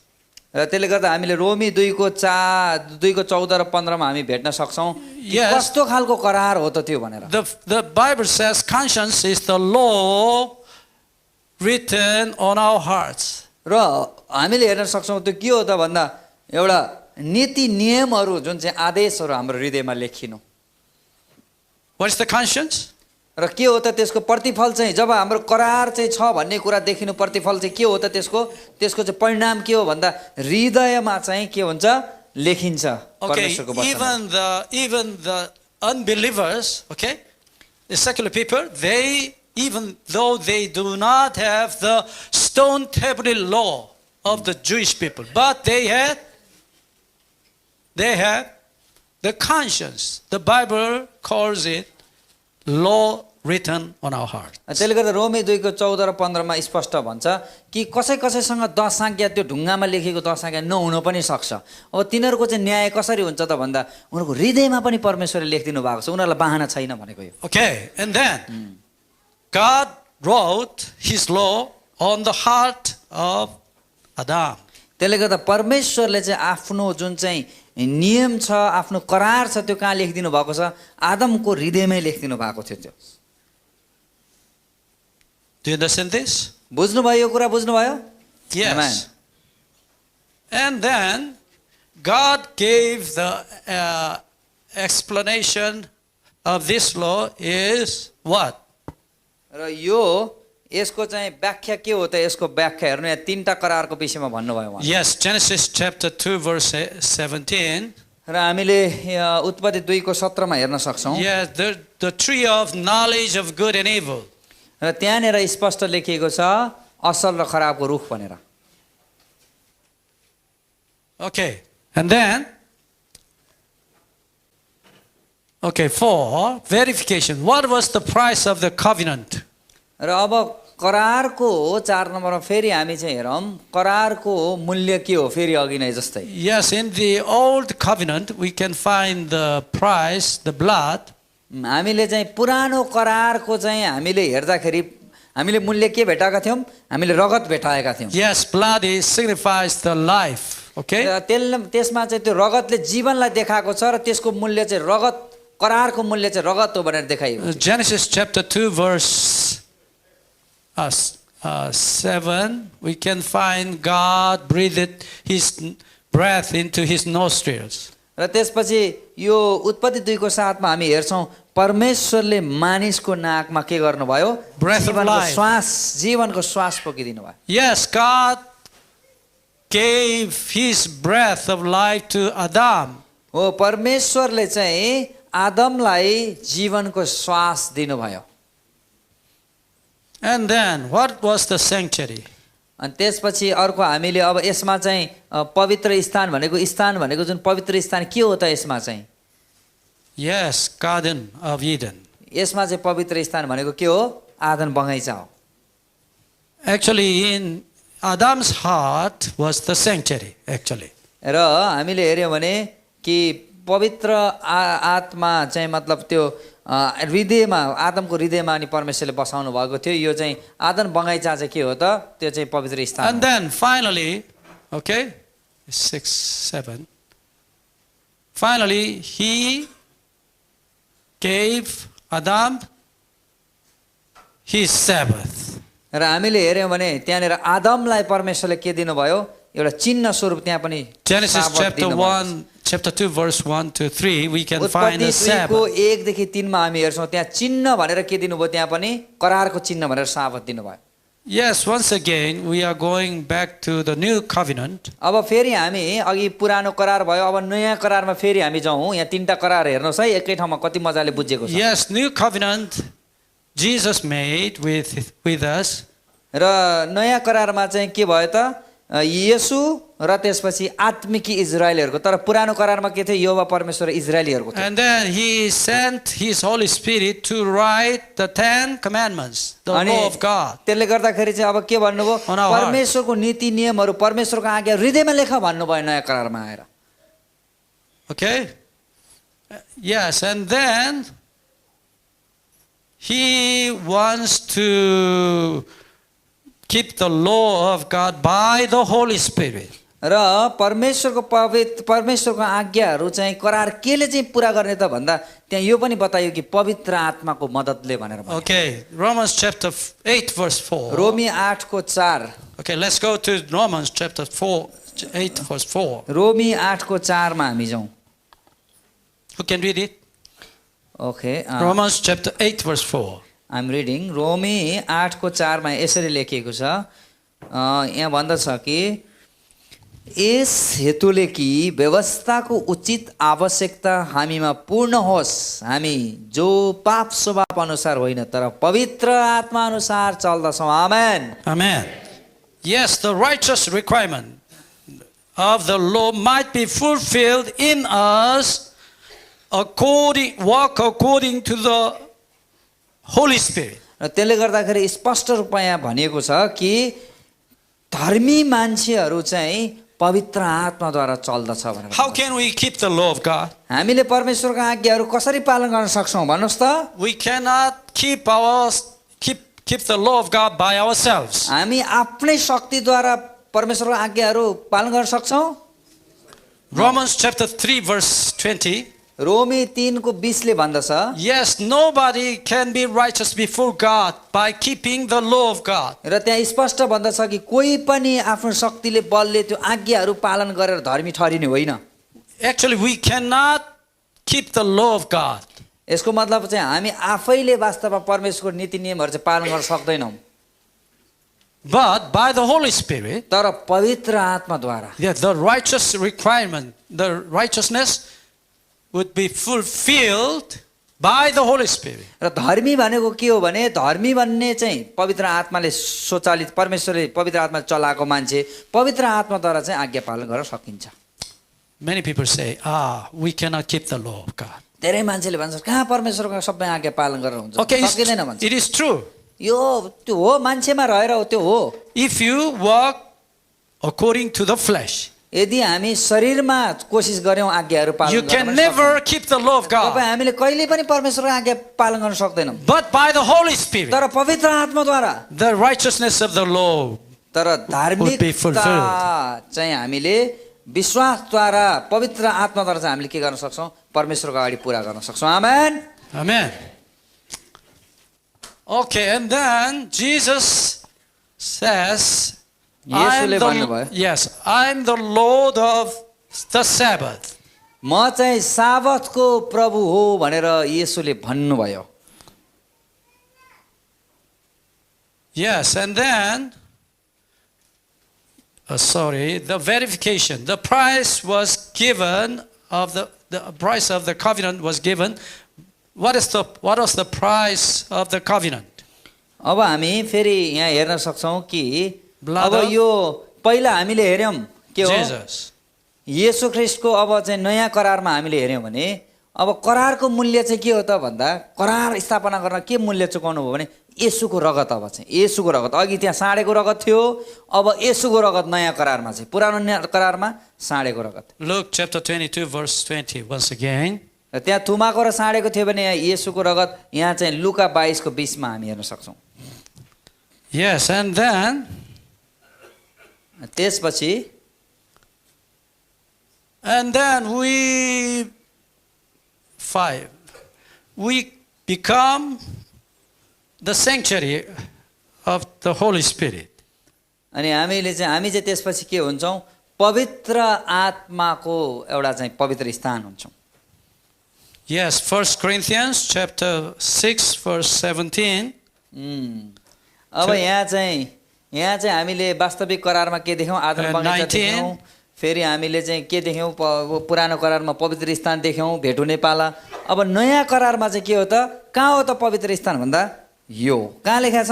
र त्यसले गर्दा हामीले रोमी 2:14 र 15 मा हामी भेट्न सक्छौँ Yes. कस्तो खालको करार हो त त्यो भनेर। The Bible says conscience is the law written on our hearts. र हामीले हेर्न सक्छौँ त्यो के हो त भन्दा एउटा नीति नियमहरू जुन चाहिँ आदेशहरू हाम्रो हृदयमा लेखिनु। What is the conscience? र के हो त त्यसको प्रतिफल चाहिँ जब हाम्रो करार चाहिँ छ भन्ने कुरा देखिनु, प्रतिफल चाहिँ के हो त त्यसको चाहिँ परिणाम के हो भन्दा हृदयमा चाहिँ के हुन्छ, लेखिन्छ Okay, परमेश्वरको वचन। even the unbelievers, okay, the secular people, they, even though they do not have the stone tablet law of the Jewish people, but they have the conscience. The Bible calls it law written on our heart. त्यसले गर्दा रोमी 2:14 र 15 मा स्पष्ट भन्छ कि कसैसँग 10 आज्ञा त्यो ढुङ्गामा लेखेको 10 आज्ञा नहुन पनि सक्छ। अब तिनीहरूको चाहिँ न्याय कसरी हुन्छ त भन्दा उनीहरूको हृदयमा पनि परमेश्वरले लेखिदिनु भएको छ, उनीहरूलाई बाहना छैन भनेको यो। Okay, and then God wrote his law on the heart of Adam. त्यसले गर्दा परमेश्वरले चाहिँ आफ्नो जुन चाहिँ नियम छ, आफ्नो करार छ, त्यो कहाँ लेखिदिनु भएको छ? आदमको हृदयमै लेखिदिनु भएको थियो त्यो। Do you understand this? बुझ्नुभयो यो कुरा? बुझ्नुभयो? Yes. Amen. And then God gave the explanation of this law is what? र यो यसको चाहिँ व्याख्या के हो त? यसको व्याख्या हेर्नु, यहाँ 3टा करारको विषयमा भन्नुभयो उहाँ। Yes, Genesis chapter 2 verse 17. र हामीले उत्पत्ति 2:17 मा हेर्न सक्छौँ। Yes, the tree of knowledge of good and evil. र त्यहाँनिर स्पष्ट लेखिएको छ असल र खराबको रुख भनेर। Okay, and then for verification, what was the price of the covenant? र अब करारको 4 नम्बरमा फेरि हामी चाहिँ हेरौँ करारको मूल्य के हो, फेरि अघि नै जस्तै। Yes, in the old covenant we can find the price, the blood. हामीले चाहिँ पुरानो करारको चाहिँ हामीले हेर्दाखेरि हामीले मूल्य के भेटाएका थियौँ? हामीले रगत भेटाएका थियौँ। Yes, blood signifies the life. Okay. त्यसमा चाहिँ त्यो रगतले जीवनलाई देखाएको छ र त्यसको मूल्य चाहिँ रगत, करारको मूल्य चाहिँ रगत हो भनेर देखाइएको छ। Genesis chapter 2 verse 7, we can find God breathed his breath into his nostrils. र त्यसपछि यो उत्पत्ति 2:7 मा हामी हेर्छौँ परमेश्वरले मानिसको नाकमा के गर्नुभयो? Breath of life. जीवनको श्वास पोकिदिनु भयो। Yes, God gave his breath of life to Adam. हो, परमेश्वरले चाहिँ आदमलाई जीवनको श्वास दिनुभयो। And then what was the sanctuary? अनि त्यसपछि अर्को हामीले अब यसमा चाहिँ पवित्र स्थान भनेको जुन पवित्र स्थान के हो त? यसमा चाहिँ Yes, Garden of Eden. यसमा चाहिँ पवित्र स्थान भनेको के हो? आदन बगैँचा हो। Actually, in Adam's heart was the sanctuary, actually. र हामीले हेर्यौँ भने कि पवित्र आत्मा चाहिँ मतलब त्यो हृदयमा, आदमको हृदयमा अनि परमेश्वरले बसाउनु भएको थियो। यो चाहिँ आदन बगैँचा चाहिँ के हो त? त्यो चाहिँ पवित्र स्थान। And then finally, okay, 6, 7. Finally, he gave Adam, his Sabbath. र हामीले हेऱ्यौँ भने त्यहाँनिर आदमलाई परमेश्वरले के दिनुभयो एउटा चिन्ह स्वरूप त्यहाँ पनि Genesis साबत chapter दिनुभयो। 1, chapter 2, verse 1 to 3, we can find उत्पत्ति the 2 Sabbath. को 1 देखि 3 मा हामी हेर्छौँ त्यहाँ चिन्ह भनेर के दिनुभयो त्यहाँ पनि करारको चिन्ह भनेर साबत दिनुभयो। Yes, once again, we are going back to the new covenant. अब फेरि हामी अघि पुरानो करार भयो अब नयाँ करारमा फेरि हामी जाउँ। यहाँ 3टा करार हेर्नुहोस् है एकै ठाउँमा कति मजाले बुझेको छ। Yes, new covenant Jesus made with us. र नयाँ करारमा चाहिँ के भयो त येशू र त्यसपछि आत्मिकी इजरायलीहरूको। तर पुरानो करारमा के थियो यहोवा परमेश्वर इजरायलीहरूको थियो। And then he sent his Holy Spirit to write the 10 commandments, the अनि law of God. त्यसले गर्दाखेरि चाहिँ अब के भन्नुभयो On our heart. परमेश्वरको नीति नियमहरू परमेश्वरको आज्ञा हृदयमा लेख भन्नुभयो नयाँ करारमा आएर। Okay? Yes, and then he wants to keep the law of God by the Holy Spirit. र परमेश्वरको आज्ञाहरू चाहिँ करार केले चाहिँ पुरा गर्ने त भन्दा त्यहाँ यो पनि बताइयो कि पवित्र आत्माको मद्दतले भनेर भन्यो। Okay, Romans chapter 8 verse 4. रोमी 8 को 4। Okay, let's go to Romans chapter 8 verse 4. रोमी 8 को 4 मा हामी जाउँ। Who can read it? Okay Romans chapter 8 verse 4. I'm reading. रोमी 8 को 4 मा यसरी लेखिएको छ यहाँ भन्दछ कि यस हेतुले कि व्यवस्थाको उचित आवश्यकता हामीमा पूर्ण होस् हामी जो पाप स्वभाव अनुसार होइन तर पवित्र आत्मा अनुसार चल्दछौँ। आमेन। Amen. Yes, the righteous requirement of the law might be fulfilled in us walk according to the Holy Spirit. र त्यसले गर्दाखेरि स्पष्ट रूपमा यहाँ भनिएको छ कि धर्मी मान्छेहरू चाहिँ पवित्र आत्माद्वारा चल्दछ भनेर। How can we keep the law of God? हामीले परमेश्वरको आज्ञाहरू कसरी पालन गर्न सक्छौँ भन्नुहोस् त। We cannot keep the law of God by ourselves. हामी आफ्नै शक्तिद्वारा परमेश्वरको आज्ञाहरू पालन गर्न सक्छौँ। Romans chapter 3 verse 20. रोमी 3 को 20 ले भन्दछ Yes, nobody can be righteous before God by keeping the law of God. र त्यहाँ स्पष्ट भन्दछ कि कोही पनि आफ्नो शक्तिले बलले त्यो आज्ञाहरू पालन गरेर धर्मी ठहरिने होइन। Actually, we cannot keep the law of God. यसको मतलब चाहिँ हामी आफैले वास्तवमा परमेश्वरको नीति नियमहरू चाहिँ पालन गर्न सक्दैनौँ। But by the Holy Spirit, तर पवित्र आत्माद्वारा the righteous requirement, the righteousness would be fulfilled by the Holy Spirit. र धर्मी भनेको के हो भने धर्मी भन्ने चाहिँ पवित्र आत्माले स्वचालित परमेश्वरले पवित्र आत्मा चलाएको मान्छे पवित्र आत्माद्वारा चाहिँ आज्ञा पालन गर्न सकिन्छ। Many people say, we cannot keep the law of God. धेरै मान्छेले भन्छ कहाँ परमेश्वरको सबै आज्ञा पालन गरेर हुन्छ Okay, सकिँदैन भन्छ। it is true. यो त्यो हो मान्छेमा रहेर हो त्यो हो। If you walk according to the flesh, यदि हामी शरीरमा कोसिस गर्यौं आज्ञाहरू पालन you गर्न can never keep the law of तपाईँ God. हामीले कहिले पनि परमेश्वरको आज्ञा पालन गर्न सक्दैनौँ। But by the Holy Spirit, तर पवित्र आत्माद्वारा the righteousness of the law तर would be fulfilled. धार्मिकता चाहिँ हामीले विश्वासद्वारा पवित्र आत्माद्वारा चाहिँ हामीले के गर्न सक्छौँ परमेश्वरको अगाडि पूरा गर्न सक्छौँ। आमेन। Amen. Okay, and then Jesus says, I'm the Lord of the Sabbath. म चाहिँ साबतको प्रभु हो भनेर येशूले भन्नुभयो। Yes, and then the verification, the price was given of the price of the covenant was given. What was the price of the covenant? अब हामी फेरि यहाँ हेर्न सक्छौं कि Blood अब of यो पहिला हामीले हेर्यौं के हो Jesus. येशू ख्रीष्टको अब चाहिँ नयाँ करारमा हामीले हेर्यौं भने अब करारको मूल्य चाहिँ के हो त भन्दा करार स्थापना गर्न के मूल्य चुकाउनु भयो भने येशूको रगत। अब चाहिँ येशूको रगत अघि त्यहाँ साँडेको रगत थियो अब येशूको रगत नयाँ करारमा चाहिँ पुरानो करारमा साँडेको रगत। Luke chapter 22 verse 20 once again. त्यहाँ थुमाको र साँडेको थियो भने यहाँ येशूको रगत यहाँ चाहिँ लुका 22 को 20 मा हामी हेर्न सक्छौं। Yes, and then त्यसपछि we become the sanctuary of the Holy Spirit. अनि हामी चाहिँ त्यसपछि के हुन्छौँ? पवित्र आत्माको एउटा चाहिँ पवित्र स्थान हुन्छौँ. Yes, 1 Corinthians chapter 6 verse 17. अब यहाँ चाहिँ हामीले वास्तविक करारमा के देख्यौँ? आदम बगैँचा देख्यौँ. फेरि हामीले चाहिँ के देख्यौँ? पुरानो करारमा पवित्र स्थान देख्यौँ, भेट हुने पाला. अब नयाँ करारमा चाहिँ के हो त? कहाँ हो त पवित्र स्थान भन्दा? यो कहाँ लेखा छ?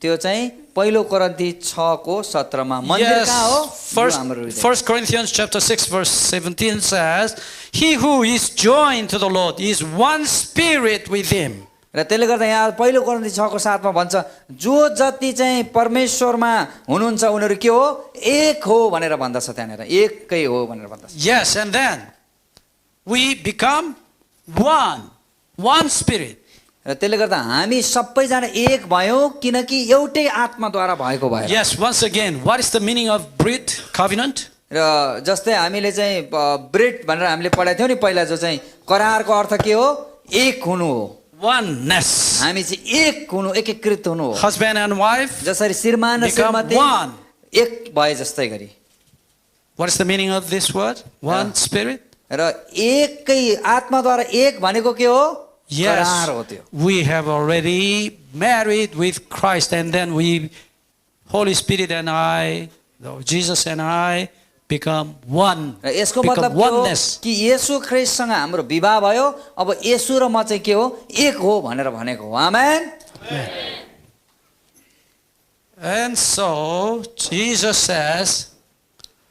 त्यो चाहिँ पहिलो कोरिन्थी 6:17 मा. मन्दिर कहाँ हो? 1 Corinthians chapter 6 verse 17 says, "He who is joined to the Lord is one spirit with him." र त्यसले गर्दा यहाँ पहिलो कोरिन्थी 6:7 मा भन्छ, जो जति चाहिँ परमेश्वरमा हुनुहुन्छ उनीहरू के हो? एक हो भनेर भन्दछ. त्यहाँनिर एकै हो भनेर भन्दछ. Yes, and then we become one spirit. र त्यसले गर्दा हामी सबैजना एक भयौँ किनकि एउटै आत्माद्वारा भएको भयो. Yes, once again, what is the meaning of Brit covenant? र जस्तै हामीले चाहिँ ब्रिट भनेर हामीले पढाएको थियौँ नि पहिला, जो चाहिँ करारको अर्थ के हो? एक हुनु हो. Oneness. हामी चाहिँ एक हुनु, एकीकृत हुनु हो. Husband and wife जसरी श्रीमान र श्रीमती एक भए जस्तै गरी. What is the meaning of this word? One spirit? र एकै आत्माद्वारा एक भनेको के हो? Yes, करार हो त्यो. we have already married with Christ, and then Holy Spirit and I, Jesus and I, become one. र यसको become मतलब के हो? oneness. कि येशू ख्रिस्टसँग हाम्रो विवाह भयो. अब येशू र म चाहिँ के हो? एक हो भनेर भनेको हो. आमेन. And so Jesus says,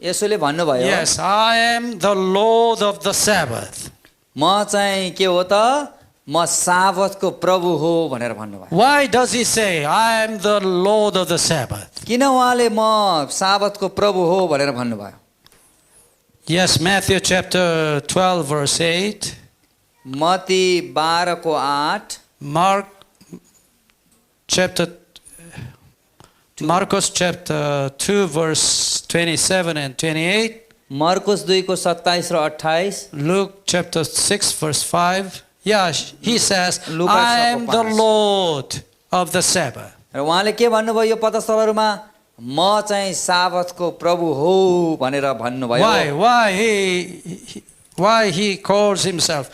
येशूले भन्नुभयो, yes, I am the Lord of the Sabbath. म चाहिँ के हो त? म साबतको प्रभु हो भनेर भन्नुभयो. Why does he say, I am the Lord of the Sabbath? किन उहाँले म साबतको प्रभु हो भनेर भन्नुभयो? Yes, Matthew chapter 12 verse 8. Matthew 12:8. Marcos chapter 2 verse 27 and 28. मर्कुस 2:27 र 28. Luke chapter 6 verse 5. Yeah, he says, Luke I am the 6:5. Lord of the Sabbath. र उहाँले के भन्नुभयो यो पदस्थलहरूमा? म चाहिँ साबतको प्रभु हो भनेर भन्नुभयो. Why he calls himself,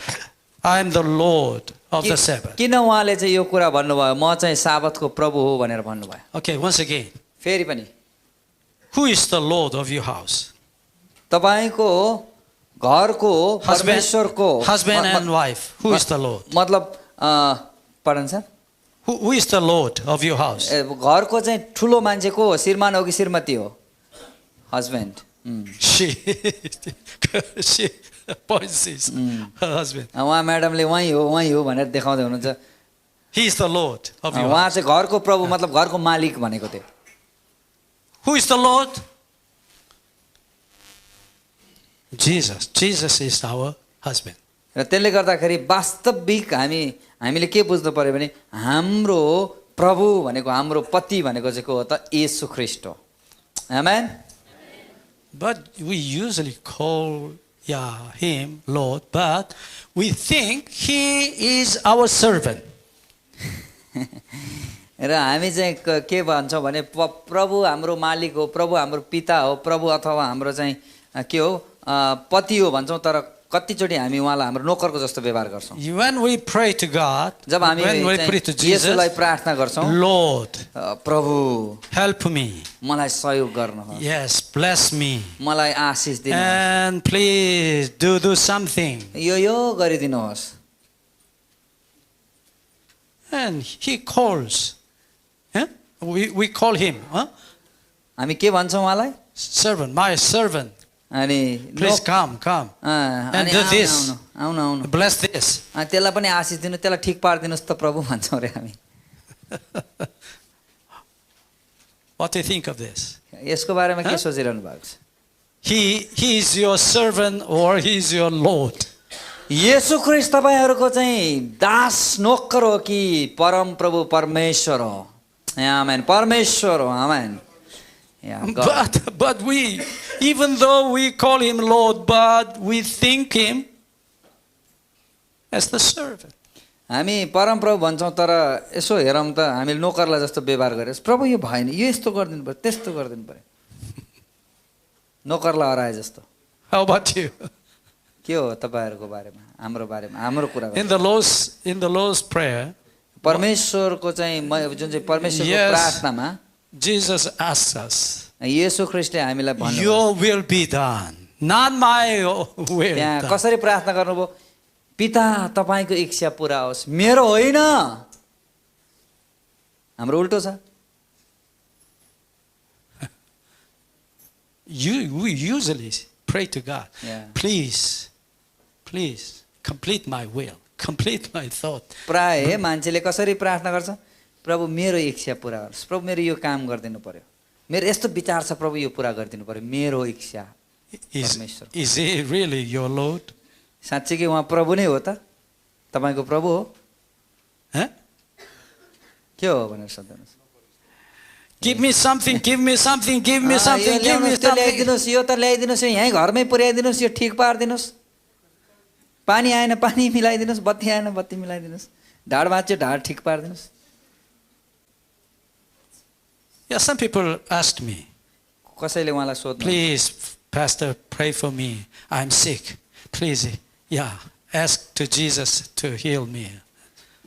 I am the Lord of the Sabbath. किन उहाँले चाहिँ यो कुरा भन्नुभयो? म चाहिँ साबतको प्रभु हो भनेर भन्नुभयो. Okay, once again. फेरि पनि, Who is the Lord of your house? तपाईको घरको परमेश्वरको Husband and wife. Who is the Lord? मतलब पढ्नु sir. Who is the Lord of your house? घरको चाहिँ ठुलो मान्छे को हो? श्रीमान हो कि श्रीमती हो? Husband. She points her husband. उहाँ म्याडमले वहीँ हो भनेर देखाउँदै हुनुहुन्छ. He is the Lord of your उहाँ house. चाहिँ घरको प्रभु मतलब घरको मालिक भनेको थियो. Who is the Lord? Jesus. Jesus is our husband. र त्यसले गर्दाखेरि वास्तविक हामीले के बुझ्नु पर्यो भने हाम्रो प्रभु भनेको, हाम्रो पति भनेको चाहिँ को हो त? येशू ख्रीष्ट हो. आमेन. But we usually call him Lord, but we think he is our servant. र हामी चाहिँ के भन्छौँ भने प्रभु हाम्रो मालिक हो, प्रभु हाम्रो पिता हो, प्रभु अथवा हाम्रो चाहिँ के हो? पति हो भन्छौँ. तर कतिचोटि हामी उहाँलाई हाम्रो नोकरको जस्तो व्यवहार गर्छौँ. When we pray to God, जब हामी when we pray to Jesus, येशूलाई प्रार्थना गर्छौँ, Lord, प्रभु help me. मलाई सहयोग गर्नुहोस्, Yes, bless me. मलाई आशिष दिनुहोस्, And please do something. यो गरिदिनुहोस्. And he calls. We call him. हामी के भन्छौँ उहाँलाई? Servant, my servant. अनि Please come. And do this. आउनु Bless this. त्यसलाई पनि आशिष दिनु, त्यसलाई ठिक पारिदिनुहोस् त प्रभु भन्छौँ अरे हामी. What do you think of this? यसको बारेमा के सोचिरहनु भएको छ? He is your servant or he is your Lord. येशू ख्रीष्ट तपाईहरूको चाहिँ दास नोकर हो कि परम प्रभु परमेश्वर हो? आमेन. परमेश्वर हो. आमेन. But we, even though we call him Lord, but we think him as the servant. हामी परमप्रभु भन्छौँ तर यसो हेरौँ त हामीले नोकरलाई जस्तो व्यवहार गरेर प्रभु यो भएन यो यस्तो गरिदिनु पर्यो त्यस्तो गरिदिनु पर्यो नोकरलाई हराए जस्तो How about you? के हो तपाईँहरूको बारेमा हाम्रो कुरा In the Lord's Prayer, परमेश्वरको चाहिँ जुन चाहिँ परमेश्वरको Yes. प्रार्थनामा Jesus asks us, येशू ख्रीष्टले हामीलाई भन्नु your will be done, not my will. त्यहाँ done." कसरी प्रार्थना गर्नुभयो पिता तपाईँको इच्छा पुरा होस् मेरो होइन हाम्रो उल्टो छ We usually pray to God, Yeah. please, complete my will, complete my thought. प्राय मान्छेले कसरी प्रार्थना गर्छ प्रभु मेरो इच्छा पुरा होस् प्रभु मेरो यो काम गरिदिनु पर्यो मेरो यस्तो विचार छ प्रभु यो पुरा गरिदिनु पर्यो मेरो इच्छा परमेश्वर Is he really your Lord? साँच्चीकै उहाँ प्रभु नै हो त तपाईँको प्रभु हो Huh? के हो भनेर सोध्नुहोस् Give me something, give me something, give me यो something, give me ल्याउनुहोस्, त्यो something. ल्याइदिनुहोस् यो त ल्याइदिनुहोस् यहीँ घरमै पुर्याइदिनुहोस् यो ठिक पारिदिनुहोस् पानी आएन पानी मिलाइदिनुहोस् बत्ती आएन बत्ती मिलाइदिनुहोस् ढाड भाँच्यो ढाड ठिक पारिदिनुहोस् Yeah, some people asked me, कसैले उहाँलाई सोध्नु please, Pastor, pray for me. I'm sick. Please, yeah, ask to Jesus to heal me.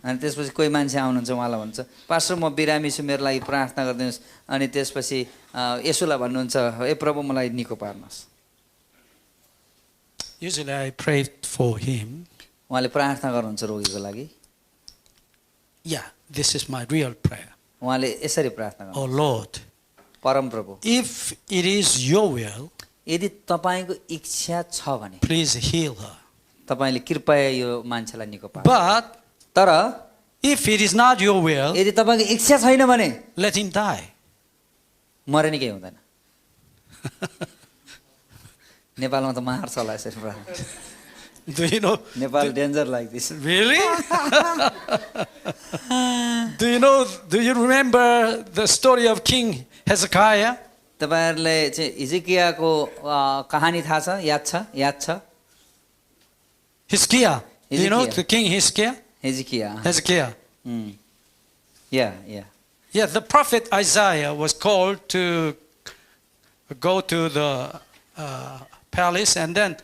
अनि त्यसपछि कोही मान्छे आउनुहुन्छ उहाँलाई भन्छ पास्टर म बिरामी छु मेरो लागि प्रार्थना गरिदिनुहोस् अनि त्यसपछि यसोलाई भन्नुहुन्छ ए प्रभु मलाई निको पार्नुहोस् Usually I pray for him. उहाँले प्रार्थना गर्नुहुन्छ रोगीको लागि Yeah, this is my real prayer. उहाँले यसरी प्रार्थना गर्नुहुन्छ Oh Lord, परम प्रभु if it is your will, यदि तपाईँको इच्छा छ भने please heal her. तपाईँले कृपया यो मान्छेलाई निको पार्नु But तर if it is not your will, यदि तपाईँको इच्छा छैन भने let him die. मरे नि केही हुँदैन नेपालमा त मार्छ होला यसरी प्रार्थना Do you know? Nepal danger like this Really? Do you remember the story of King Hezekiah? तपाईँहरूले चाहिँ हिजकियाको कहानी थाहा छ याद छ Hezekiah. Do you know Hezekiah. the king Hezekiah? Hezekiah Hezekiah. Yeah Yeah, the prophet Isaiah was called to go to the palace and then,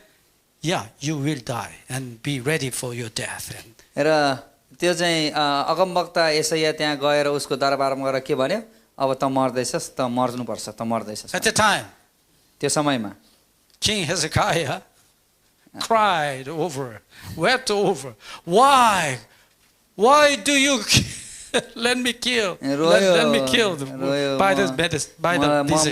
yeah, you will die and be ready for your death. And र त्यो चाहिँ अगमवक्ता यसैया त्यहाँ गएर उसको दरबारमा गएर के भन्यो अब त मर्दैछस् त मर्नुपर्छ त मर्दैछस् at the time, त्यो समयमा King Hezekiah cried over, wept over. Why? Why do you let me kill? Let me kill by the disease.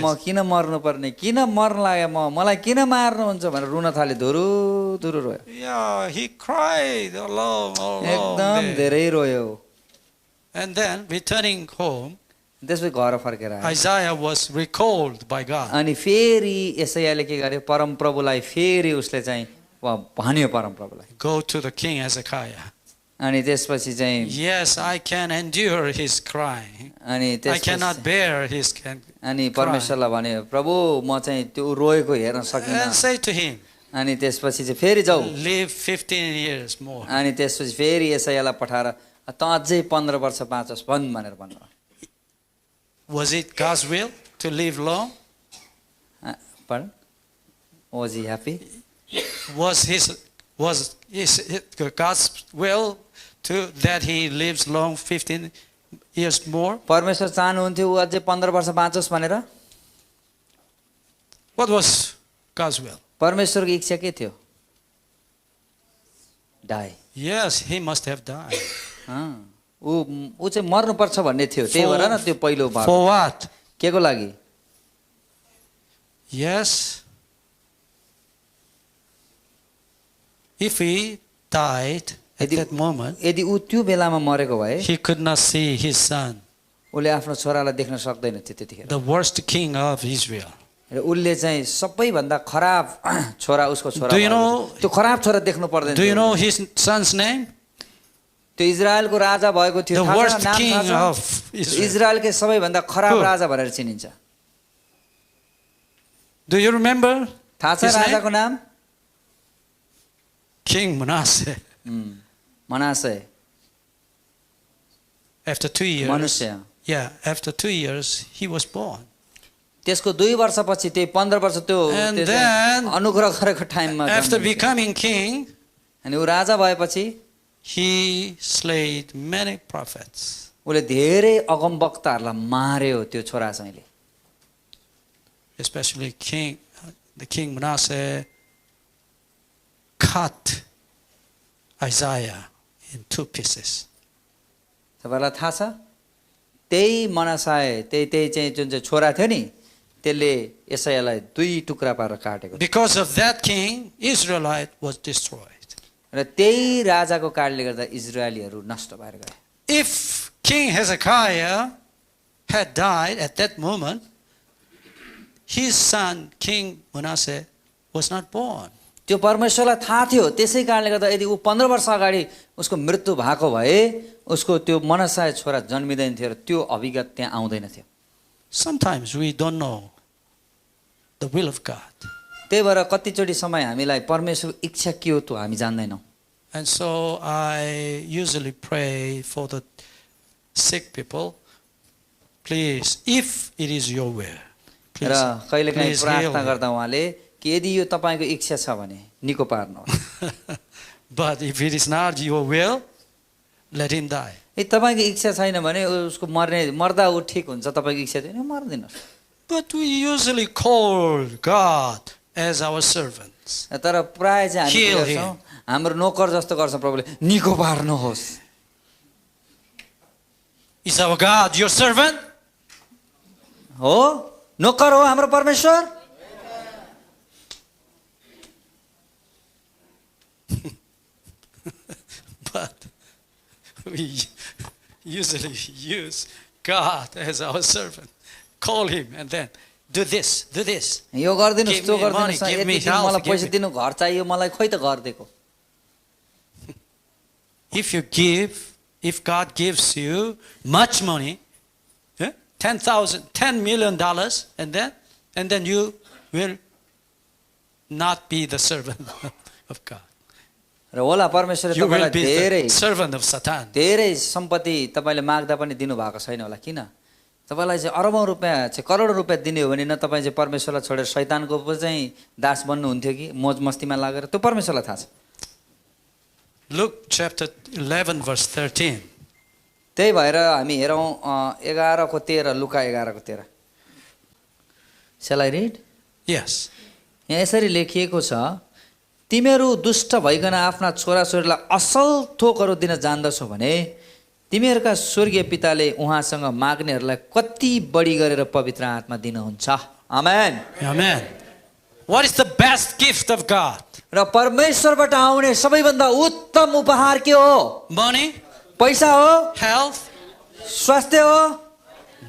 म किन मर्नु पर्ने किन मर्न लाग्यो मलाई किन मार्नुहुन्छ भनेर रुन थाले धुरु धुरु रोयो Yeah, he cried alone. एकदम धेरै रोयो And then returning home, त्यसपछि घर फर्केर आयो Isaiah was recalled by God. अनि फेरि यसैयाले के गर्यो परम प्रभुलाई फेरि उसले चाहिँ भन्यो परम प्रभुलाई Go to the king Hezekiah. अनि त्यसपछि चाहिँ Yes, I can endure his crying. अनि I cannot त्यसपछि bear his अनि परमेश्वरलाई भन्यो प्रभु म चाहिँ त्यो रोएको हेर्न सकिनँ and say to him, अनि त्यसपछि चाहिँ फेरि जाऊ live 15 years more. अनि त्यसपछि फेरि यसैयालाई पठाएर त अझै 15 वर्ष बाँचोस् भन् भनेर भन्नु Was it God's will to live long? Pardon? Was he happy? Was it God's will to that he lives long 15 years more? परमेश्वर चाहनुहुन्थ्यो ऊ अझै 15 वर्ष बाँचोस् भनेर What was God's will? परमेश्वरको इच्छा के थियो die Yes, he must have died. ऊ चाहिँ मर्नुपर्छ भन्ने थियो त्यही भएर न त्यो पहिलो भाग For what? के को लागि Yes. If he died at that moment, यदि ऊ त्यो बेलामा मरेको भए he could not see his son, उसले आफ्नो छोरालाई देख्न सक्दैन थियो त्यतिखेर the worst king of Israel. र उसले चाहिँ सबैभन्दा खराब छोरा उसको छोरा Do you know- त्यो खराब छोरा देख्नु पर्दैन Do you थियो। know his son's name? त्यो इजरायलको राजा भएको थियो The थाहा छ? worst नाम king थाहा छ? of Israel. इजरायलकै सबैभन्दा खराब Who? राजा भनेर चिनिन्छ Do you remember? थाहा छ His name? राजाको नाम King Manasseh. मनासय After 2 years, मनुष्य yeah, after 2 years, he was born. त्यसको 2 वर्षपछि त्यही 15 वर्ष त्यो And त्यो then, चाहिँ अनुग्रह गरेको टाइममा After जन्मिन्छ। becoming king, अनि ऊ राजा भएपछि he slayed many prophets. उसले धेरै अगमवक्ताहरूलाई मार्यो त्यो छोरा चाहिँले। Especially the king Manasseh cut Isaiah in 2 pieces. तपाईँलाई थाहा छ त्यही मनसाय त्यही चाहिँ जुन चाहिँ छोरा थियो नि त्यसले यसैलाई 2 टुक्रा पारेर काटेको। Because of that king, Israelite was destroyed. र त्यही राजाको कारणले गर्दा इजरायलीहरू नष्ट भएर गए। If King Hezekiah had died at that moment, his son King Manasseh was not born. त्यो परमेश्वरलाई थाहा थियो, त्यसै कारणले गर्दा यदि ऊ 15 वर्ष अगाडि उसको मृत्यु भएको भए उसको त्यो मनसाय छोरा जन्मिँदैन थियो र त्यो अभिगत त्यहाँ आउँदैन थियो। Sometimes we don't know the will of God. त्यही भएर कतिचोटि समय हामीलाई परमेश्वरको इच्छा के हो त्यो हामी जान्दैनौँ। And so I usually pray for the sick people, please, if it is your will, please, र कहिलेकाहीँ please heal प्रार्थना him. गर्दा उहाँले कि यदि यो तपाईँको इच्छा छ भने निको पार्नुहोस्। But if it is not your will, let him die. यदि तपाईँको इच्छा छैन भने उसको मर्दा ऊ ठिक हुन्छ, तपाईँको इच्छा छैन मर्दिनुहोस्। But we usually call God as our servants. तर प्राय चाहिँ हामी के Heal गर्छौँ हाम्रो नोकर जस्तो गर्छ प्रभुले निको पार्नुहोस्। Is our God your servant? हो नोकर हो हाम्रो परमेश्वर। But we usually use God as our servant. Call him and then do this, do this. यो गरिदिनुहोस् Give त्यो me money, गरिदिनुहोस् give me यति health, मलाई give पैसा me- दिनु घर चाहियो मलाई खोइ त घर दिएको। If you give, if God gives you much money, $10 million, and then you will not be the servant of God. र होला परमेश्वरले You will तपाईँलाई be धेरै the servant of Satan. धेरै सम्पत्ति तपाईँले माग्दा पनि दिनुभएको छैन होला। किन तपाईँलाई चाहिँ अरबौँ रुपियाँ चाहिँ करोडौँ रुपियाँ दिने हो भने न तपाईँ चाहिँ परमेश्वरलाई छोडेर शैतानको पो चाहिँ दास बन्नुहुन्थ्यो कि मोज मस्तीमा लागेर, त्यो परमेश्वरलाई थाहा छ। Luke chapter 11 verse 13. त्यही भएर हामी हेरौँ 11:13 लुका 11:13। Shall I read? Yes. यहाँ यसरी लेखिएको छ तिमीहरू दुष्ट भइकन आफ्ना छोराछोरीलाई असल थोकहरू दिन जान्दछौ भने तिमीहरूका स्वर्गीय पिताले उहाँसँग माग्नेहरूलाई कति बढी गरेर पवित्र आत्मा दिनुहुन्छ। आमेन। Amen. What is the best gift of God? र परमेश्वरबाट आउने सबैभन्दा उत्तम उपहार के हो? Money? पैसा हो? Health? स्वास्थ्य हो?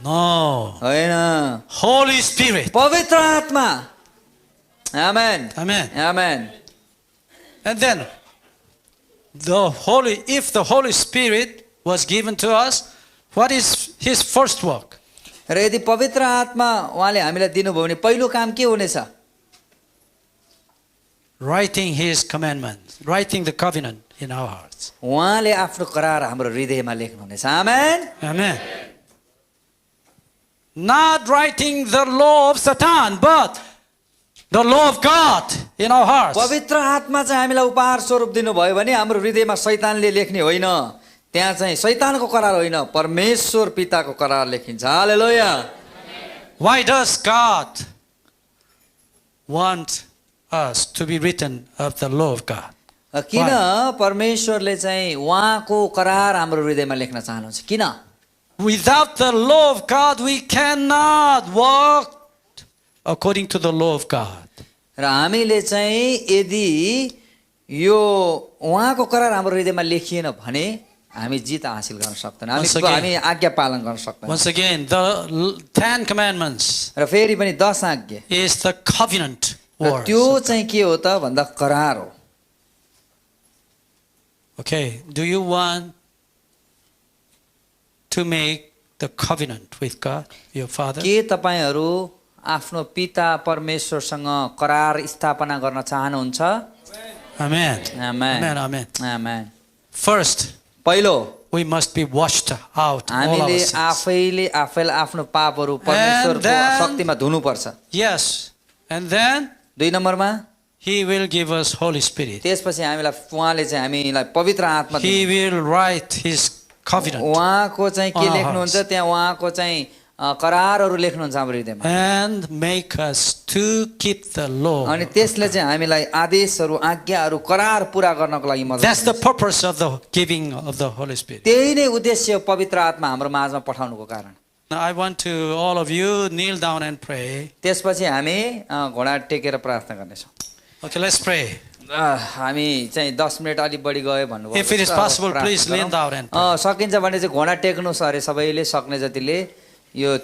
No. होइन, Holy Spirit. पवित्र आत्मा। आमेन। Amen. Amen. And then, if the Holy Spirit was given to us, what is his first work? र यदि पवित्र आत्मा उहाँले हामीलाई दिनुभयो भने पहिलो काम के हुनेछ? Writing his commandments, writing the covenant in our hearts. उहाँले आफ्नो करार हाम्रो हृदयमा लेख्नुहुनेछ। आमेन। Amen. Not writing the law of Satan, but the law of God in our hearts. पवित्र आत्मा चाहिँ हामीलाई उपहार स्वरूप दिनुभयो भने हाम्रो हृदयमा शैतानले लेख्ने होइन, त्यहाँ चाहिँ शैतानको करार होइन परमेश्वर पिताको करार लेखिन्छ। हालेलुया। Why does God want us to be written of the law of God? किन परमेश्वरले चाहिँ उहाँको करार हाम्रो हृदयमा लेख्न चाहनुहुन्छ? किन? Without the law of God, we cannot walk according to the law of God. र हामीले चाहिँ यदि यो उहाँको करार हाम्रो हृदयमा लेखिएन भने हामी जित हासिल गर्न सक्दैनौँ, Once again. हामी आज्ञा पालन गर्न सक्दैनौँ। Once again, the 10 commandments र फेरि पनि 10 आज्ञा is the covenant र words. त्यो चाहिँ के हो त भन्दा करार हो। Okay, do you want to make the covenant with God, your Father? के तपाईहरू आफ्नो पिता परमेश्वरसँग करार स्थापना गर्न चाहनुहुन्छ? Amen. आमेन। Amen, amen. आमेन। First, पहिलो we must be washed out all our हामीले sins. आफैले आफैलाई आफ्नो पापहरू परमेश्वरको then- शक्तिमा धुनुपर्छ। Yes. And then 2 नम्बरमा He will give us Holy Spirit. त्यसपछि हामीलाई उहाँले चाहिँ हामीलाई पवित्र आत्मा He दिनुहुन्छ। will write His covenant उहाँको चाहिँ के on our लेख्नुहुन्छ hearts. त्यहाँ उहाँको चाहिँ करारहरू लेख्नुहुन्छ हाम्रो हृदयमा and make us to keep the law. अनि त्यसले चाहिँ हामीलाई आदेशहरू आज्ञाहरू करार पूरा गर्नको लागि मद्दत That's the गर्छ। purpose of the giving of the Holy Spirit. त्यही नै उद्देश्य हो पवित्र आत्मा हाम्रो माझमा पठाउनुको कारण। Now I want to all of you kneel down and pray. त्यसपछि हामी घोडा टेकेर प्रार्थना गर्नेछौँ। Okay, let's pray. हामी चाहिँ 10 मिनट अलि बढी गयो भन्नुभयो। If it is possible, please kneel down and pray. सकिन्छ भने चाहिँ घोडा टेक्नुहोस् अरे सबैले सक्ने जतिले यो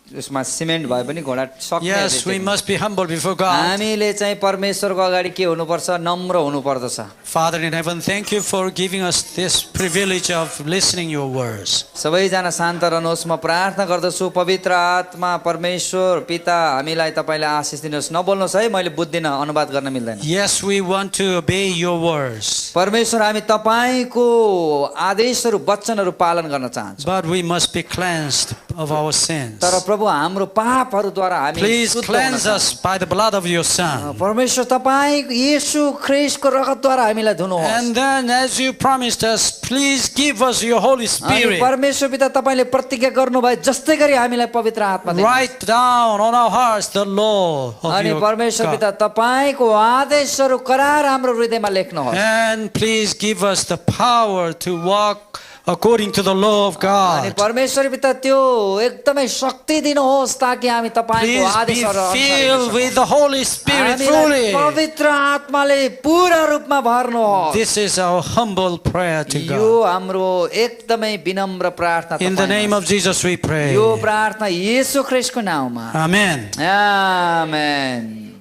उसमा सिमेन्ट भए पनि घोडा सक्ने Yes, जति we टेक्नु। must be humble before God. हामीले चाहिँ परमेश्वरको अगाडि के हुनुपर्छ नम्र हुनुपर्दछ। Father in heaven, thank you for giving us this privilege of listening your words. सबैजना शान्त रहनुहोस्। म प्रार्थना गर्दछु पवित्र आत्मा परमेश्वर पिता हामीलाई तपाईँले आशिष दिनुहोस्। नबोल्नुहोस् है, मैले बुझ्दिनँ, अनुवाद गर्न मिल्दैन। Yes, we want to obey your words, परमेश्वर हामी तपाईँको आदेशहरू वचनहरू पालन गर्न चाहन्छौँ। but we must be cleansed of our sins. तर प्रभु हाम्रो पापहरूद्वारा हामी Please शुद्ध हुन cleanse us चाहन्छौँ। by the blood of your Son. परमेश्वर तपाईँ येशू ख्रीष्टको रगतद्वारा हामीलाई धुनुहोस्। And then, as you promised us, please give us your Holy अनि Spirit. परमेश्वर पिता तपाईँले प्रतिज्ञा गर्नुभयो जस्तै गरी हामीलाई पवित्र आत्मा दिनुहोस्। Write down on our hearts the law of अनि your परमेश्वर God. पिता तपाईँको आदेशहरू करार हाम्रो हृदयमा लेख्नुहोस्। And please give us the power to walk according to the law of अनि God. परमेश्वर पिता त्यो एकदमै शक्ति दिनुहोस् ताकि हामी तपाईँको Please be आदेशहरू filled with the Holy Spirit हामीलाई fully. पवित्र आत्माले पूरा रूपमा भर्नुहोस्। This is our humble prayer to यो God. हाम्रो एकदमै विनम्र प्रार्थना In the तपाईँमा name of Jesus we pray. यो प्रार्थना येशू ख्रीष्टको नाउँमा Amen. आमेन।